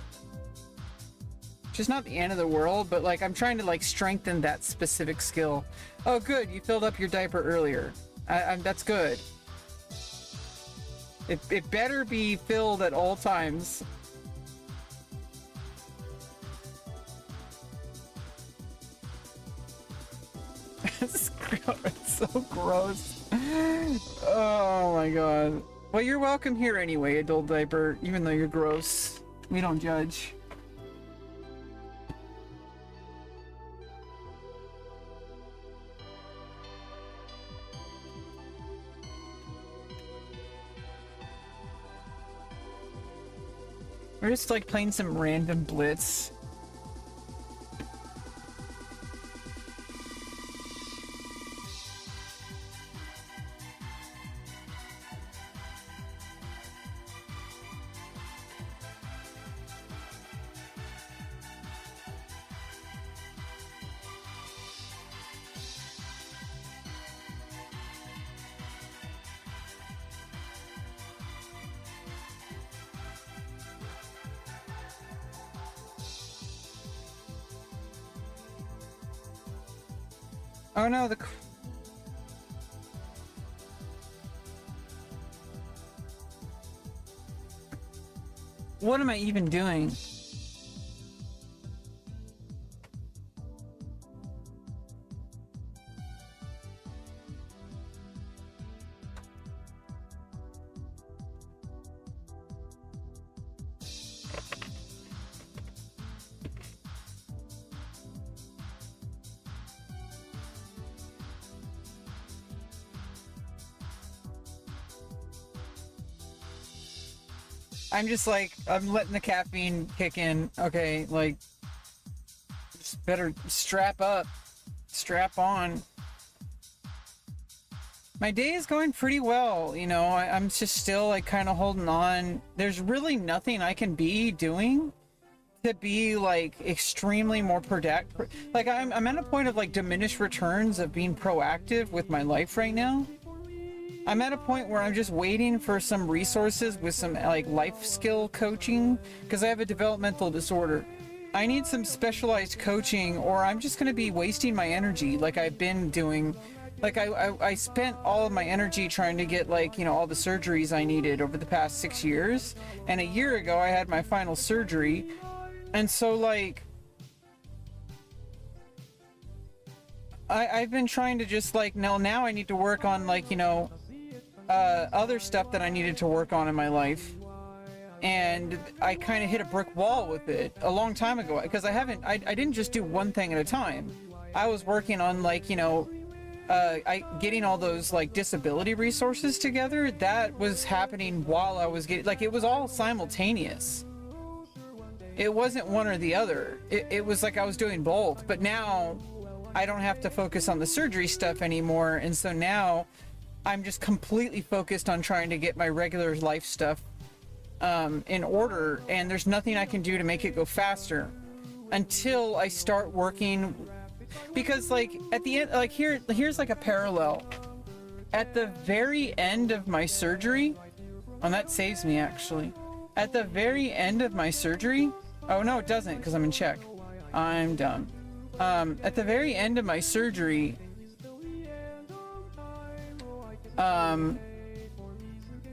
Which is not the end of the world, but like I'm trying to like strengthen that specific skill. Oh good, you filled up your diaper earlier. That's good. It better be filled at all times. It's so gross. Oh my god. Well, you're welcome here anyway, adult diaper, even though you're gross. We don't judge. We're just like playing some random blitz. Oh no, what am I even doing? I'm just like, I'm letting the caffeine kick in. Okay, like, Better strap up, strap on. My day is going pretty well, you know. I'm just still like kind of holding on. There's really nothing I can be doing to be like extremely more productive. Like I'm at a point of like diminished returns of being proactive with my life right now. I'm at a point where I'm just waiting for some resources with some like life skill coaching, because I have a developmental disorder. I need some specialized coaching, or I'm just going to be wasting my energy like I've been doing. Like I spent all of my energy trying to get like, you know, all the surgeries I needed over the past 6 years. And a year ago I had my final surgery. And so like, I've been trying to just like, now I need to work on like, you know, other stuff that I needed to work on in my life. And I kind of hit a brick wall with it a long time ago, because I didn't just do one thing at a time. I was working on like, you know, getting all those like disability resources together. That was happening while I was getting, like, it was all simultaneous. It wasn't one or the other. It was like I was doing both. But now I don't have to focus on the surgery stuff anymore, and so now I'm just completely focused on trying to get my regular life stuff in order, and there's nothing I can do to make it go faster until I start working. Because like at the end, like here's like a parallel. At the very end of my surgery, and that saves me actually. At the very end of my surgery, oh no, it doesn't, because I'm in check. I'm dumb. At the very end of my surgery, yeah,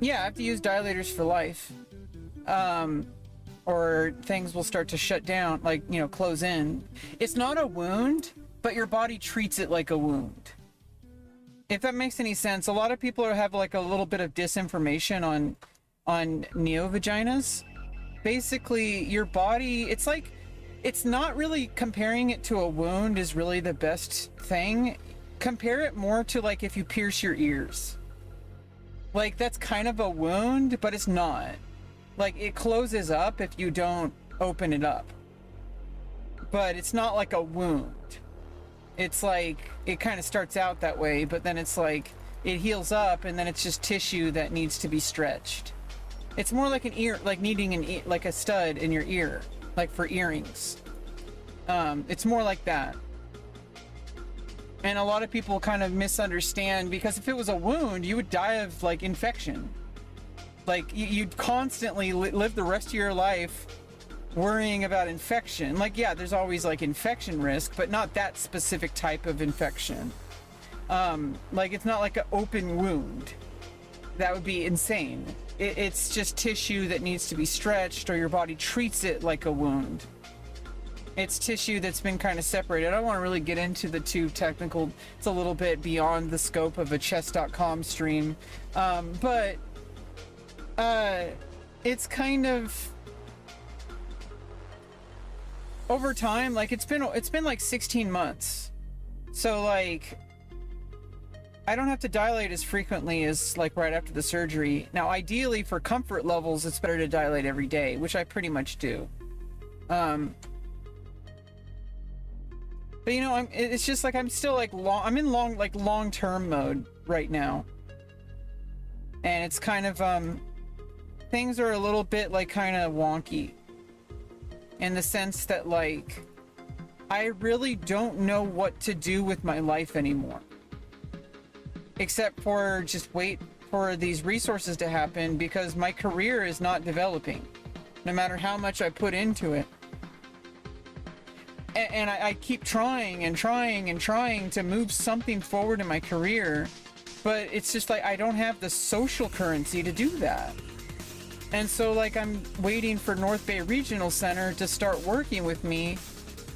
I have to use dilators for life. Or things will start to shut down, like, you know, close in. It's not a wound, but your body treats it like a wound. If that makes any sense. A lot of people have like a little bit of disinformation on neovaginas. Basically, your body, it's like, it's not really comparing it to a wound is really the best thing. Compare it more to like if you pierce your ears. Like that's kind of a wound, but it's not. Like it closes up if you don't open it up. But it's not like a wound. It's like, it kind of starts out that way, but then it's like, it heals up and then it's just tissue that needs to be stretched. It's more like an ear, like needing like a stud in your ear, like for earrings. It's more like that. And a lot of people kind of misunderstand, because if it was a wound, you would die of like infection. Like you'd constantly live the rest of your life worrying about infection. Like, yeah, there's always like infection risk, but not that specific type of infection. Like it's not like an open wound. That would be insane. It's just tissue that needs to be stretched, or your body treats it like a wound. It's tissue that's been kind of separated. I don't want to really get into the too technical. It's a little bit beyond the scope of a chess.com stream. But it's kind of, over time, like it's been like 16 months. So like, I don't have to dilate as frequently as like right after the surgery. Now, ideally for comfort levels, it's better to dilate every day, which I pretty much do. But you know, it's just like, I'm still like I'm in long-term mode right now. And it's kind of, things are a little bit like kind of wonky. In the sense that like, I really don't know what to do with my life anymore. Except for just wait for these resources to happen, because my career is not developing, no matter how much I put into it. And I keep trying and trying and trying to move something forward in my career, but it's just like, I don't have the social currency to do that. And so like, I'm waiting for North Bay Regional Center to start working with me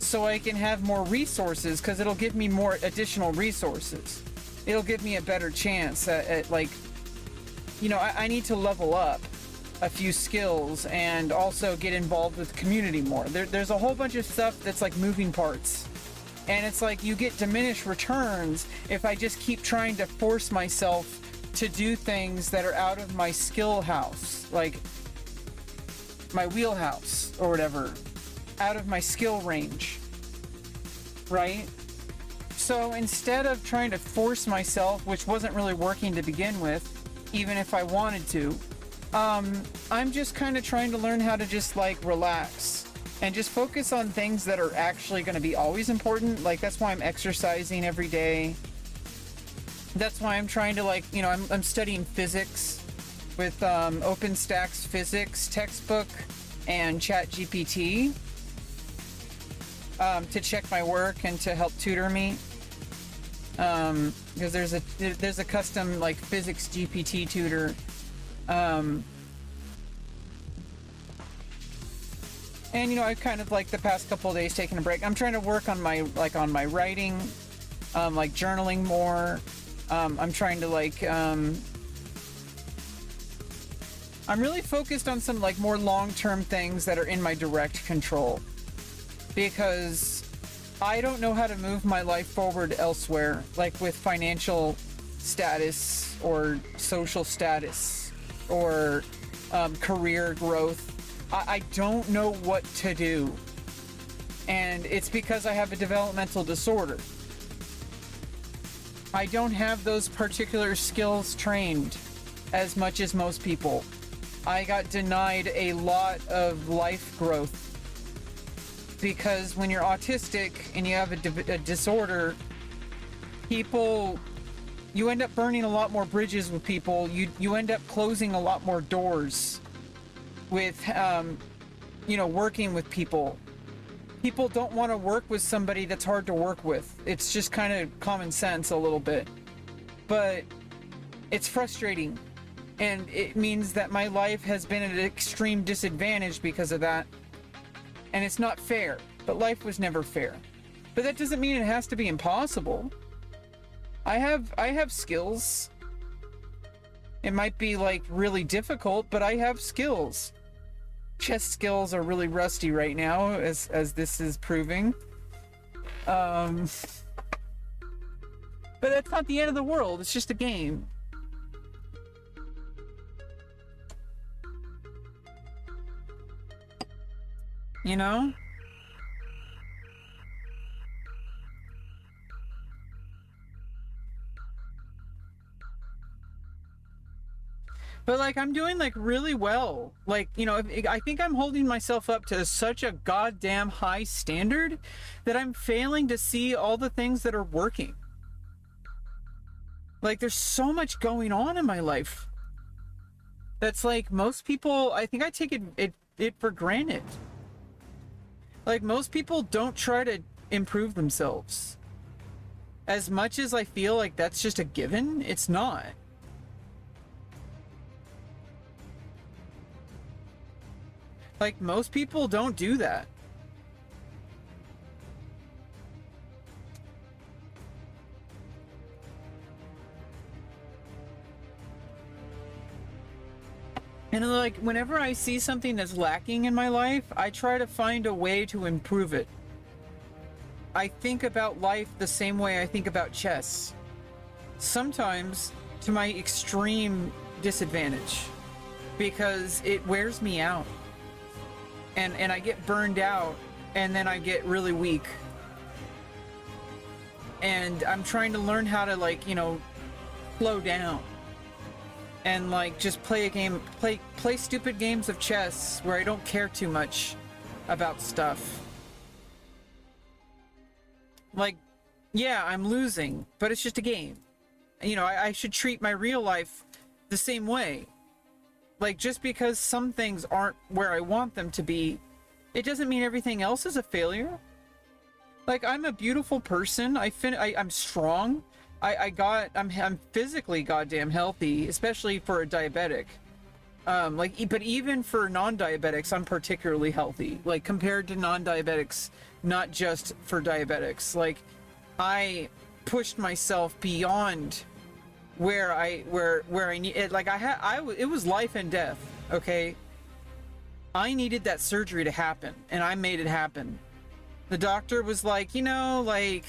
so I can have more resources, because it'll give me more additional resources. It'll give me a better chance at like, you know, I need to level up a few skills and also get involved with the community more. There's a whole bunch of stuff that's like moving parts. And it's like, you get diminished returns if I just keep trying to force myself to do things that are out of my skill house, like my wheelhouse or whatever, out of my skill range. right? So instead of trying to force myself, which wasn't really working to begin with, even if I wanted to, I'm just kind of trying to learn how to just like relax and just focus on things that are actually going to be always important. Like that's why I'm exercising every day. That's why I'm trying to like, you know, I'm studying physics with OpenStack's physics textbook and ChatGPT to check my work and to help tutor me. Because there's a custom like physics GPT tutor. And you know, I've kind of like the past couple of days taken a break. I'm trying to work on my writing, like journaling more. I'm trying to like I'm really focused on some like more long-term things that are in my direct control, because I don't know how to move my life forward elsewhere, like with financial status or social status or career growth. I don't know what to do. And it's because I have a developmental disorder. I don't have those particular skills trained as much as most people. I got denied a lot of life growth because when you're autistic and you have a disorder, you end up burning a lot more bridges with people. You end up closing a lot more doors with, you know, working with people. People don't want to work with somebody that's hard to work with. It's just kind of common sense a little bit. But it's frustrating. And it means that my life has been at an extreme disadvantage because of that. And it's not fair. But life was never fair. But that doesn't mean it has to be impossible. I have skills. It might be like really difficult, but I have skills. Chess skills are really rusty right now, as this is proving. But that's not the end of the world. It's just a game. You know? But like I'm doing like really well. Like, you know, I think I'm holding myself up to such a goddamn high standard that I'm failing to see all the things that are working. Like there's so much going on in my life. That's like most people, I think I take it for granted. Like most people don't try to improve themselves. As much as I feel like that's just a given, it's not. Like, most people don't do that. And like, whenever I see something that's lacking in my life, I try to find a way to improve it. I think about life the same way I think about chess. Sometimes to my extreme disadvantage, because it wears me out. And I get burned out, and then I get really weak. And I'm trying to learn how to, like, you know, slow down. And, like, just play a game, play stupid games of chess where I don't care too much about stuff. Like, yeah, I'm losing, but it's just a game. You know, I should treat my real life the same way. Like, just because some things aren't where I want them to be, it doesn't mean everything else is a failure. Like, I'm a beautiful person. I'm strong. I'm physically goddamn healthy, especially for a diabetic. But even for non-diabetics, I'm particularly healthy. Like, compared to non-diabetics, not just for diabetics. Like, I pushed myself beyond where I need it. Like it was life and death. Okay, I needed that surgery to happen, and I made it happen. The doctor was like, you know, like,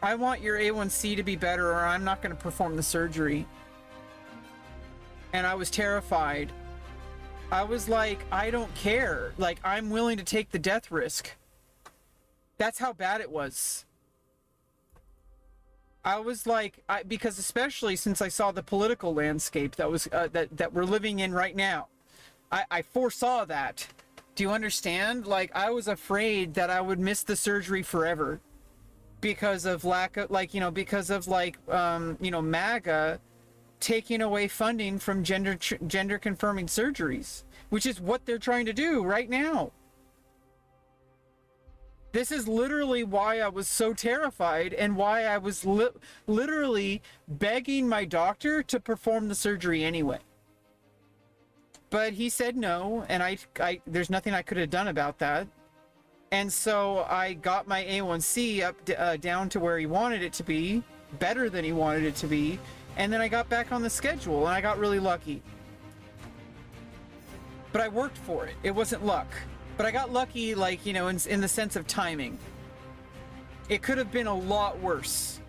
I want your A1C to be better, or I'm not going to perform the surgery. And I was terrified. I was like, I don't care. Like, I'm willing to take the death risk. That's how bad it was. I was like, because especially since I saw the political landscape that was that we're living in right now, I foresaw that. Do you understand? Like, I was afraid that I would miss the surgery forever because of lack of, like, you know, because of like, you know, MAGA taking away funding from gender confirming surgeries, which is what they're trying to do right now. This is literally why I was so terrified and why I was literally begging my doctor to perform the surgery anyway. But he said no, and I there's nothing I could have done about that. And so I got my A1C up down to where he wanted it to be, better than he wanted it to be, and then I got back on the schedule, and I got really lucky. But I worked for it. It wasn't luck. But I got lucky, like, you know, in the sense of timing. It could have been a lot worse.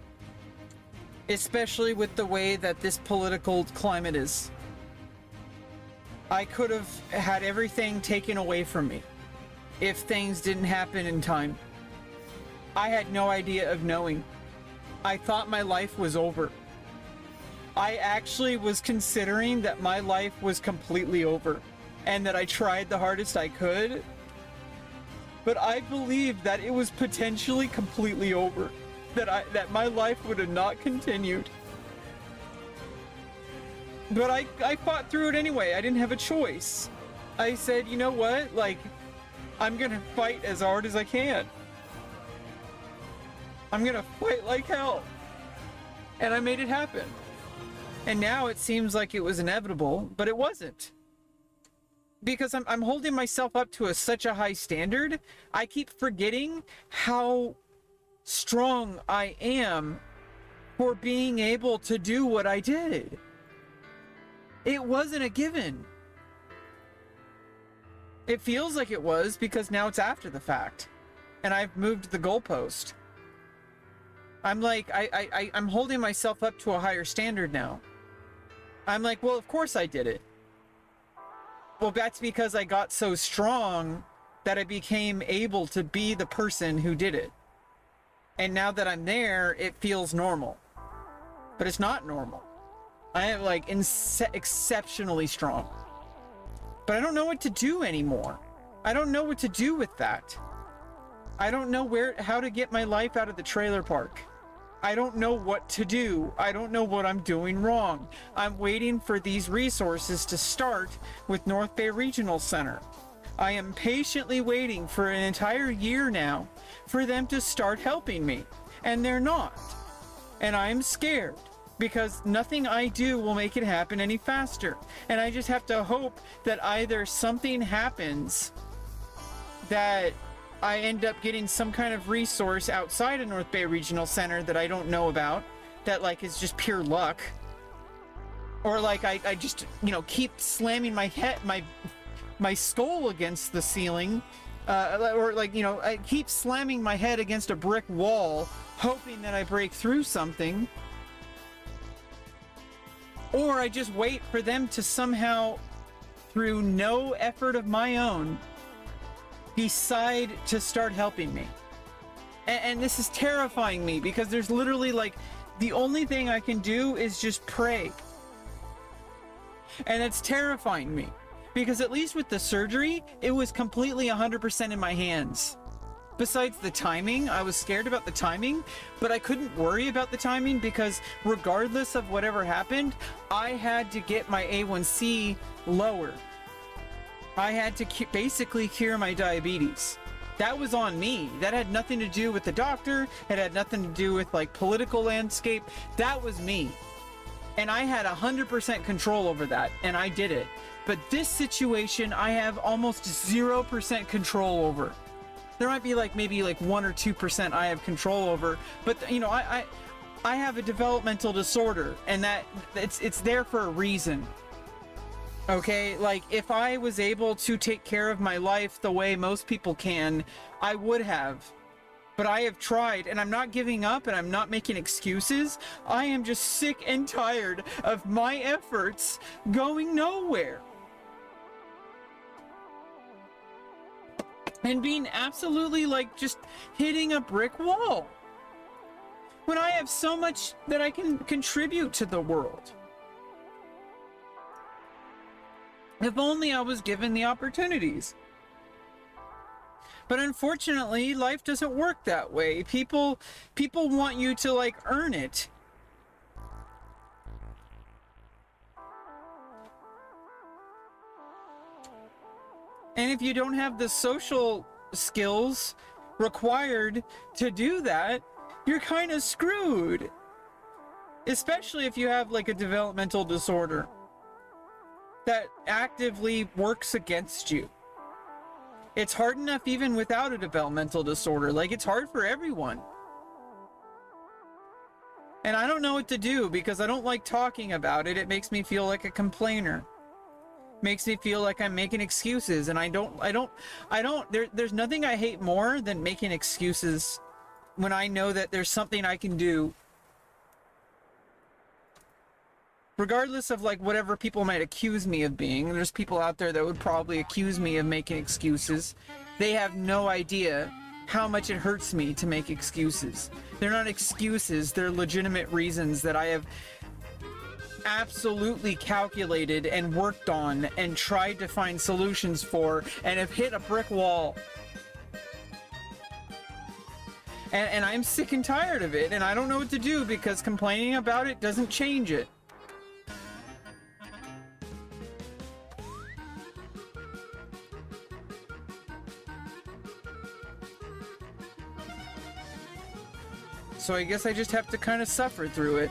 Especially with the way that this political climate is. I could have had everything taken away from me if things didn't happen in time. I had no idea of knowing. I thought my life was over. I actually was considering that my life was completely over and that I tried the hardest I could. But I believed that it was potentially completely over, that my life would have not continued. But I fought through it anyway. I didn't have a choice. I said, you know what? Like, I'm gonna fight as hard as I can. I'm gonna fight like hell. And I made it happen. And now it seems like it was inevitable, but it wasn't. Because I'm holding myself up to such a high standard, I keep forgetting how strong I am for being able to do what I did. It wasn't a given. It feels like it was because now it's after the fact. And I've moved the goalpost. I'm like, I'm holding myself up to a higher standard now. I'm like, well, of course I did it. Well, that's because I got so strong that I became able to be the person who did it. And now that I'm there, it feels normal. But it's not normal. I am like exceptionally strong. But I don't know what to do anymore. I don't know what to do with that. I don't know how to get my life out of the trailer park. I don't know what to do. I don't know what I'm doing wrong. I'm waiting for these resources to start with North Bay Regional Center. I am patiently waiting for an entire year now for them to start helping me. And they're not. And I'm scared because nothing I do will make it happen any faster. And I just have to hope that either something happens that I end up getting some kind of resource outside of North Bay Regional Center that I don't know about, that like is just pure luck, or like I just, you know, keep slamming my head, my skull against the ceiling, or like, you know, I keep slamming my head against a brick wall, hoping that I break through something, or I just wait for them to somehow, through no effort of my own, decide to start helping me. And this is terrifying me because there's literally like the only thing I can do is just pray. And it's terrifying me because at least with the surgery, it was completely 100% in my hands. Besides the timing, I was scared about the timing, but I couldn't worry about the timing because regardless of whatever happened, I had to get my A1C lower. I had to basically cure my diabetes. That was on me. That had nothing to do with the doctor. It had nothing to do with like political landscape. That was me. And I had 100% control over that, and I did it. But this situation, I have almost 0% control over. There might be like maybe like 1 or 2% I have control over, but you know, I have a developmental disorder, and that it's there for a reason. Okay, like if I was able to take care of my life the way most people can, I would have. But I have tried, and I'm not giving up, and I'm not making excuses. I am just sick and tired of my efforts going nowhere. and being absolutely like just hitting a brick wall when I have so much that I can contribute to the world. If only I was given the opportunities. But unfortunately, life doesn't work that way. People want you to like earn it. And if you don't have the social skills required to do that, you're kind of screwed. Especially if you have like a developmental disorder that actively works against you. It's hard enough even without a developmental disorder. Like, it's hard for everyone. And I don't know what to do because I don't like talking about it. It makes me feel like a complainer. Makes me feel like I'm making excuses, and there's nothing I hate more than making excuses when I know that there's something I can do. Regardless of like whatever people might accuse me of being, there's people out there that would probably accuse me of making excuses. They have no idea how much it hurts me to make excuses. They're not excuses, they're legitimate reasons that I have absolutely calculated and worked on and tried to find solutions for and have hit a brick wall. And I'm sick and tired of it, and I don't know what to do because complaining about it doesn't change it. So I guess I just have to kind of suffer through it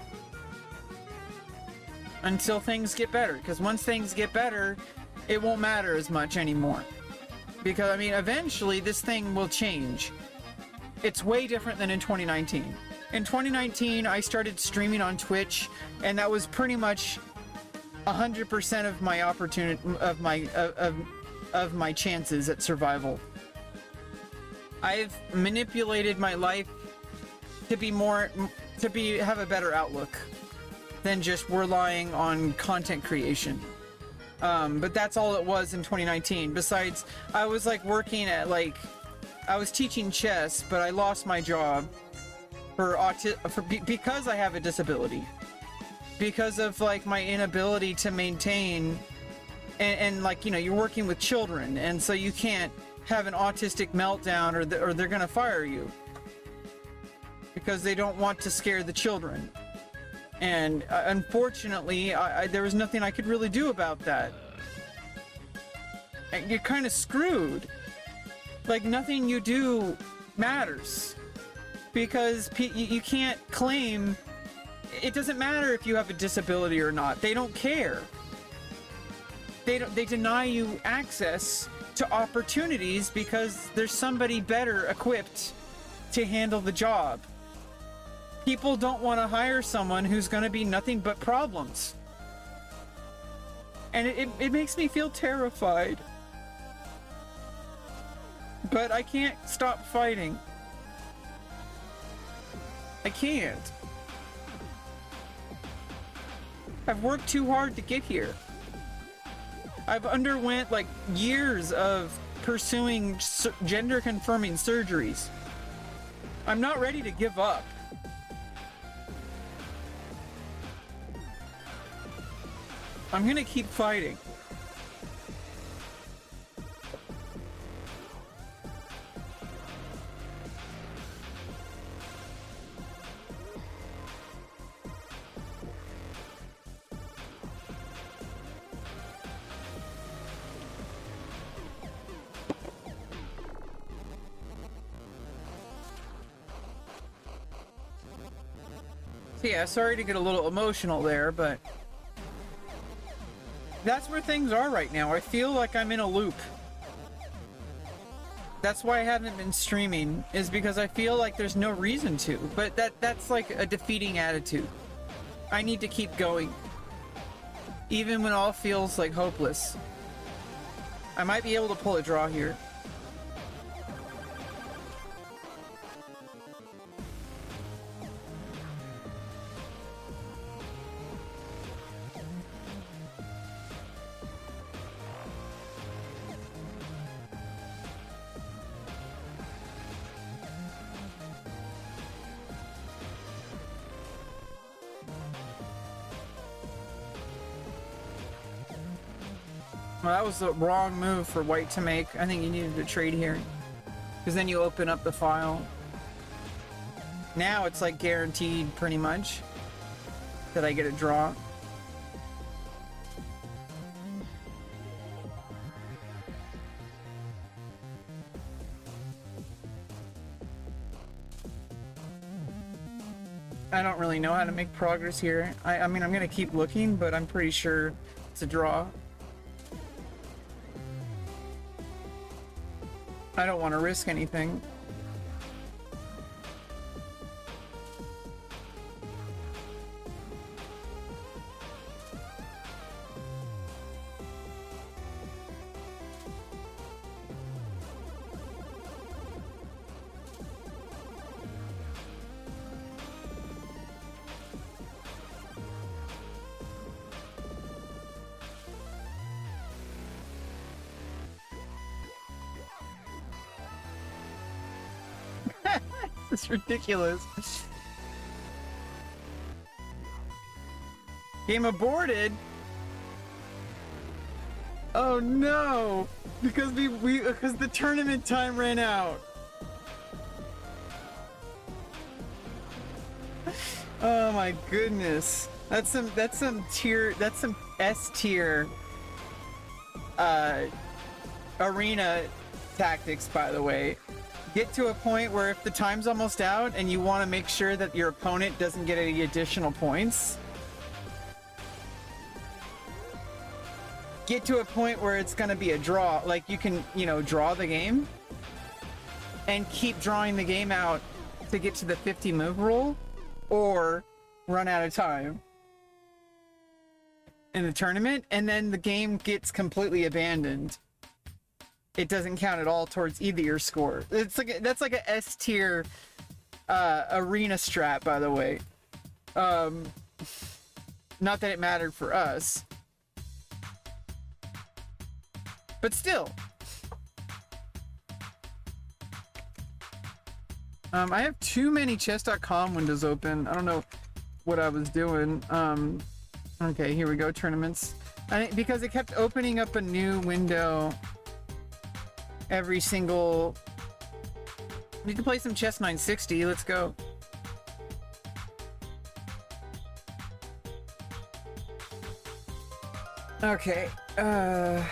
until things get better, because once things get better, it won't matter as much anymore. Because, I mean, eventually this thing will change. It's way different than in 2019. In 2019, I started streaming on Twitch, and that was pretty much 100% of my opportunity, of my chances at survival. I've manipulated my life to have a better outlook than just relying on content creation. But that's all it was in 2019. Besides, I was like working at I was teaching chess, but I lost my job because I have a disability. Because of like my inability to maintain and like, you know, you're working with children, and so you can't have an autistic meltdown or they're gonna fire you. Because they don't want to scare the children. And unfortunately, there was nothing I could really do about that. And you're kind of screwed. Like, nothing you do matters. Because you can't claim... It doesn't matter if you have a disability or not. They don't care. They deny you access to opportunities because there's somebody better equipped to handle the job. People don't want to hire someone who's going to be nothing but problems. And it makes me feel terrified. But I can't stop fighting. I can't. I've worked too hard to get here. I've underwent like years of pursuing gender confirming surgeries. I'm not ready to give up. I'm gonna keep fighting. So yeah, sorry to get a little emotional there, but that's where things are right now. I feel like I'm in a loop. That's why I haven't been streaming, is because I feel like there's no reason to. But that's like a defeating attitude. I need to keep going. Even when all feels like hopeless. I might be able to pull a draw here. Well, that was the wrong move for white to make. I think you needed to trade here. Because then you open up the file. Now it's like guaranteed, pretty much, that I get a draw. I don't really know how to make progress here. I mean, I'm gonna keep looking, but I'm pretty sure it's a draw. I don't want to risk anything. It's ridiculous. Game aborted. Oh no! Because because the tournament time ran out. Oh my goodness. That's some S tier arena tactics, by the way. Get to a point where if the time's almost out and you want to make sure that your opponent doesn't get any additional points, get to a point where it's going to be a draw. Like you can, you know, draw the game and keep drawing the game out to get to the 50 move rule, or run out of time in the tournament, and then the game gets completely abandoned. It doesn't count at all towards either your score. It's like that's like a S tier arena strat, by the way. Not that it mattered for us, but still. I have too many chess.com windows open. I don't know what I was doing. Okay, here we go. Tournaments. Because it kept opening up a new window every single... We can play some chess 960. Let's go. Okay. Let's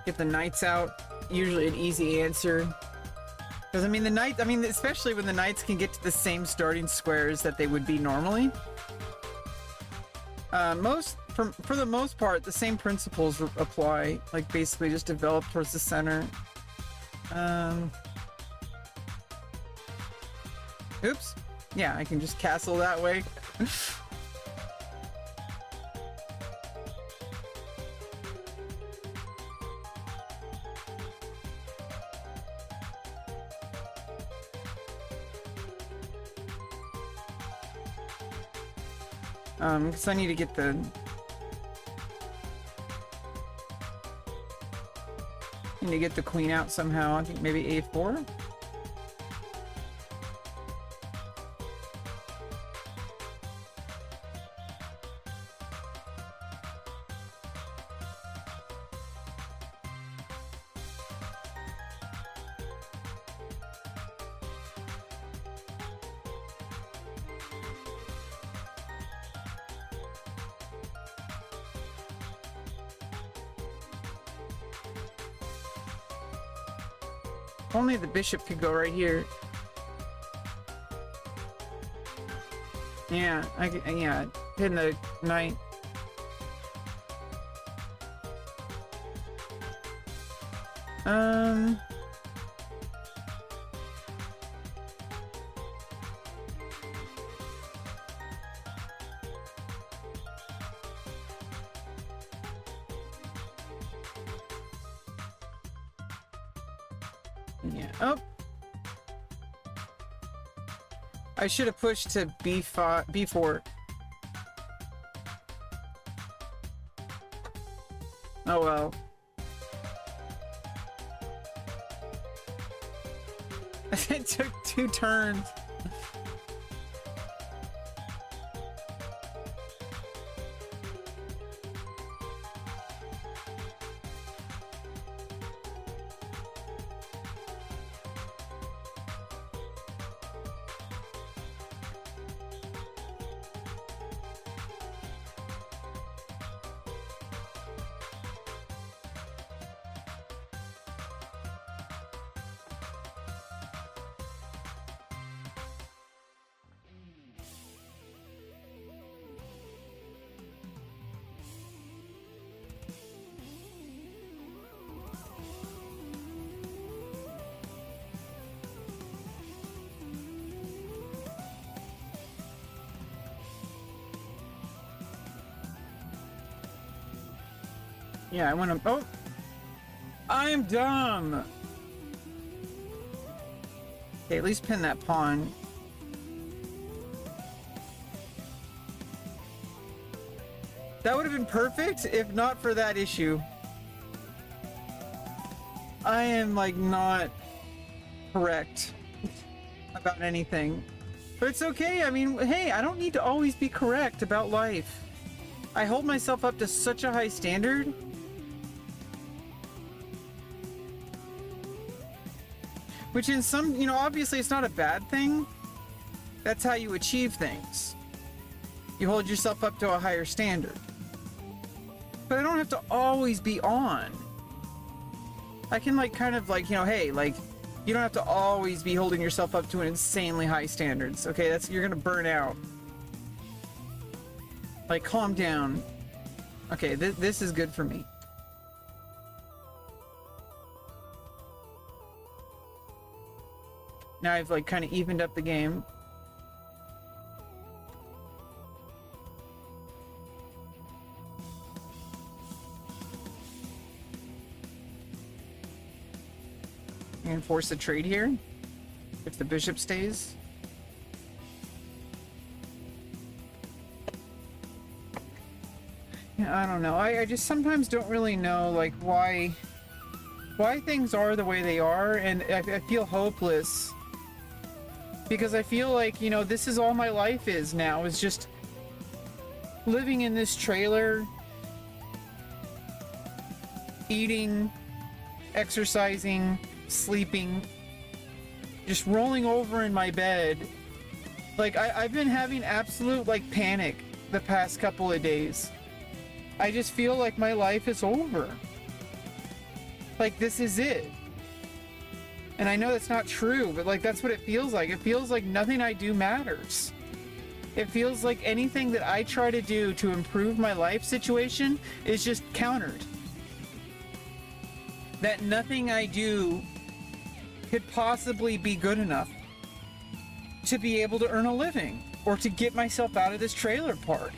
get the knights out. Usually an easy answer. Because, I mean, the knights... I mean, especially when the knights can get to the same starting squares that they would be normally. For the most part, the same principles apply. Like, basically just develop towards the center. Oops. Yeah, I can just castle that way. Because I need to get the... Need to get the queen out somehow. I think maybe A4? Only the bishop could go right here. Yeah, yeah, hitting the knight. Yeah. Oh. I should have pushed to B5, B4. Oh well. It took 2 turns. Yeah, I went up. Oh! I'm dumb! Okay, at least pin that pawn. That would have been perfect if not for that issue. I am, like, not correct about anything. But it's okay. I mean, hey, I don't need to always be correct about life. I hold myself up to such a high standard. Which in some, you know, obviously it's not a bad thing. That's how you achieve things. You hold yourself up to a higher standard. But I don't have to always be on. I can, like, kind of, like, you know, hey, like, you don't have to always be holding yourself up to an insanely high standards. Okay, you're gonna burn out. Like, calm down. Okay, this is good for me. Now I've, like, kind of evened up the game. And force a trade here if the bishop stays. Yeah, I don't know. I just sometimes don't really know, like, why things are the way they are, and I feel hopeless because I feel like, you know, this is all my life is now, is just living in this trailer, eating, exercising, sleeping, just rolling over in my bed. Like, I've been having absolute, like, panic the past couple of days. I just feel like my life is over. Like, this is it. And I know that's not true, but, like, that's what it feels like. It feels like nothing I do matters. It feels like anything that I try to do to improve my life situation is just countered. That nothing I do could possibly be good enough to be able to earn a living or to get myself out of this trailer park.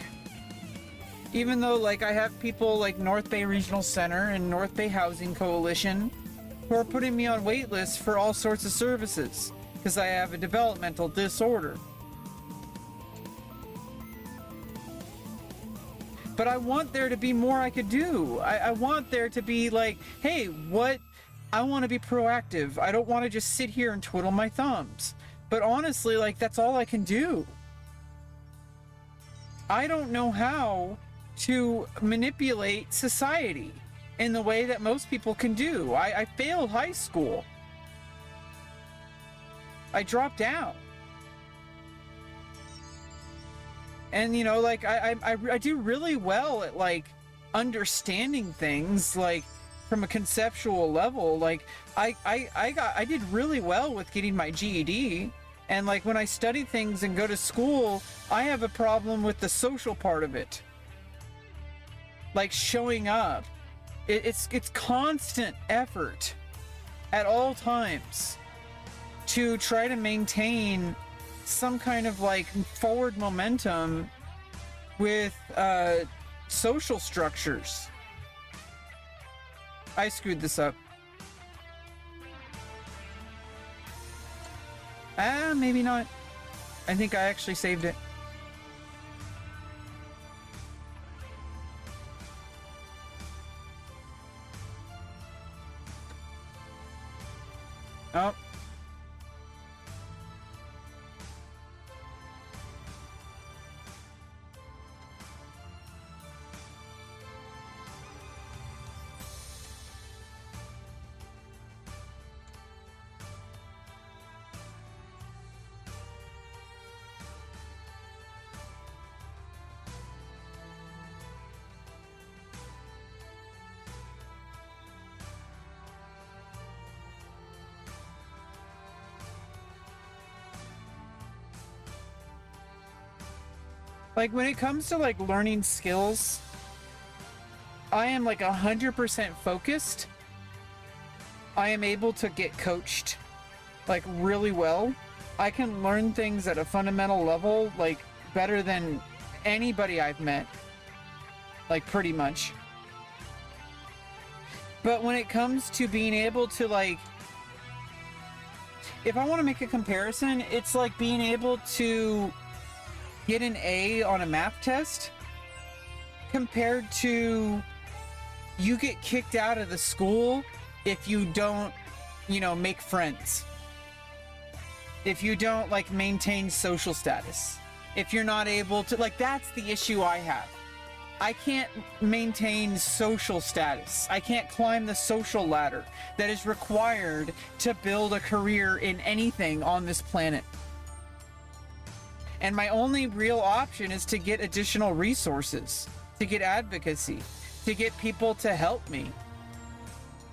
Even though, like, I have people like North Bay Regional Center and North Bay Housing Coalition who are putting me on wait lists for all sorts of services because I have a developmental disorder. But I want there to be more I could do. I want there to be, like, hey, what? I want to be proactive. I don't want to just sit here and twiddle my thumbs. But honestly, like, that's all I can do. I don't know how to manipulate society in the way that most people can do. I failed high school. I dropped out. And, you know, like, I do really well at, like, understanding things, like, from a conceptual level. Like, I did really well with getting my GED. And, like, when I study things and go to school, I have a problem with the social part of it. Like, showing up. It's constant effort at all times to try to maintain some kind of, like, forward momentum with social structures. I screwed this up. Maybe not. I think I actually saved it. Oh. Like, when it comes to, like, learning skills, I am, like, 100% focused. I am able to get coached, like, really well. I can learn things at a fundamental level, like, better than anybody I've met. Like, pretty much. But when it comes to being able to, like, if I want to make a comparison, it's like being able to get an A on a math test compared to you get kicked out of the school if you don't, you know, make friends. If you don't, like, maintain social status. If you're not able to, like, that's the issue I have. I can't maintain social status. I can't climb the social ladder that is required to build a career in anything on this planet. And my only real option is to get additional resources, to get advocacy, to get people to help me.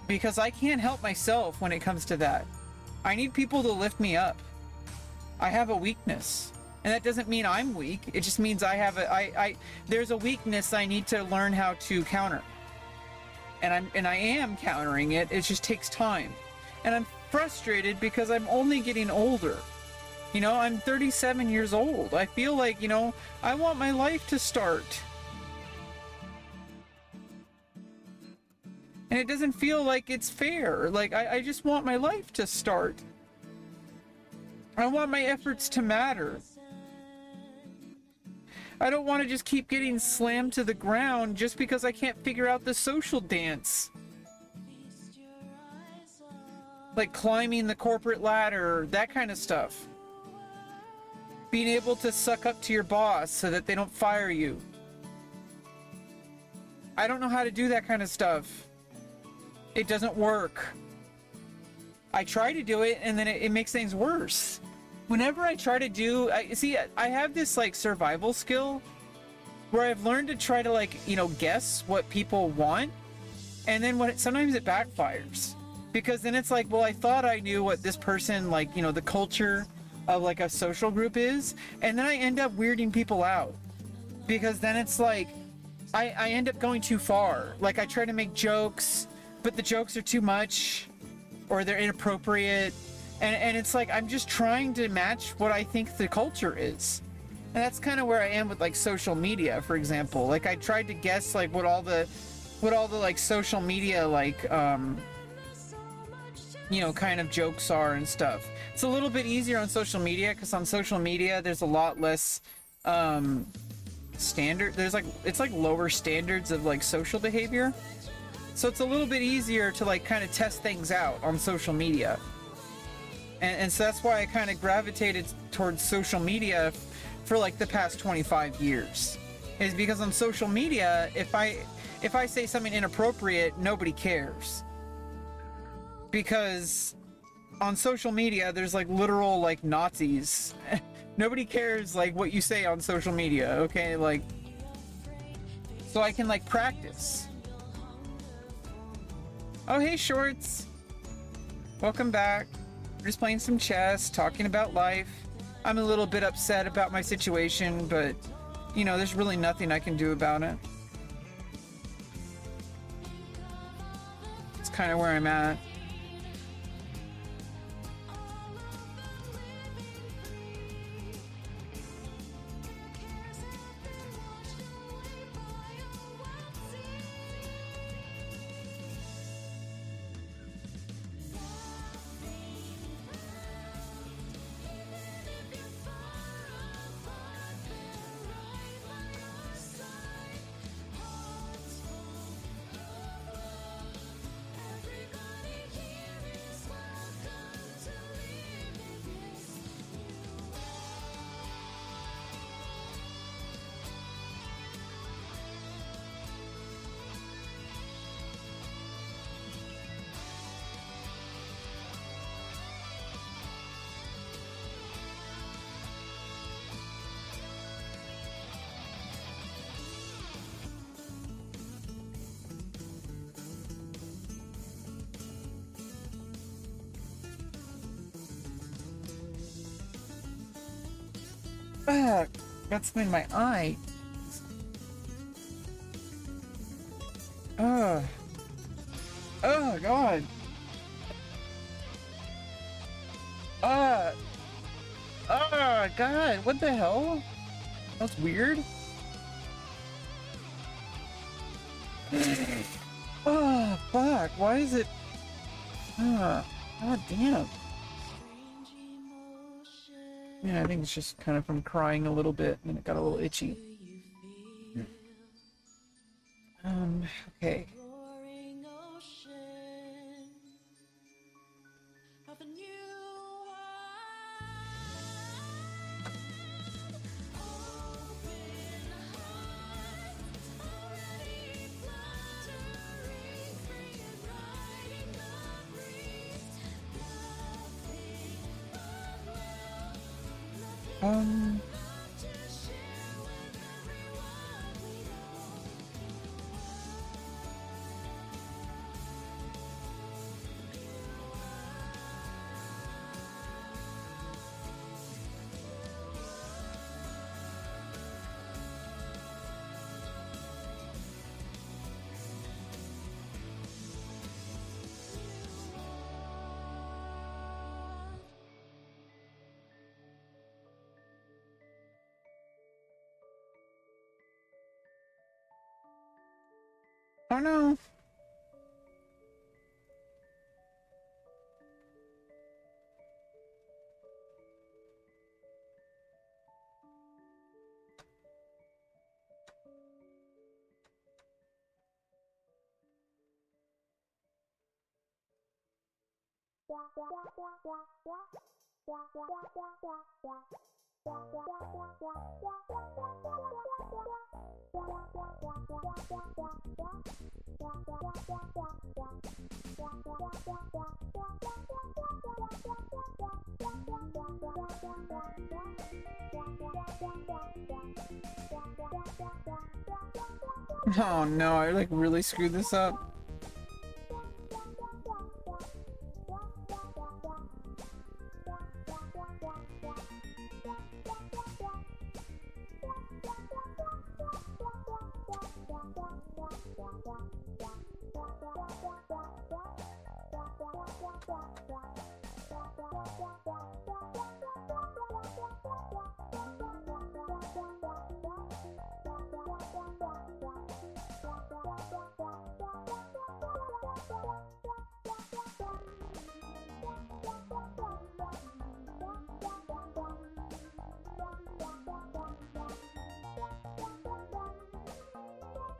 Because I can't help myself when it comes to that. I need people to lift me up. I have a weakness. And that doesn't mean I'm weak. It just means I have there's a weakness I need to learn how to counter. And I am countering it. It just takes time. And I'm frustrated because I'm only getting older. You know, I'm 37 years old. I feel like, you know, I want my life to start. And it doesn't feel like it's fair. Like, I just want my life to start. I want my efforts to matter. I don't want to just keep getting slammed to the ground just because I can't figure out the social dance. Like climbing the corporate ladder, that kind of stuff. Being able to suck up to your boss so that they don't fire you. I don't know how to do that kind of stuff. It doesn't work. I try to do it and then it makes things worse. Whenever I try to do, I have this like survival skill where I've learned to try to, like, you know, guess what people want. And then sometimes it backfires, because then it's like, well, I thought I knew what this person, like, you know, the culture of like a social group is. And then I end up weirding people out, because then it's like, I end up going too far. Like, I try to make jokes, but the jokes are too much or they're inappropriate. And it's like, I'm just trying to match what I think the culture is. And that's kind of where I am with like social media, for example. Like, I tried to guess like what all the like social media, like, you know, kind of jokes are and stuff. It's a little bit easier on social media, because on social media, there's a lot less, standard. There's like, it's like lower standards of like social behavior. So it's a little bit easier to like kind of test things out on social media. And so that's why I kind of gravitated towards social media for like the past 25 years. Is because on social media, if I say something inappropriate, nobody cares. Because on social media, there's like literal like Nazis. Nobody cares like what you say on social media, okay? Like, so I can like practice. Oh, hey, Shorts. Welcome back. We're just playing some chess, talking about life. I'm a little bit upset about my situation, but, you know, there's really nothing I can do about it. It's kind of where I'm at. Fuck, that's in my eye. Ugh. Oh god. Oh god, what the hell? That's weird. Oh Fuck, why is it... God damn. Yeah, I think it's just kind of from crying a little bit and it got a little itchy. Okay. Oh no. Oh no, I like really screwed this up.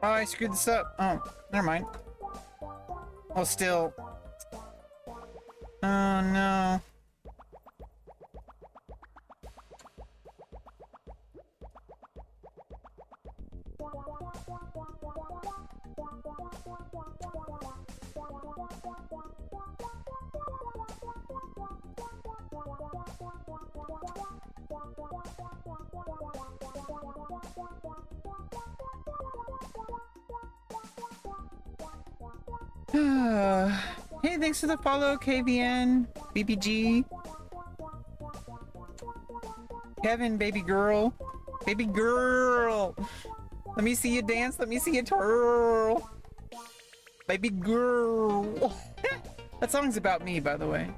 Oh, I screwed this up. Oh, never mind. Oh, still. Oh, no. Hey, thanks for the follow, KVN, BBG, Kevin, baby girl, baby girl. Let me see you dance. Let me see you twirl, baby girl. That song's about me, by the way.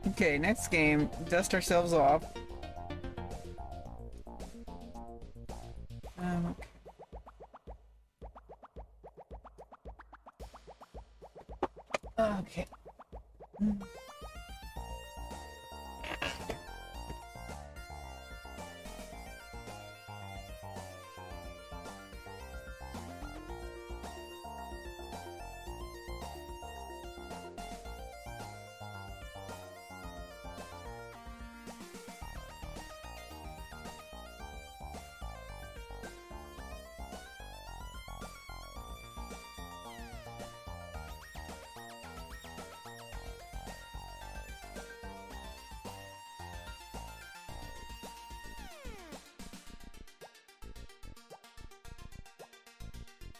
Okay, next game. Dust ourselves off. Okay.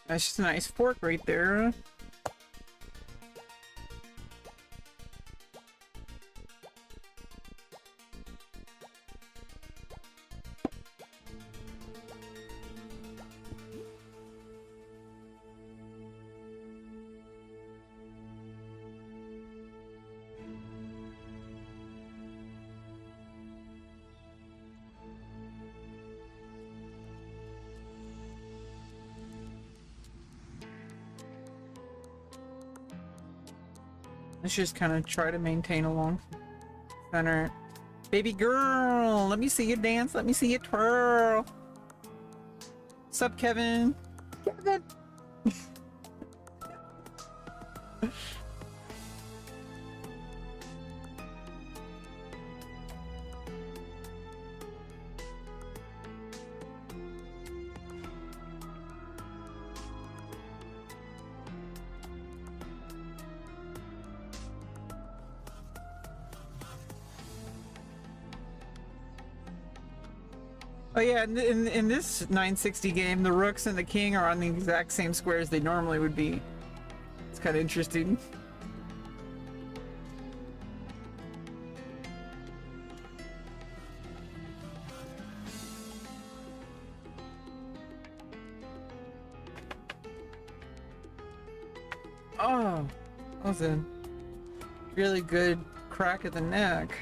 That's just a nice fork right there. Let's just kind of try to maintain along center. Baby girl, let me see you dance. Let me see you twirl. What's up, Kevin? Kevin. Oh yeah, in this 960 game, the rooks and the king are on the exact same squares they normally would be. It's kind of interesting. Oh, that was a really good crack of the neck.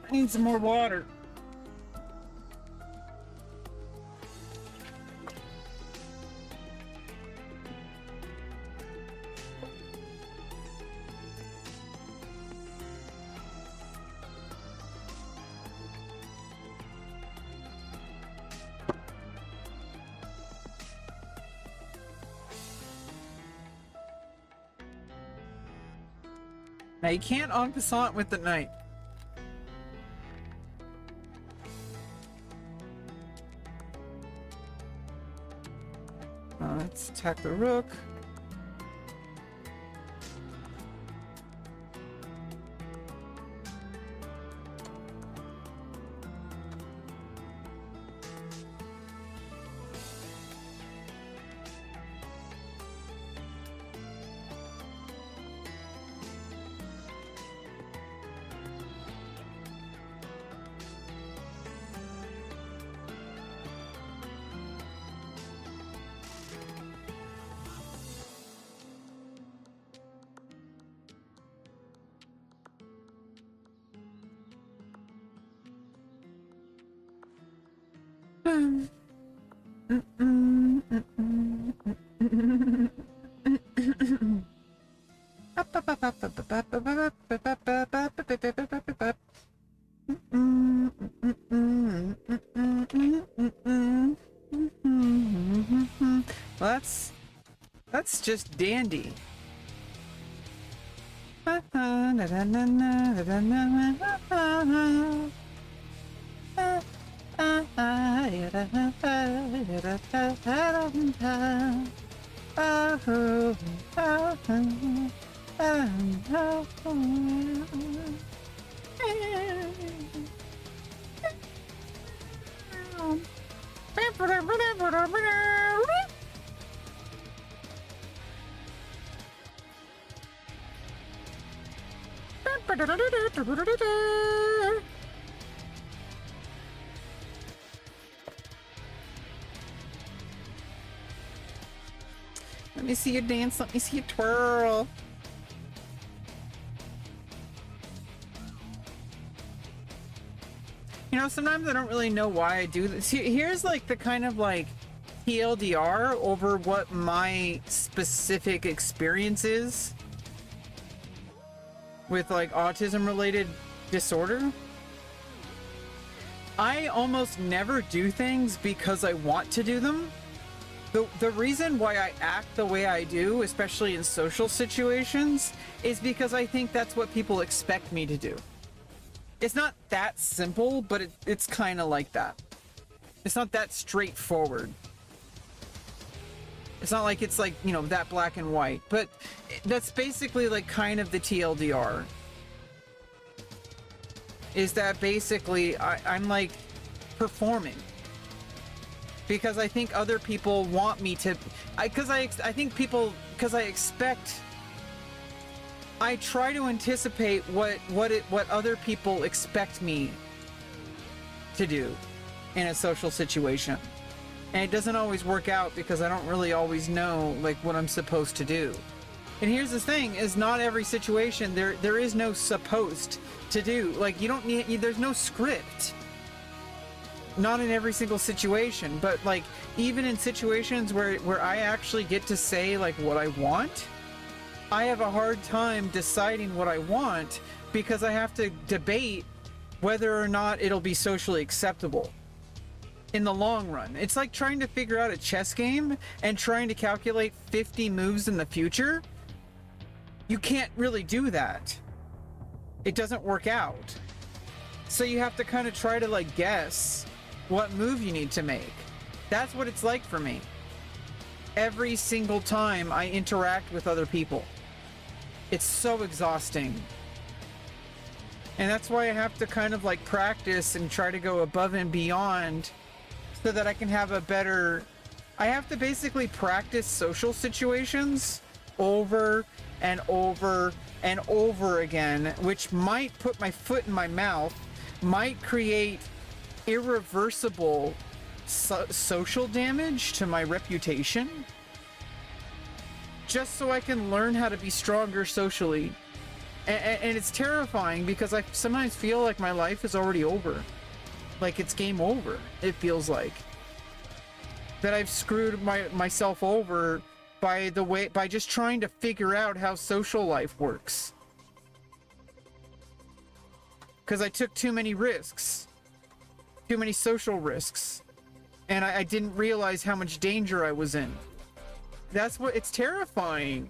I need some more water. Now you can't en passant with the knight. Let's attack the rook. Well, that's just dandy. Let me see you dance, let me see you twirl. You know, sometimes I don't really know why I do this. Here's like the kind of like TLDR over what my specific experience is with like autism related disorder. I almost never do things because I want to do them. The reason why I act the way I do, especially in social situations, is because I think that's what people expect me to do. It's not that simple, but it's kind of like that. It's not that straightforward. It's not like it's like, you know, that black and white, but that's basically like kind of the TLDR. Is that basically I'm like performing. Because I think other people want me to, I think people, because I expect, I try to anticipate what other people expect me to do in a social situation. And it doesn't always work out because I don't really always know like what I'm supposed to do. And here's the thing, is not every situation, there is no supposed to do. Like you don't need, there's no script. Not in every single situation, but like even in situations where I actually get to say like what I want, I have a hard time deciding what I want because I have to debate whether or not it'll be socially acceptable in the long run. It's like trying to figure out a chess game and trying to calculate 50 moves in the future. You can't really do that. It doesn't work out. So you have to kind of try to like guess what move you need to make. That's what it's like for me. Every single time I interact with other people. It's so exhausting. And that's why I have to kind of like practice and try to go above and beyond so that I can have a better... I have to basically practice social situations over and over and over again, which might put my foot in my mouth, might create irreversible social damage to my reputation, just so I can learn how to be stronger socially. And it's terrifying because I sometimes feel like my life is already over. Like it's game over, it feels like. That I've screwed myself over by just trying to figure out how social life works. Because I took too many risks. Too many social risks. And I didn't realize how much danger I was in. That's what, it's terrifying.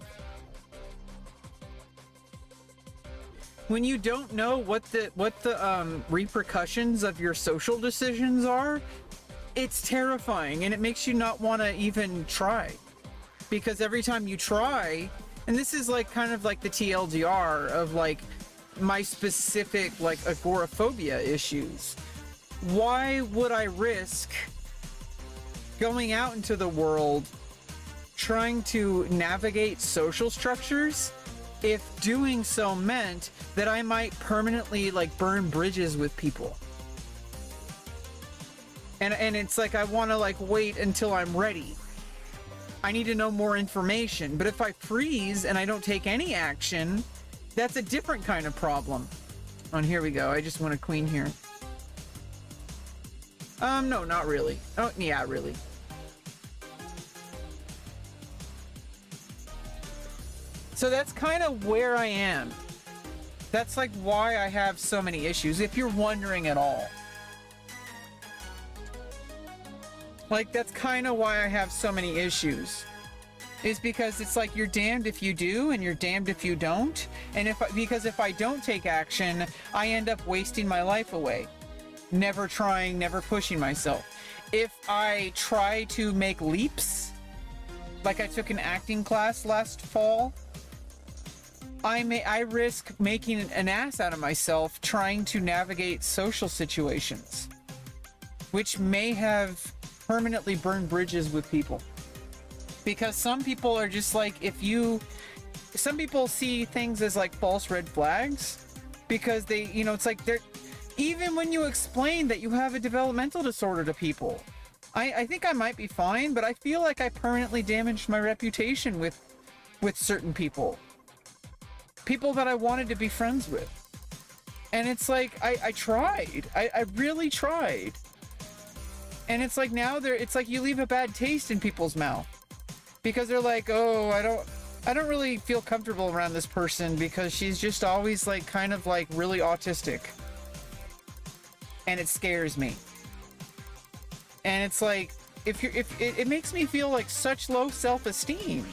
When you don't know what the repercussions of your social decisions are, it's terrifying, and it makes you not want to even try. Because every time you try, and this is like kind of like the TLDR of like my specific like agoraphobia issues. Why would I risk going out into the world trying to navigate social structures if doing so meant that I might permanently like burn bridges with people? And it's like I want to like wait until I'm ready. I need to know more information. But if I freeze and I don't take any action, that's a different kind of problem. Oh, here we go. I just want a queen here. No, not really. Oh, yeah, really. So that's kind of where I am. That's like why I have so many issues, if you're wondering at all. Like, that's kind of why I have so many issues. Is because it's like you're damned if you do and you're damned if you don't. And because if I don't take action, I end up wasting my life away. Never trying, never pushing myself. If I try to make leaps, like I took an acting class last fall, I risk making an ass out of myself trying to navigate social situations, which may have permanently burned bridges with people. Because some people are just like, some people see things as like false red flags because they, you know, it's like they're, even when you explain that you have a developmental disorder to people, I think I might be fine, but I feel like I permanently damaged my reputation with certain people that I wanted to be friends with. And it's like, I tried, I really tried. And it's like now it's like you leave a bad taste in people's mouth because they're like, oh, I don't really feel comfortable around this person because she's just always like kind of like really autistic. And it scares me. And it's like, if it makes me feel like such low self-esteem.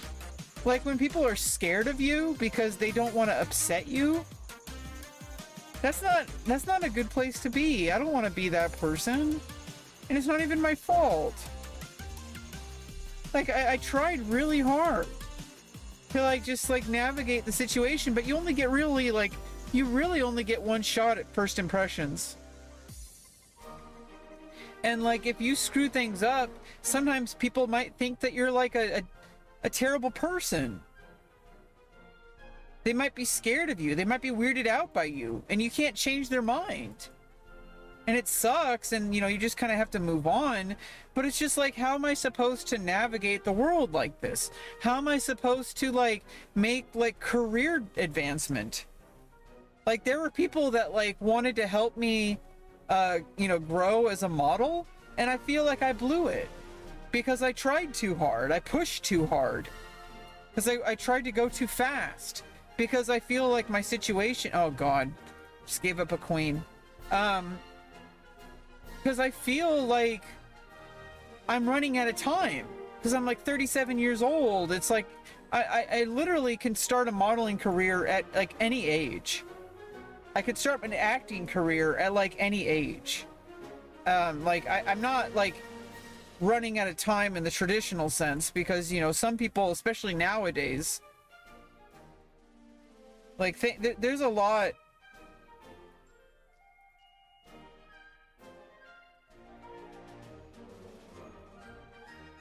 Like when people are scared of you because they don't want to upset you. That's not a good place to be. I don't want to be that person. And it's not even my fault. Like, I tried really hard to, like, just, like, navigate the situation, but you only get really, like, you really only get one shot at first impressions. And, like, if you screw things up, sometimes people might think that you're, like, a terrible person. They might be scared of you. They might be weirded out by you, and you can't change their mind. And it sucks, and, you know, you just kind of have to move on. But it's just like, how am I supposed to navigate the world like this? How am I supposed to, like, make, like, career advancement? Like, there were people that, like, wanted to help me, you know, grow as a model. And I feel like I blew it. Because I tried too hard. I pushed too hard. Because I tried to go too fast. Because I feel like my situation... Oh, God. Just gave up a queen. Because I feel like I'm running out of time. Because I'm like 37 years old. It's like... I literally can start a modeling career at like any age. I could start an acting career at like any age. Like I'm not like running out of time in the traditional sense, because you know some people, especially nowadays, like there's a lot.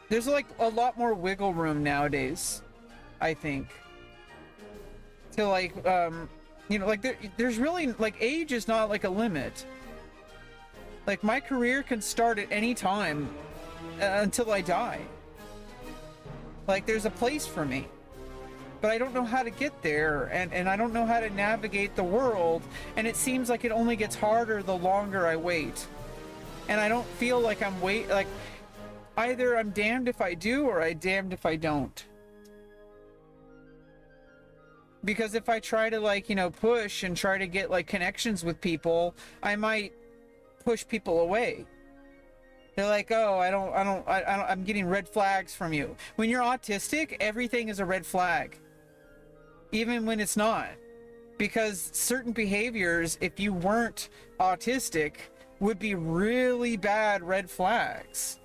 There's like a lot more wiggle room nowadays, I think. To like you know, like there's really like age is not like a limit. Like my career can start at any time until I die. Like there's a place for me, but I don't know how to get there, and I don't know how to navigate the world, and it seems like it only gets harder the longer I wait. And I don't feel like like either I'm damned if I do or I'm damned if I don't. Because if I try to like, you know, push and try to get like connections with people, I might push people away. They're like, oh, I'm getting red flags from you. When you're autistic, everything is a red flag. Even when it's not. Because certain behaviors, if you weren't autistic, would be really bad red flags.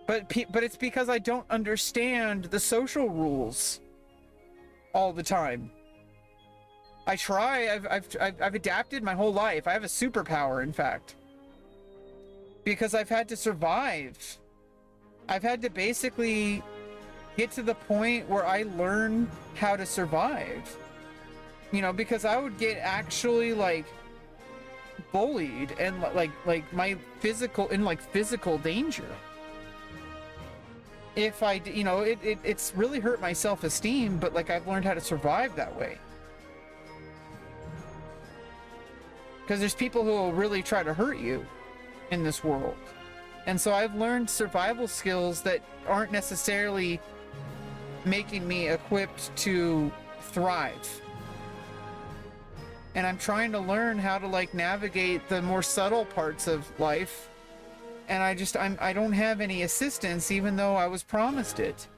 But it's because I don't understand the social rules all the time. I try. I've adapted my whole life. I have a superpower, in fact, because I've had to survive. I've had to basically get to the point where I learn how to survive. You know, because I would get actually like bullied and like my physical danger. If I, you know, it's really hurt my self-esteem, but like I've learned how to survive that way. Because there's people who will really try to hurt you in this world. And so I've learned survival skills that aren't necessarily making me equipped to thrive. And I'm trying to learn how to like navigate the more subtle parts of life. And I don't have any assistance, even though I was promised it.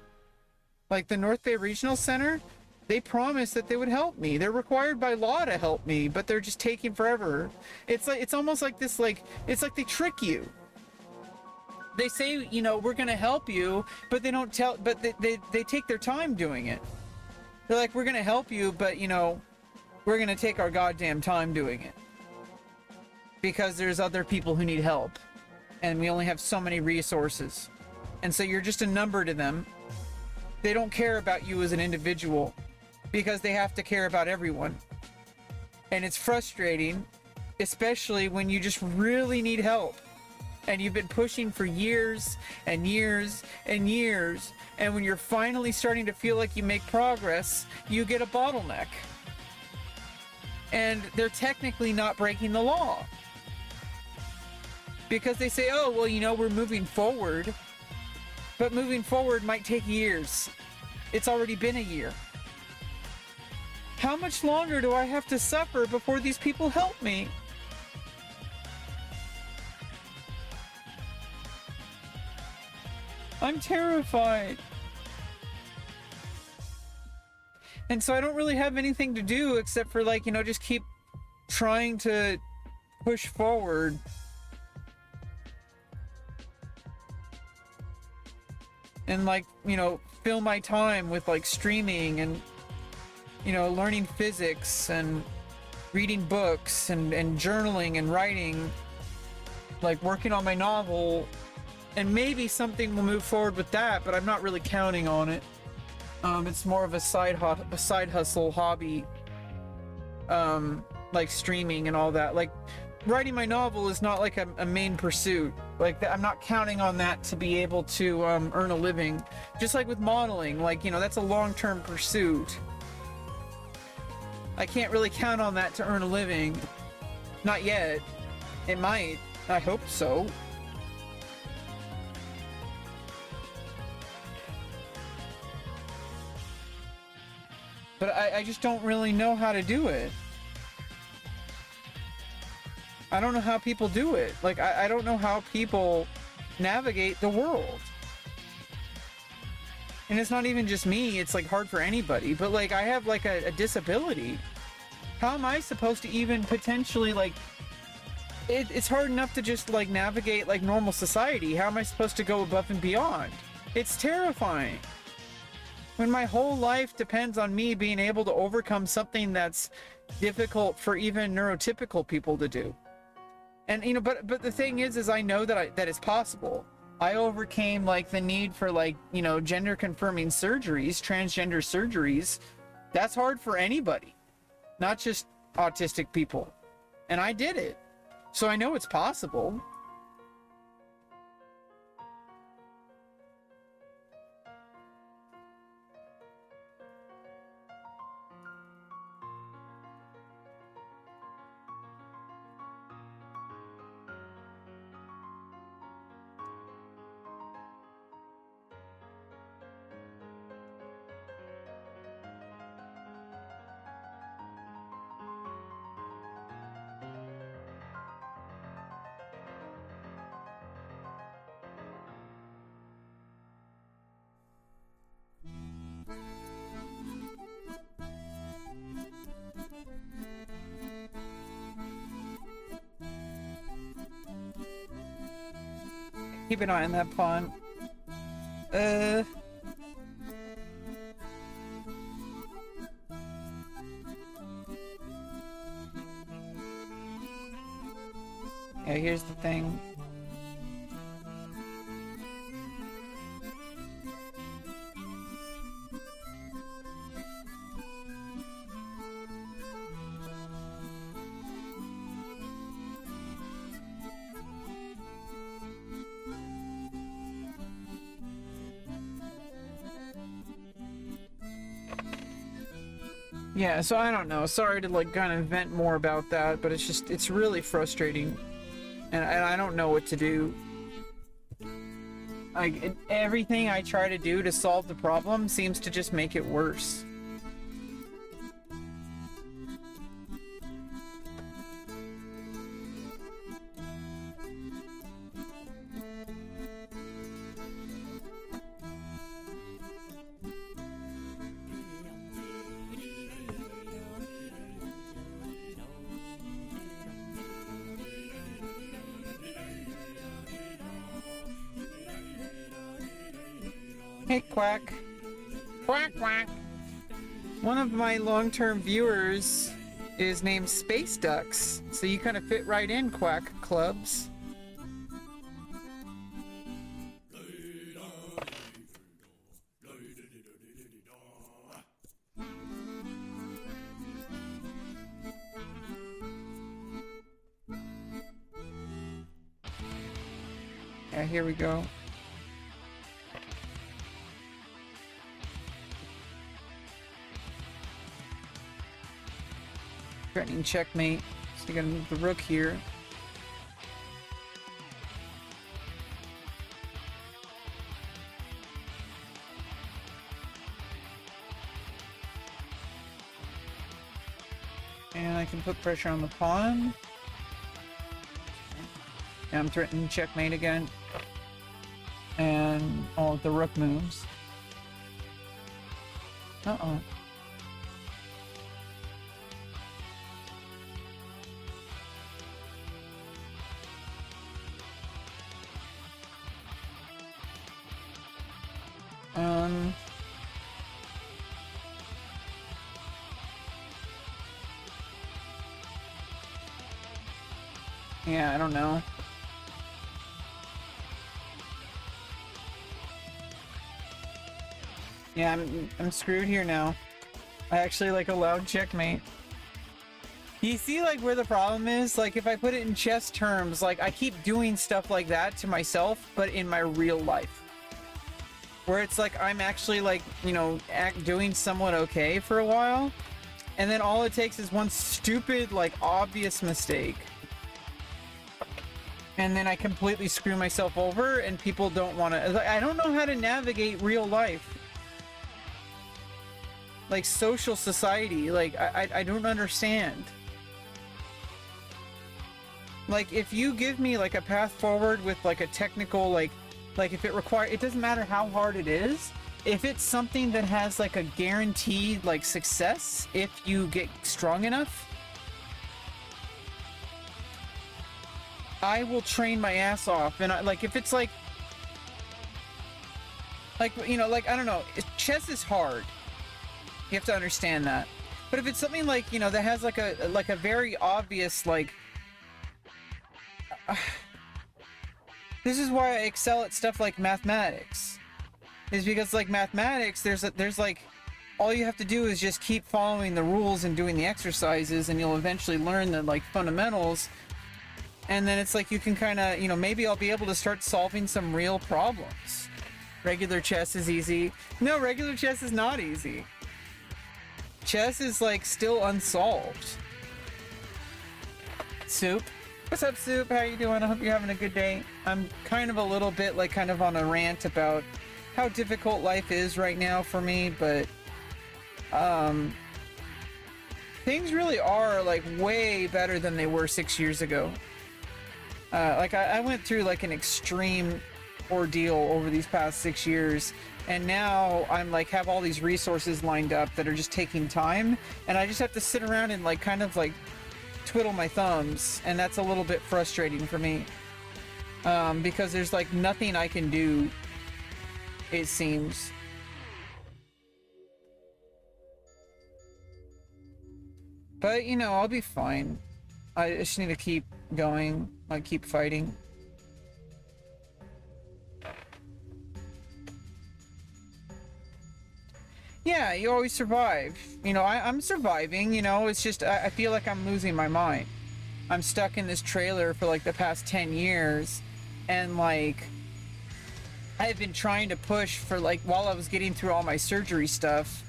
Like the North Bay Regional Center, they promised that they would help me. They're required by law to help me, but they're just taking forever. It's like, it's almost like this, like, it's like they trick you. They say, you know, we're gonna help you, but they don't tell, but they take their time doing it. They're like, we're gonna help you, but you know, we're gonna take our goddamn time doing it. Because there's other people who need help. And we only have so many resources. And so you're just a number to them. They don't care about you as an individual because they have to care about everyone. And it's frustrating, especially when you just really need help. And you've been pushing for years and years and years. And when you're finally starting to feel like you make progress, you get a bottleneck. And they're technically not breaking the law. Because they say, oh, well, you know, we're moving forward. But moving forward might take years. It's already been a year. How much longer do I have to suffer before these people help me? I'm terrified. And so I don't really have anything to do except for, like, you know, just keep trying to push forward. And like, you know, fill my time with like streaming and, you know, learning physics and reading books and journaling and writing, like working on my novel, and maybe something will move forward with that, but I'm not really counting on it. It's more of a side hustle hobby, like streaming and all that. Like writing my novel is not like a main pursuit. Like I'm not counting on that to be able to earn a living. Just like with modeling, like, you know, that's a long-term pursuit. I can't really count on that to earn a living. Not yet. It might. I hope so. But I just don't really know how to do it. I don't know how people do it. Like, I don't know how people navigate the world. And it's not even just me, it's like hard for anybody. But like, I have like a disability. How am I supposed to even potentially like... It's hard enough to just like navigate like normal society. How am I supposed to go above and beyond? It's terrifying. When my whole life depends on me being able to overcome something that's difficult for even neurotypical people to do. And you know, but the thing is I know that that is possible. I overcame like the need for like, you know, gender confirming surgeries, transgender surgeries. That's hard for anybody, not just autistic people. And I did it. So I know it's possible. Keep an eye on that pawn. Yeah, here's the thing. Yeah, so I don't know. Sorry to like kind of vent more about that, but it's just, it's really frustrating. And I don't know what to do. Like, everything I try to do to solve the problem seems to just make it worse. Hey, Quack. Quack, quack. One of my long-term viewers is named Space Ducks, so you kind of fit right in, Quack Clubs. Yeah, here we go. Threatening checkmate. So you gotta move the rook here. And I can put pressure on the pawn. And I'm threatening checkmate again. And oh, the rook moves. Uh-oh. Yeah, I don't know. Yeah, I'm screwed here now. I actually like allowed checkmate. You see like where the problem is? Like if I put it in chess terms, like I keep doing stuff like that to myself, but in my real life. Where it's like I'm actually like, you know, doing somewhat okay for a while. And then all it takes is one stupid, like obvious mistake. And then I completely screw myself over and people don't want to... I don't know how to navigate real life. like social society. Like I don't understand. Like if you give me like a path forward with like a technical like if it requires, it doesn't matter how hard it is. If it's something that has like a guaranteed like success if you get strong enough, I will train my ass off. And like if it's like you know, like I don't know, chess is hard. You have to understand that. But if it's something like, you know, that has like a very obvious like this is why I excel at stuff like mathematics. Is because like mathematics, there's like all you have to do is just keep following the rules and doing the exercises, and you'll eventually learn the like fundamentals. And then it's like you can kind of, you know, maybe I'll be able to start solving some real problems. Regular chess is easy. No, regular chess is not easy. Chess is like still unsolved. Soup. What's up, Soup? How you doing? I hope you're having a good day. I'm kind of a little bit like kind of on a rant about how difficult life is right now for me, but things really are like way better than they were 6 years ago. Like I went through like an extreme ordeal over these past 6 years, and now I'm like have all these resources lined up that are just taking time, and I just have to sit around and like kind of like twiddle my thumbs, and that's a little bit frustrating for me, because there's like nothing I can do, it seems. But you know, I'll be fine. I just need to keep going, like keep fighting. Yeah, you always survive. You know, I'm surviving, you know, it's just, I feel like I'm losing my mind. I'm stuck in this trailer for like the past 10 years, and like, I've been trying to push for like, while I was getting through all my surgery stuff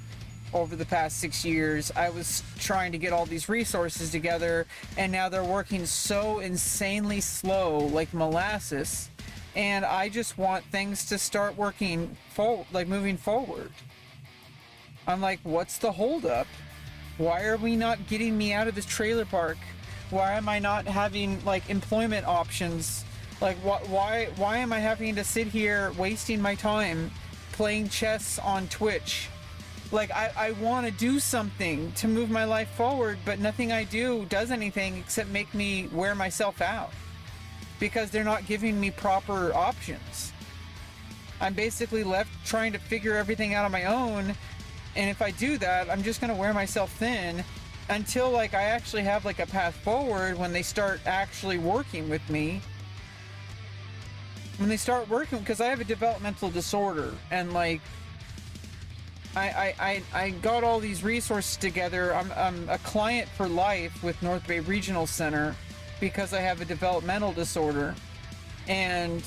over the past 6 years, I was trying to get all these resources together, and now they're working so insanely slow, like molasses, and I just want things to start working like moving forward. I'm like, what's the holdup? Why are we not getting me out of this trailer park? Why am I not having like employment options? Like, why am I having to sit here wasting my time playing chess on Twitch? Like, I want to do something to move my life forward, but nothing I do does anything except make me wear myself out, because they're not giving me proper options. I'm basically left trying to figure everything out on my own. And if I do that, I'm just going to wear myself thin until like I actually have like a path forward when they start actually working with me. When they start working, because I have a developmental disorder, and like I got all these resources together. I'm a client for life with North Bay Regional Center because I have a developmental disorder and,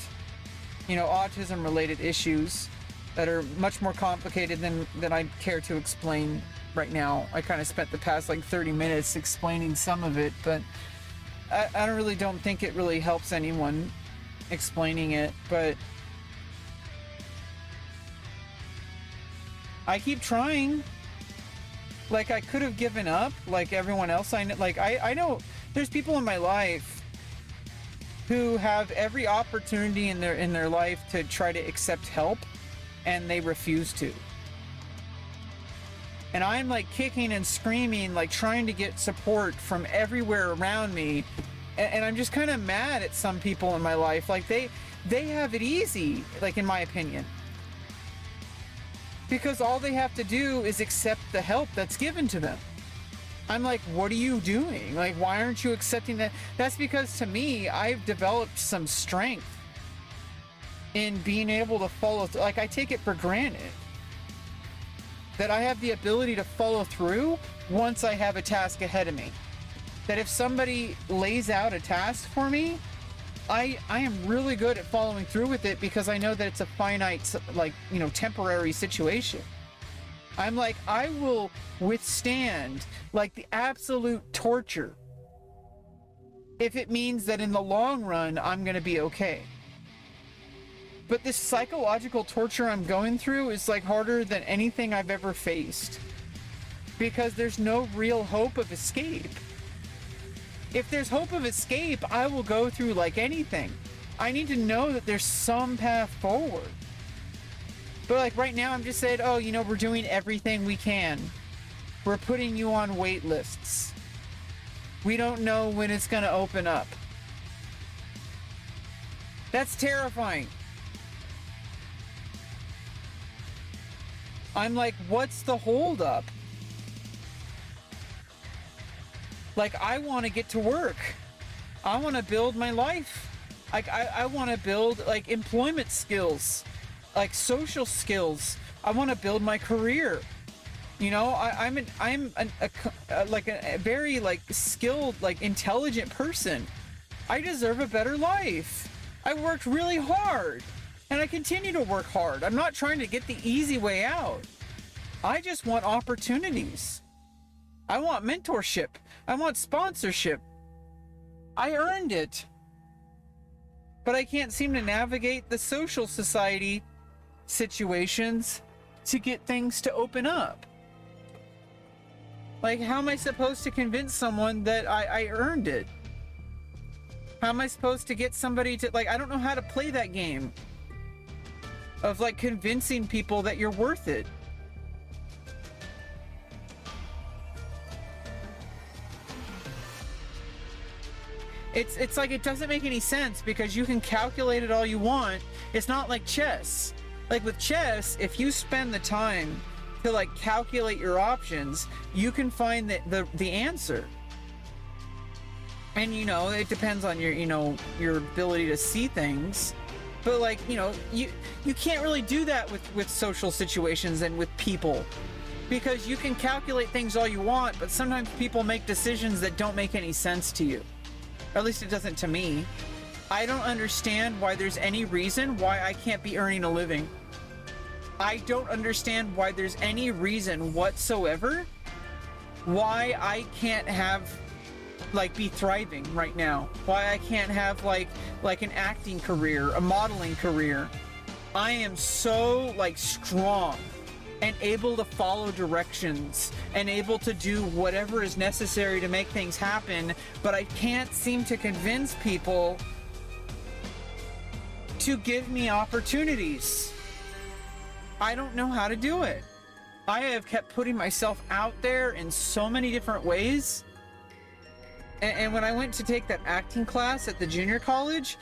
you know, autism related issues that are much more complicated than I care to explain right now. I kind of spent the past like 30 minutes explaining some of it, but I really don't think it really helps anyone explaining it. But I keep trying. Like, I could have given up like everyone else I know. Like, I know there's people in my life who have every opportunity in their life to try to accept help, and they refuse to. And I'm like kicking and screaming, like trying to get support from everywhere around me, and I'm just kind of mad at some people in my life. Like they have it easy, like in my opinion, because all they have to do is accept the help that's given to them. I'm like, what are you doing? Like, why aren't you accepting that? That's because, to me, I've developed some strength in being able to follow like, I take it for granted that I have the ability to follow through once I have a task ahead of me. That if somebody lays out a task for me, I am really good at following through with it, because I know that it's a finite, like, you know, temporary situation. I'm like, I will withstand like the absolute torture if it means that in the long run I'm gonna be okay. But this psychological torture I'm going through is like harder than anything I've ever faced. because there's no real hope of escape. If there's hope of escape, I will go through like anything. I need to know that there's some path forward. But like right now, I'm just saying, oh, you know, we're doing everything we can. We're putting you on wait lists. We don't know when it's going to open up. That's terrifying. I'm like, what's the holdup? Like, I want to get to work. I want to build my life. Like, I want to build, like, employment skills, like, social skills. I want to build my career. You know, I'm a very, like, skilled, like, intelligent person. I deserve a better life. I worked really hard, and I continue to work hard. I'm not trying to get the easy way out. I just want opportunities. I want mentorship. I want sponsorship. I earned it. But I can't seem to navigate the social society situations to get things to open up. Like, how am I supposed to convince someone that I earned it? How am I supposed to get somebody to, like, I don't know how to play that game of, like, convincing people that you're worth it. It's like it doesn't make any sense because you can calculate it all you want. It's not like chess. Like with chess, if you spend the time to like calculate your options, you can find the answer. And you know, it depends on your, you know, your ability to see things. But like, you know, you can't really do that with social situations and with people. Because you can calculate things all you want, but sometimes people make decisions that don't make any sense to you. Or at least it doesn't to me. I don't understand why there's any reason why I can't be earning a living. I don't understand why there's any reason whatsoever why I can't have, like, be thriving right now. Why I can't have, like an acting career, a modeling career. I am so, like, strong and able to follow directions and able to do whatever is necessary to make things happen, but I can't seem to convince people to give me opportunities. I don't know how to do it. I have kept putting myself out there in so many different ways. And when I went to take that acting class at the junior college,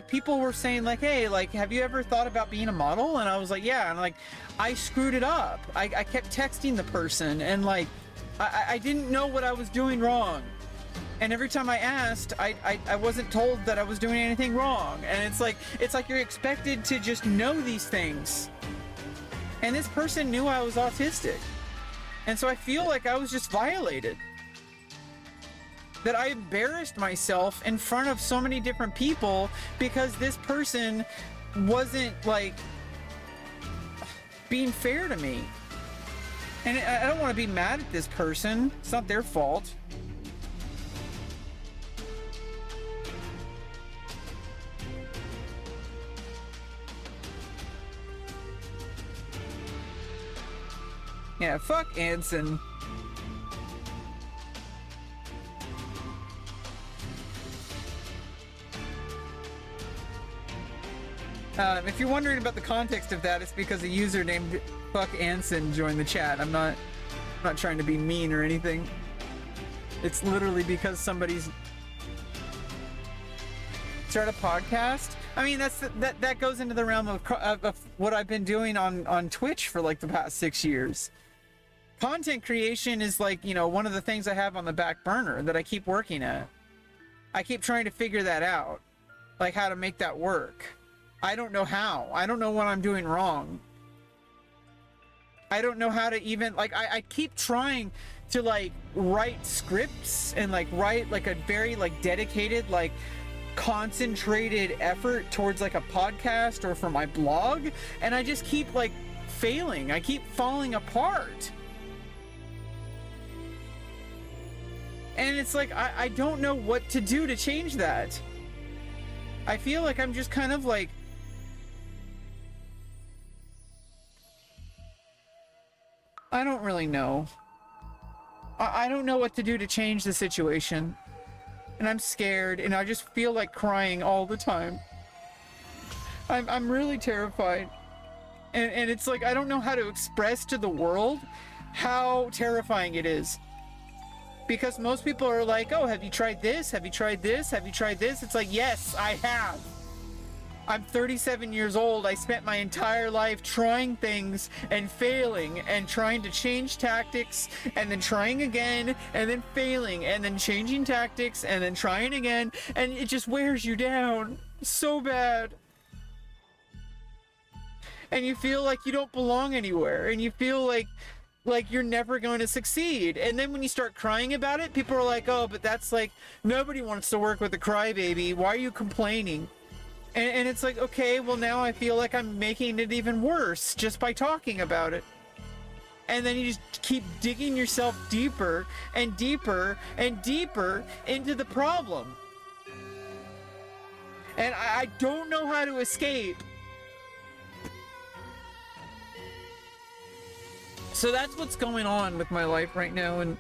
people were saying like, hey, like, have you ever thought about being a model? And I was like, yeah. And like, I screwed it up. I kept texting the person and like, I didn't know what I was doing wrong. And every time I asked, I wasn't told that I was doing anything wrong. And it's like you're expected to just know these things. And this person knew I was autistic. And so I feel like I was just violated. That I embarrassed myself in front of so many different people because this person wasn't like being fair to me. And I don't want to be mad at this person. It's not their fault. Yeah, fuck Anson. If you're wondering about the context of that, it's because a user named Fuck Anson joined the chat. I'm not trying to be mean or anything. It's literally because somebody's started a podcast. I mean, that goes into the realm of what I've been doing on Twitch for like the past 6 years. Content creation is like, you know, one of the things I have on the back burner that I keep working at. I keep trying to figure that out, like how to make that work. I don't know how. I don't know what I'm doing wrong. I don't know how to even, like, I keep trying to, like, write scripts and, like, write, like, a very, like, dedicated, like, concentrated effort towards, like, a podcast or for my blog, and I just keep, like, failing. I keep falling apart. And it's like, I don't know what to do to change that. I feel like I'm just kind of, like, I don't really know. I don't know what to do to change the situation. And I'm scared, and I just feel like crying all the time. I'm really terrified. And it's like, I don't know how to express to the world how terrifying it is. Because most people are like, oh, have you tried this? Have you tried this? Have you tried this? It's like, yes, I have. I'm 37 years old. I spent my entire life trying things and failing and trying to change tactics and then trying again and then failing and then changing tactics and then trying again, and it just wears you down so bad. And you feel like you don't belong anywhere, and you feel like you're never going to succeed. And then when you start crying about it, people are like, oh, but that's like, nobody wants to work with a crybaby. Why are you complaining? And it's like, okay, well, now I feel like I'm making it even worse just by talking about it. And then you just keep digging yourself deeper and deeper and deeper into the problem. And I don't know how to escape. So that's what's going on with my life right now, and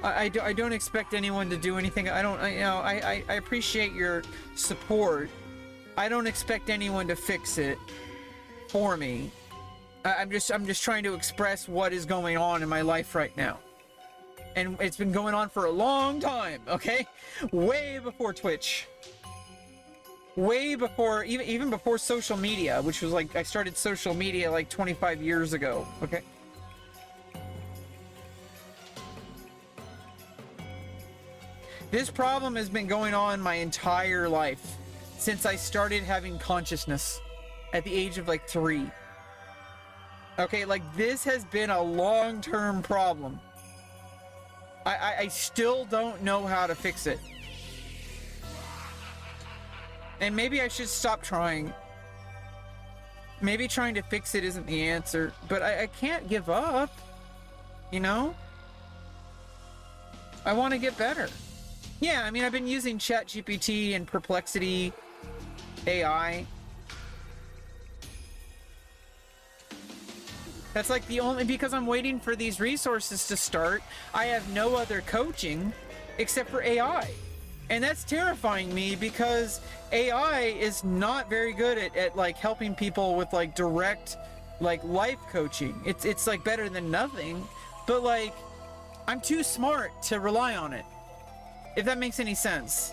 I don't expect anyone to do anything. I appreciate your support. I don't expect anyone to fix it for me. I'm just trying to express what is going on in my life right now. And it's been going on for a long time, okay? Way before Twitch. Way before, even before social media, which was like, I started social media like 25 years ago, okay? This problem has been going on my entire life. Since I started having consciousness at the age of like 3. Okay, like this has been a long-term problem. I still don't know how to fix it. And maybe I should stop trying. Maybe trying to fix it isn't the answer, but I can't give up, you know? I want to get better. Yeah, I mean, I've been using ChatGPT and Perplexity AI. That's like the only, because I'm waiting for these resources to start. I have no other coaching except for AI. And that's terrifying me because AI is not very good at like helping people with like direct like life coaching. It's like better than nothing, but like I'm too smart to rely on it. If that makes any sense.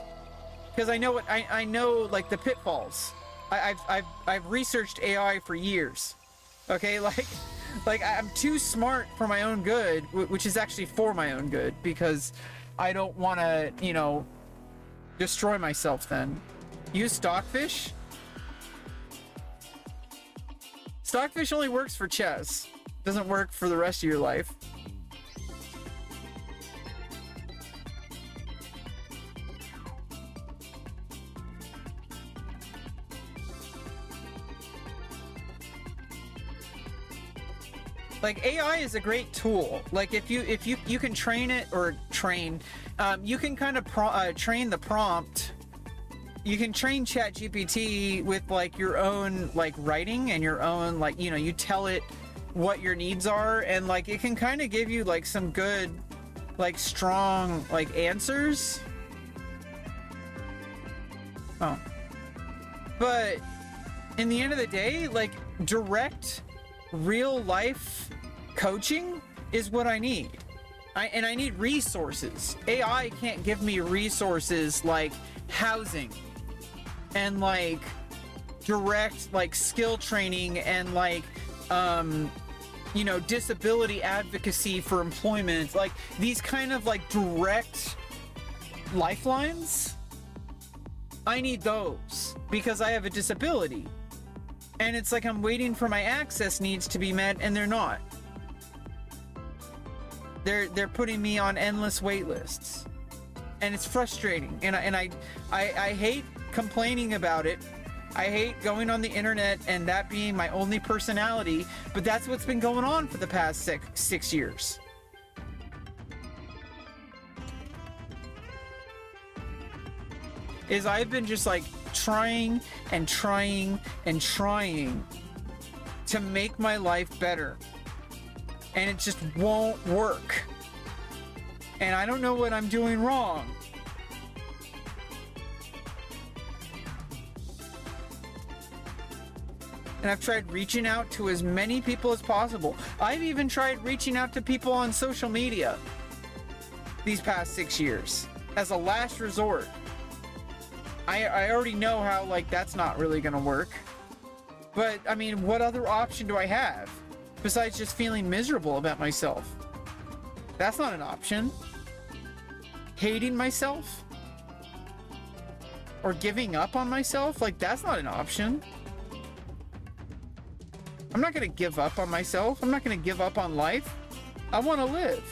Because I know what I know, like the pitfalls. I've researched AI for years. Okay, like I'm too smart for my own good, which is actually for my own good, because I don't want to, you know, destroy myself then. Use Stockfish? Stockfish only works for chess. Doesn't work for the rest of your life. Like AI is a great tool. Like if you can train it or train, you can kind of train the prompt. You can train ChatGPT with like your own like writing and your own like, you know, you tell it what your needs are, and like it can kind of give you like some good like strong like answers. Oh. But in the end of the day, like direct real life coaching is what I need. And I need resources. AI can't give me resources like housing and like direct like skill training and like you know, disability advocacy for employment, like these kind of like direct lifelines. I need those because I have a disability. And it's like I'm waiting for my access needs to be met, and they're not. They're putting me on endless wait lists, and it's frustrating. And I hate complaining about it. I hate going on the internet and that being my only personality. But that's what's been going on for the past six years. Is I've been just like trying and trying and trying to make my life better, and it just won't work. and I don't know what I'm doing wrong. And I've tried reaching out to as many people as possible. I've even tried reaching out to people on social media these past 6 years as a last resort. I already know how, like, that's not really gonna work. But, I mean, what other option do I have besides just feeling miserable about myself? That's not an option. Hating myself? Or giving up on myself? Like, that's not an option. I'm not gonna give up on myself. I'm not gonna give up on life. I want to live.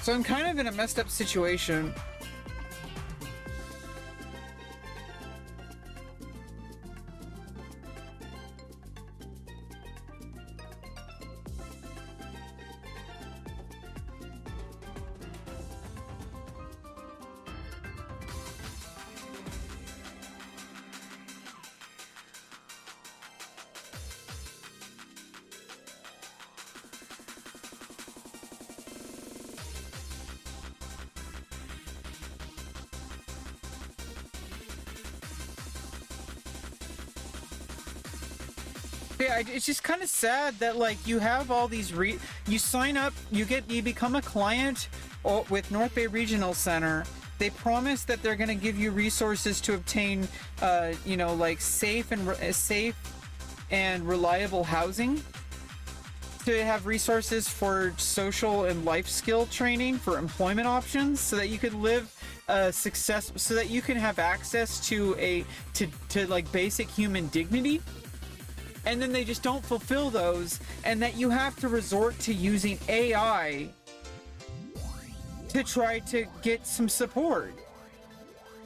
So I'm kind of in a messed up situation. Yeah, it's just kind of sad that, like, you have all these you sign up, you become a client with North Bay Regional Center. They promise that they're going to give you resources to obtain, you know, like safe and reliable housing. To have resources for social and life skill training, for employment options, so that you can live so that you can have access to like basic human dignity. And then they just don't fulfill those, and that you have to resort to using AI to try to get some support,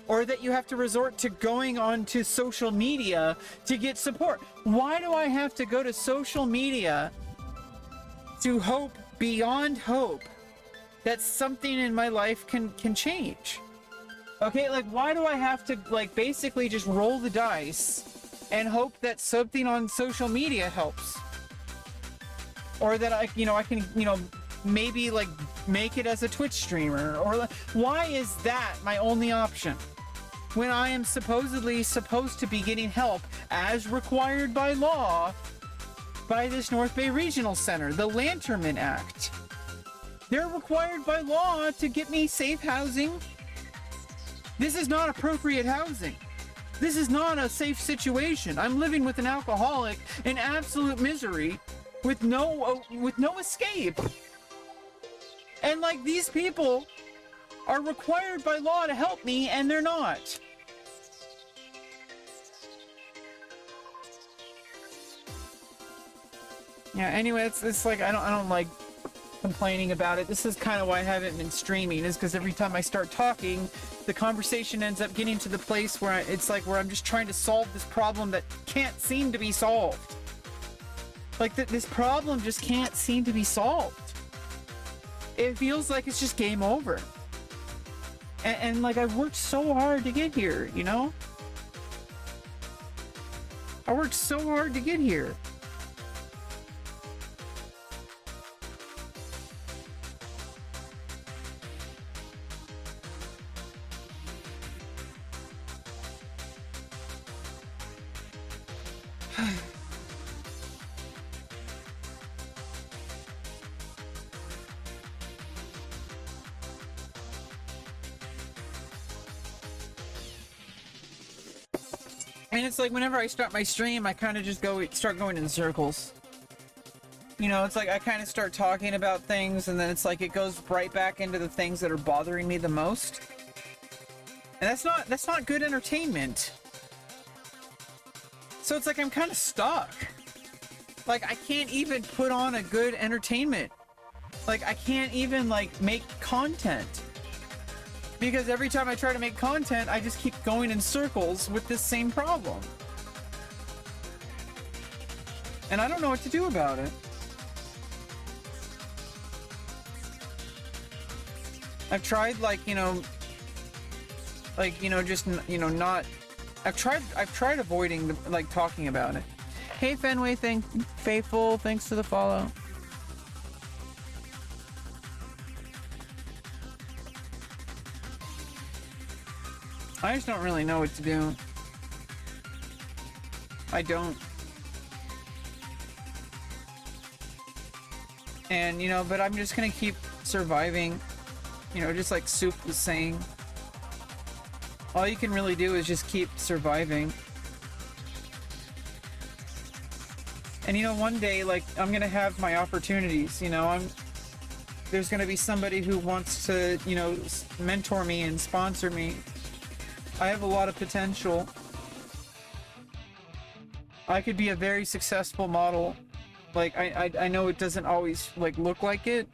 or that you have to resort to going on to social media to get support. Why do I have to go to social media to hope beyond hope that something in my life can change? Okay, like, why do I have to, like, basically just roll the dice and hope that something on social media helps? Or that I can, maybe, like, make it as a Twitch streamer? Or, like, why is that my only option when I am supposedly supposed to be getting help as required by law by this North Bay Regional Center, the Lanterman Act? They're required by law to get me safe housing. This is not appropriate housing. This is not a safe situation. I'm living with an alcoholic in absolute misery with no escape. And, like, these people are required by law to help me, and they're not. Yeah, anyway, it's like I don't like complaining about it. This is kind of why I haven't been streaming, is because every time I start talking, the conversation ends up getting to the place where it's like where I'm just trying to solve this problem that can't seem to be solved. Like, this problem just can't seem to be solved. It feels like it's just game over. And like, I've worked so hard to get here, you know? I worked so hard to get here. And it's like, whenever I start my stream, I kind of just start going in circles. You know, it's like I kind of start talking about things, and then it's like it goes right back into the things that are bothering me the most. And that's not good entertainment. So it's like I'm kind of stuck. Like, I can't even put on a good entertainment. Like, I can't even, like, make content. Because every time I try to make content, I just keep going in circles with this same problem. And I don't know what to do about it. I've tried, like, just, not I've tried avoiding like talking about it. Hey Fenway, Faithful, thanks for the follow. I just don't really know what to do. I don't. And, you know, but I'm just gonna keep surviving. You know, just like Soup was saying. All you can really do is just keep surviving. And, you know, one day, like, I'm gonna have my opportunities, you know, there's gonna be somebody who wants to, you know, mentor me and sponsor me. I have a lot of potential. I could be a very successful model. Like, I know it doesn't always, like, look like it.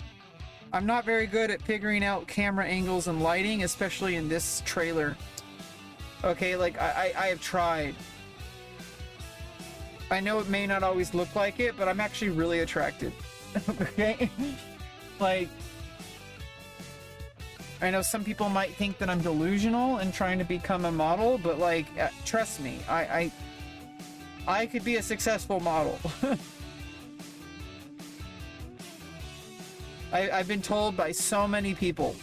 I'm not very good at figuring out camera angles and lighting, especially in this trailer. Okay, like, I have tried. I know it may not always look like it, but I'm actually really attracted. Okay? Like, I know some people might think that I'm delusional and trying to become a model, but like, trust me, I could be a successful model. I've been told by so many people.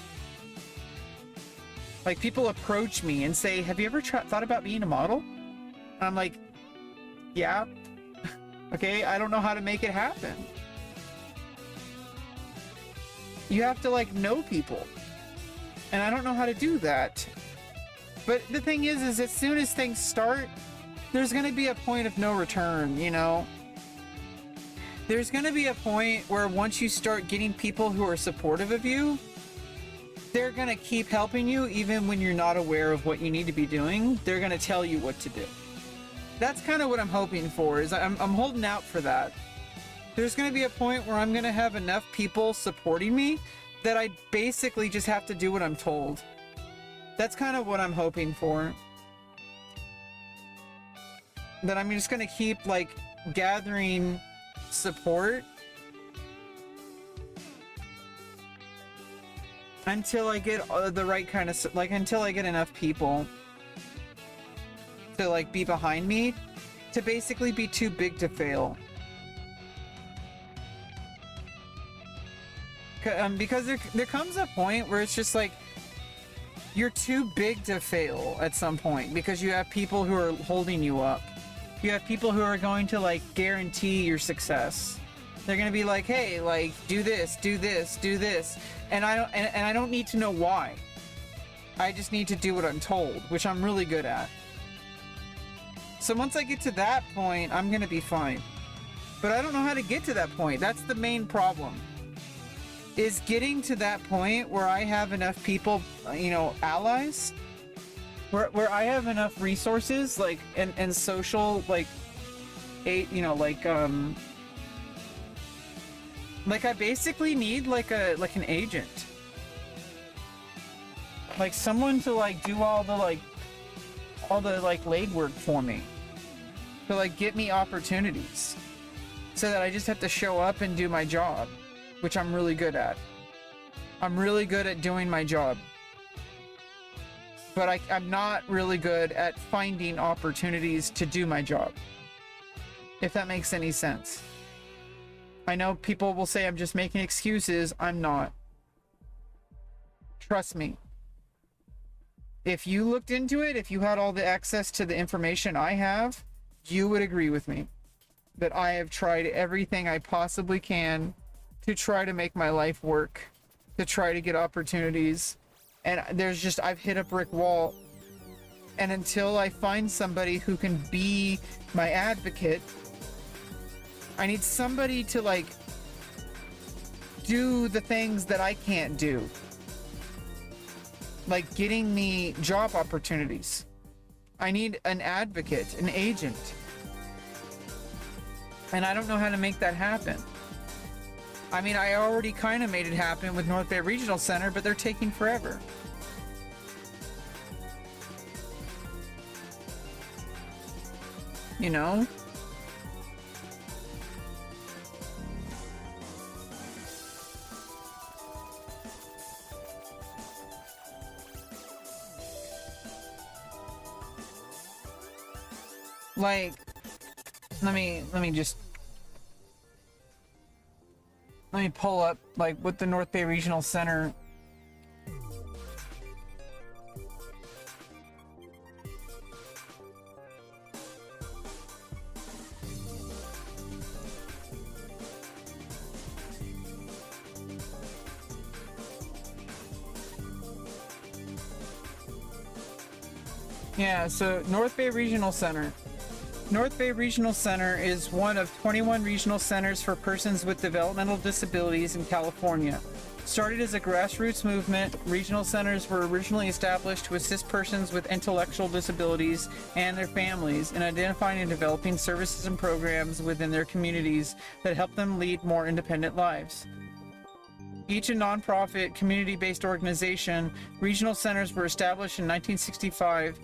Like, people approach me and say, have you ever thought about being a model? And I'm like, yeah. Okay, I don't know how to make it happen. You have to, like, know people. And I don't know how to do that. But the thing is as soon as things start, there's gonna be a point of no return, you know? There's gonna be a point where once you start getting people who are supportive of you, they're gonna keep helping you even when you're not aware of what you need to be doing. They're gonna tell you what to do. That's kind of what I'm hoping for, is I'm holding out for that. There's gonna be a point where I'm gonna have enough people supporting me that I basically just have to do what I'm told. That's kind of what I'm hoping for. That I'm just gonna keep, like, gathering support until I get the right kind of, like, until I get enough people to, like, be behind me to basically be too big to fail. Because there comes a point where it's just like, you're too big to fail at some point, because you have people who are holding you up. You have people who are going to, like, guarantee your success. They're gonna be like, hey, like, do this, do this, do this. And I don't need to know why. I just need to do what I'm told, which I'm really good at. So once I get to that point, I'm gonna be fine. But I don't know how to get to that point. That's the main problem. Is getting to that point where I have enough people, you know, allies, where I have enough resources, like, and social, like, you know, like I basically need like an agent, like someone to, like, do all the legwork for me, to, like, get me opportunities, so that I just have to show up and do my job, which I'm really good at. I'm really good at doing my job. But I'm not really good at finding opportunities to do my job. If that makes any sense. I know people will say I'm just making excuses. I'm not. Trust me. If you looked into it, if you had all the access to the information I have, you would agree with me that I have tried everything I possibly can to try to make my life work, to try to get opportunities. And I've hit a brick wall. And until I find somebody who can be my advocate, I need somebody to, like, do the things that I can't do. Like getting me job opportunities. I need an advocate, an agent. And I don't know how to make that happen. I mean, I already kind of made it happen with North Bay Regional Center, but they're taking forever. You know? Like, let me pull up like what the North Bay Regional Center. Yeah, so North Bay Regional Center. North Bay Regional Center is one of 21 regional centers for persons with developmental disabilities in California. Started as a grassroots movement, regional centers were originally established to assist persons with intellectual disabilities and their families in identifying and developing services and programs within their communities that help them lead more independent lives. Each a nonprofit, community-based organization, regional centers were established in 1965.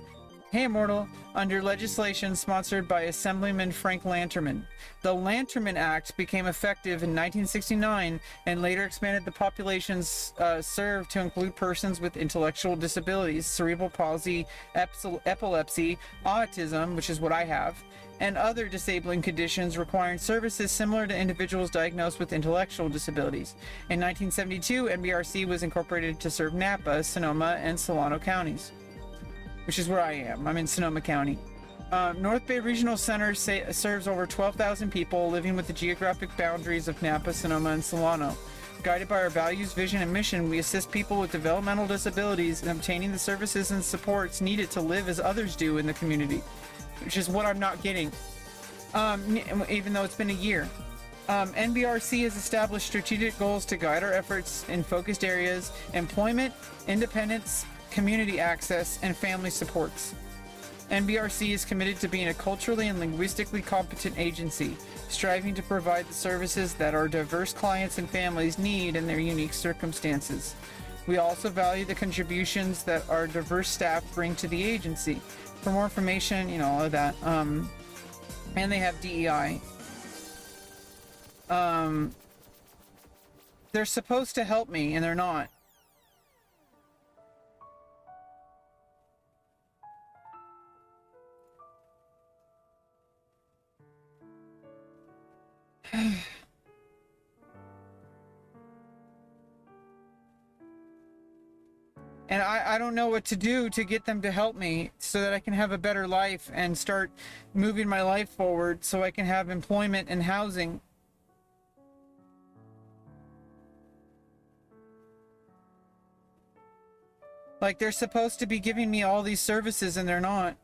Hey, Immortal, under legislation sponsored by Assemblyman Frank Lanterman. The Lanterman Act became effective in 1969 and later expanded the populations served to include persons with intellectual disabilities, cerebral palsy, epilepsy, autism, which is what I have, and other disabling conditions requiring services similar to individuals diagnosed with intellectual disabilities. In 1972, NBRC was incorporated to serve Napa, Sonoma, and Solano counties, which is where I am. I'm in Sonoma County. North Bay Regional Center serves over 12,000 people living with the geographic boundaries of Napa, Sonoma, and Solano. Guided by our values, vision, and mission, we assist people with developmental disabilities in obtaining the services and supports needed to live as others do in the community, which is what I'm not getting, even though it's been a year. NBRC has established strategic goals to guide our efforts in focused areas: employment, independence, community access, and family supports. NBRC is committed to being a culturally and linguistically competent agency, striving to provide the services that our diverse clients and families need in their unique circumstances. We also value the contributions that our diverse staff bring to the agency. For more information, all of that. And they have DEI. They're supposed to help me, and they're not. And I don't know what to do to get them to help me so that I can have a better life and start moving my life forward so I can have employment and housing. Like, they're supposed to be giving me all these services and they're not.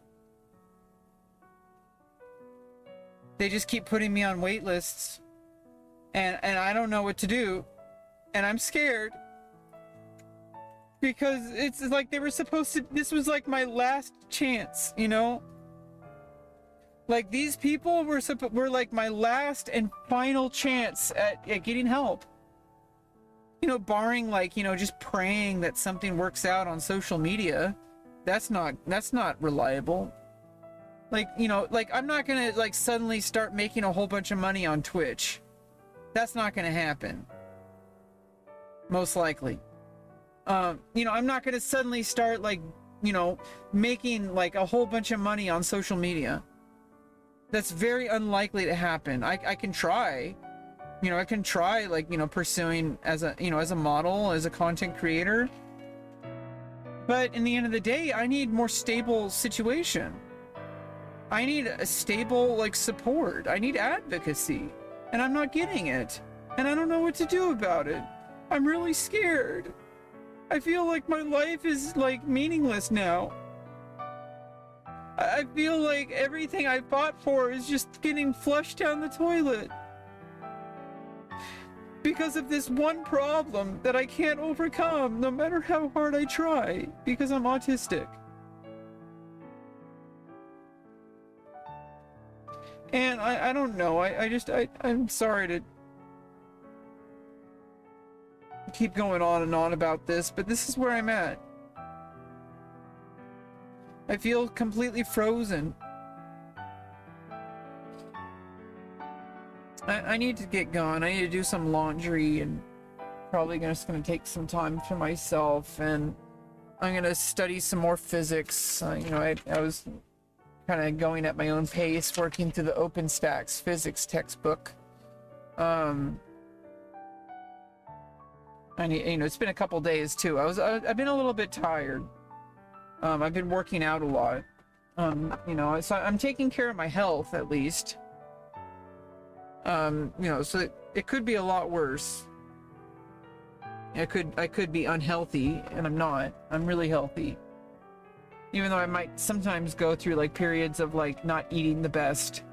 They just keep putting me on wait lists, and I don't know what to do, and I'm scared because it's like they were supposed to. This was like my last chance, Like, these people were like my last and final chance at getting help. Barring just praying that something works out on social media. That's not reliable. Like, I'm not gonna suddenly start making a whole bunch of money on Twitch. That's not gonna happen. Most likely. I'm not gonna suddenly start making a whole bunch of money on social media. That's very unlikely to happen. I can try. I can try pursuing as a model, as a content creator. But in the end of the day, I need more stable situation. I need a stable support. I need advocacy, and I'm not getting it, and I don't know what to do about it. I'm really scared. I feel like my life is meaningless now. I feel like everything I fought for is just getting flushed down the toilet because of this one problem that I can't overcome no matter how hard I try, because I'm autistic. And I don't know, I'm sorry to keep going on and on about this, but this is where I'm at. I feel completely frozen. I need to get going. I need to do some laundry, and probably just gonna take some time for myself, and I'm gonna study some more physics. I was kind of going at my own pace, working through the OpenStax physics textbook. I need, it's been a couple days too. I've been a little bit tired. I've been working out a lot. So I'm taking care of my health at least. So it could be a lot worse. I could be unhealthy, and I'm not. I'm really healthy. Even though I might sometimes go through like periods of like not eating the best,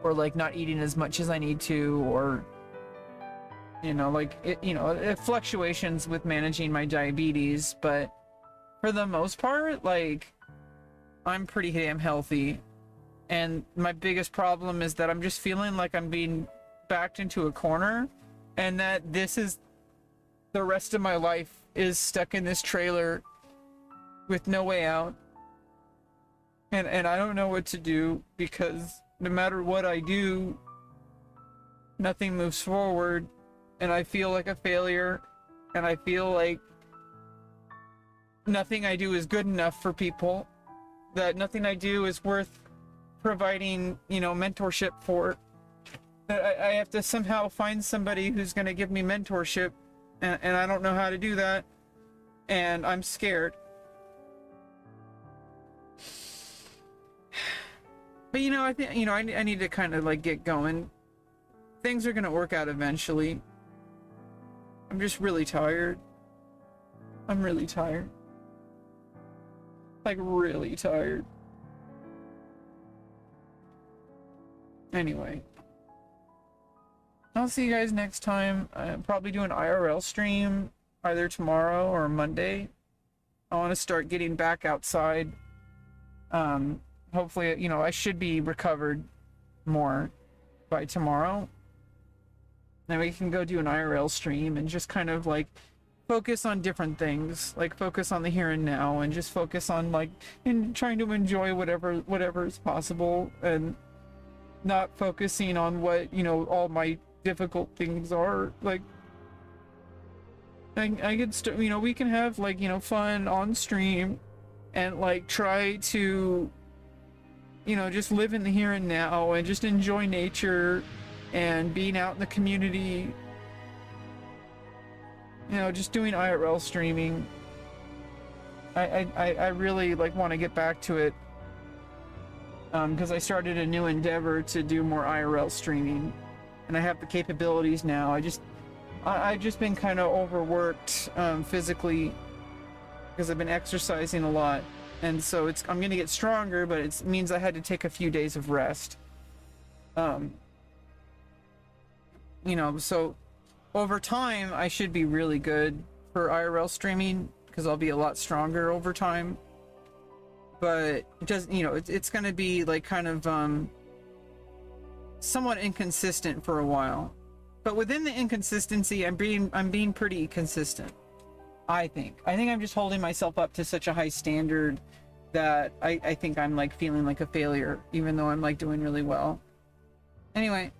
or like not eating as much as I need to, or it fluctuations with managing my diabetes, but for the most part, like, I'm pretty damn healthy. And my biggest problem is that I'm just feeling like I'm being backed into a corner, and that this is the rest of my life is stuck in this trailer with no way out. And I don't know what to do, because no matter what I do, nothing moves forward, and I feel like a failure, and I feel like nothing I do is good enough for people, that nothing I do is worth providing, mentorship for. That I have to somehow find somebody who's going to give me mentorship, and I don't know how to do that, and I'm scared. But I think I need to kind of like get going. Things are going to work out eventually. I'm just really tired. I'm really tired. Like, really tired. Anyway, I'll see you guys next time. I'll probably do an IRL stream either tomorrow or Monday. I want to start getting back outside. Hopefully, I should be recovered more by tomorrow. Then we can go do an IRL stream and just kind of like focus on different things, like focus on the here and now, and just focus on like trying to enjoy whatever is possible, and not focusing on what all my difficult things are. Like, I could we can have like fun on stream, and like try to just live in the here and now, and just enjoy nature and being out in the community. Just doing IRL streaming. I really like want to get back to it, because I started a new endeavor to do more IRL streaming, and I have the capabilities now. I've just been kind of overworked physically, because I've been exercising a lot, and so I'm gonna get stronger, but it means I had to take a few days of rest. So over time, I should be really good for IRL streaming, because I'll be a lot stronger over time. But it does, it's going to be like kind of somewhat inconsistent for a while. But within the inconsistency, I'm being pretty consistent. I think I'm just holding myself up to such a high standard that I think I'm like feeling like a failure, even though I'm like doing really well. Anyway.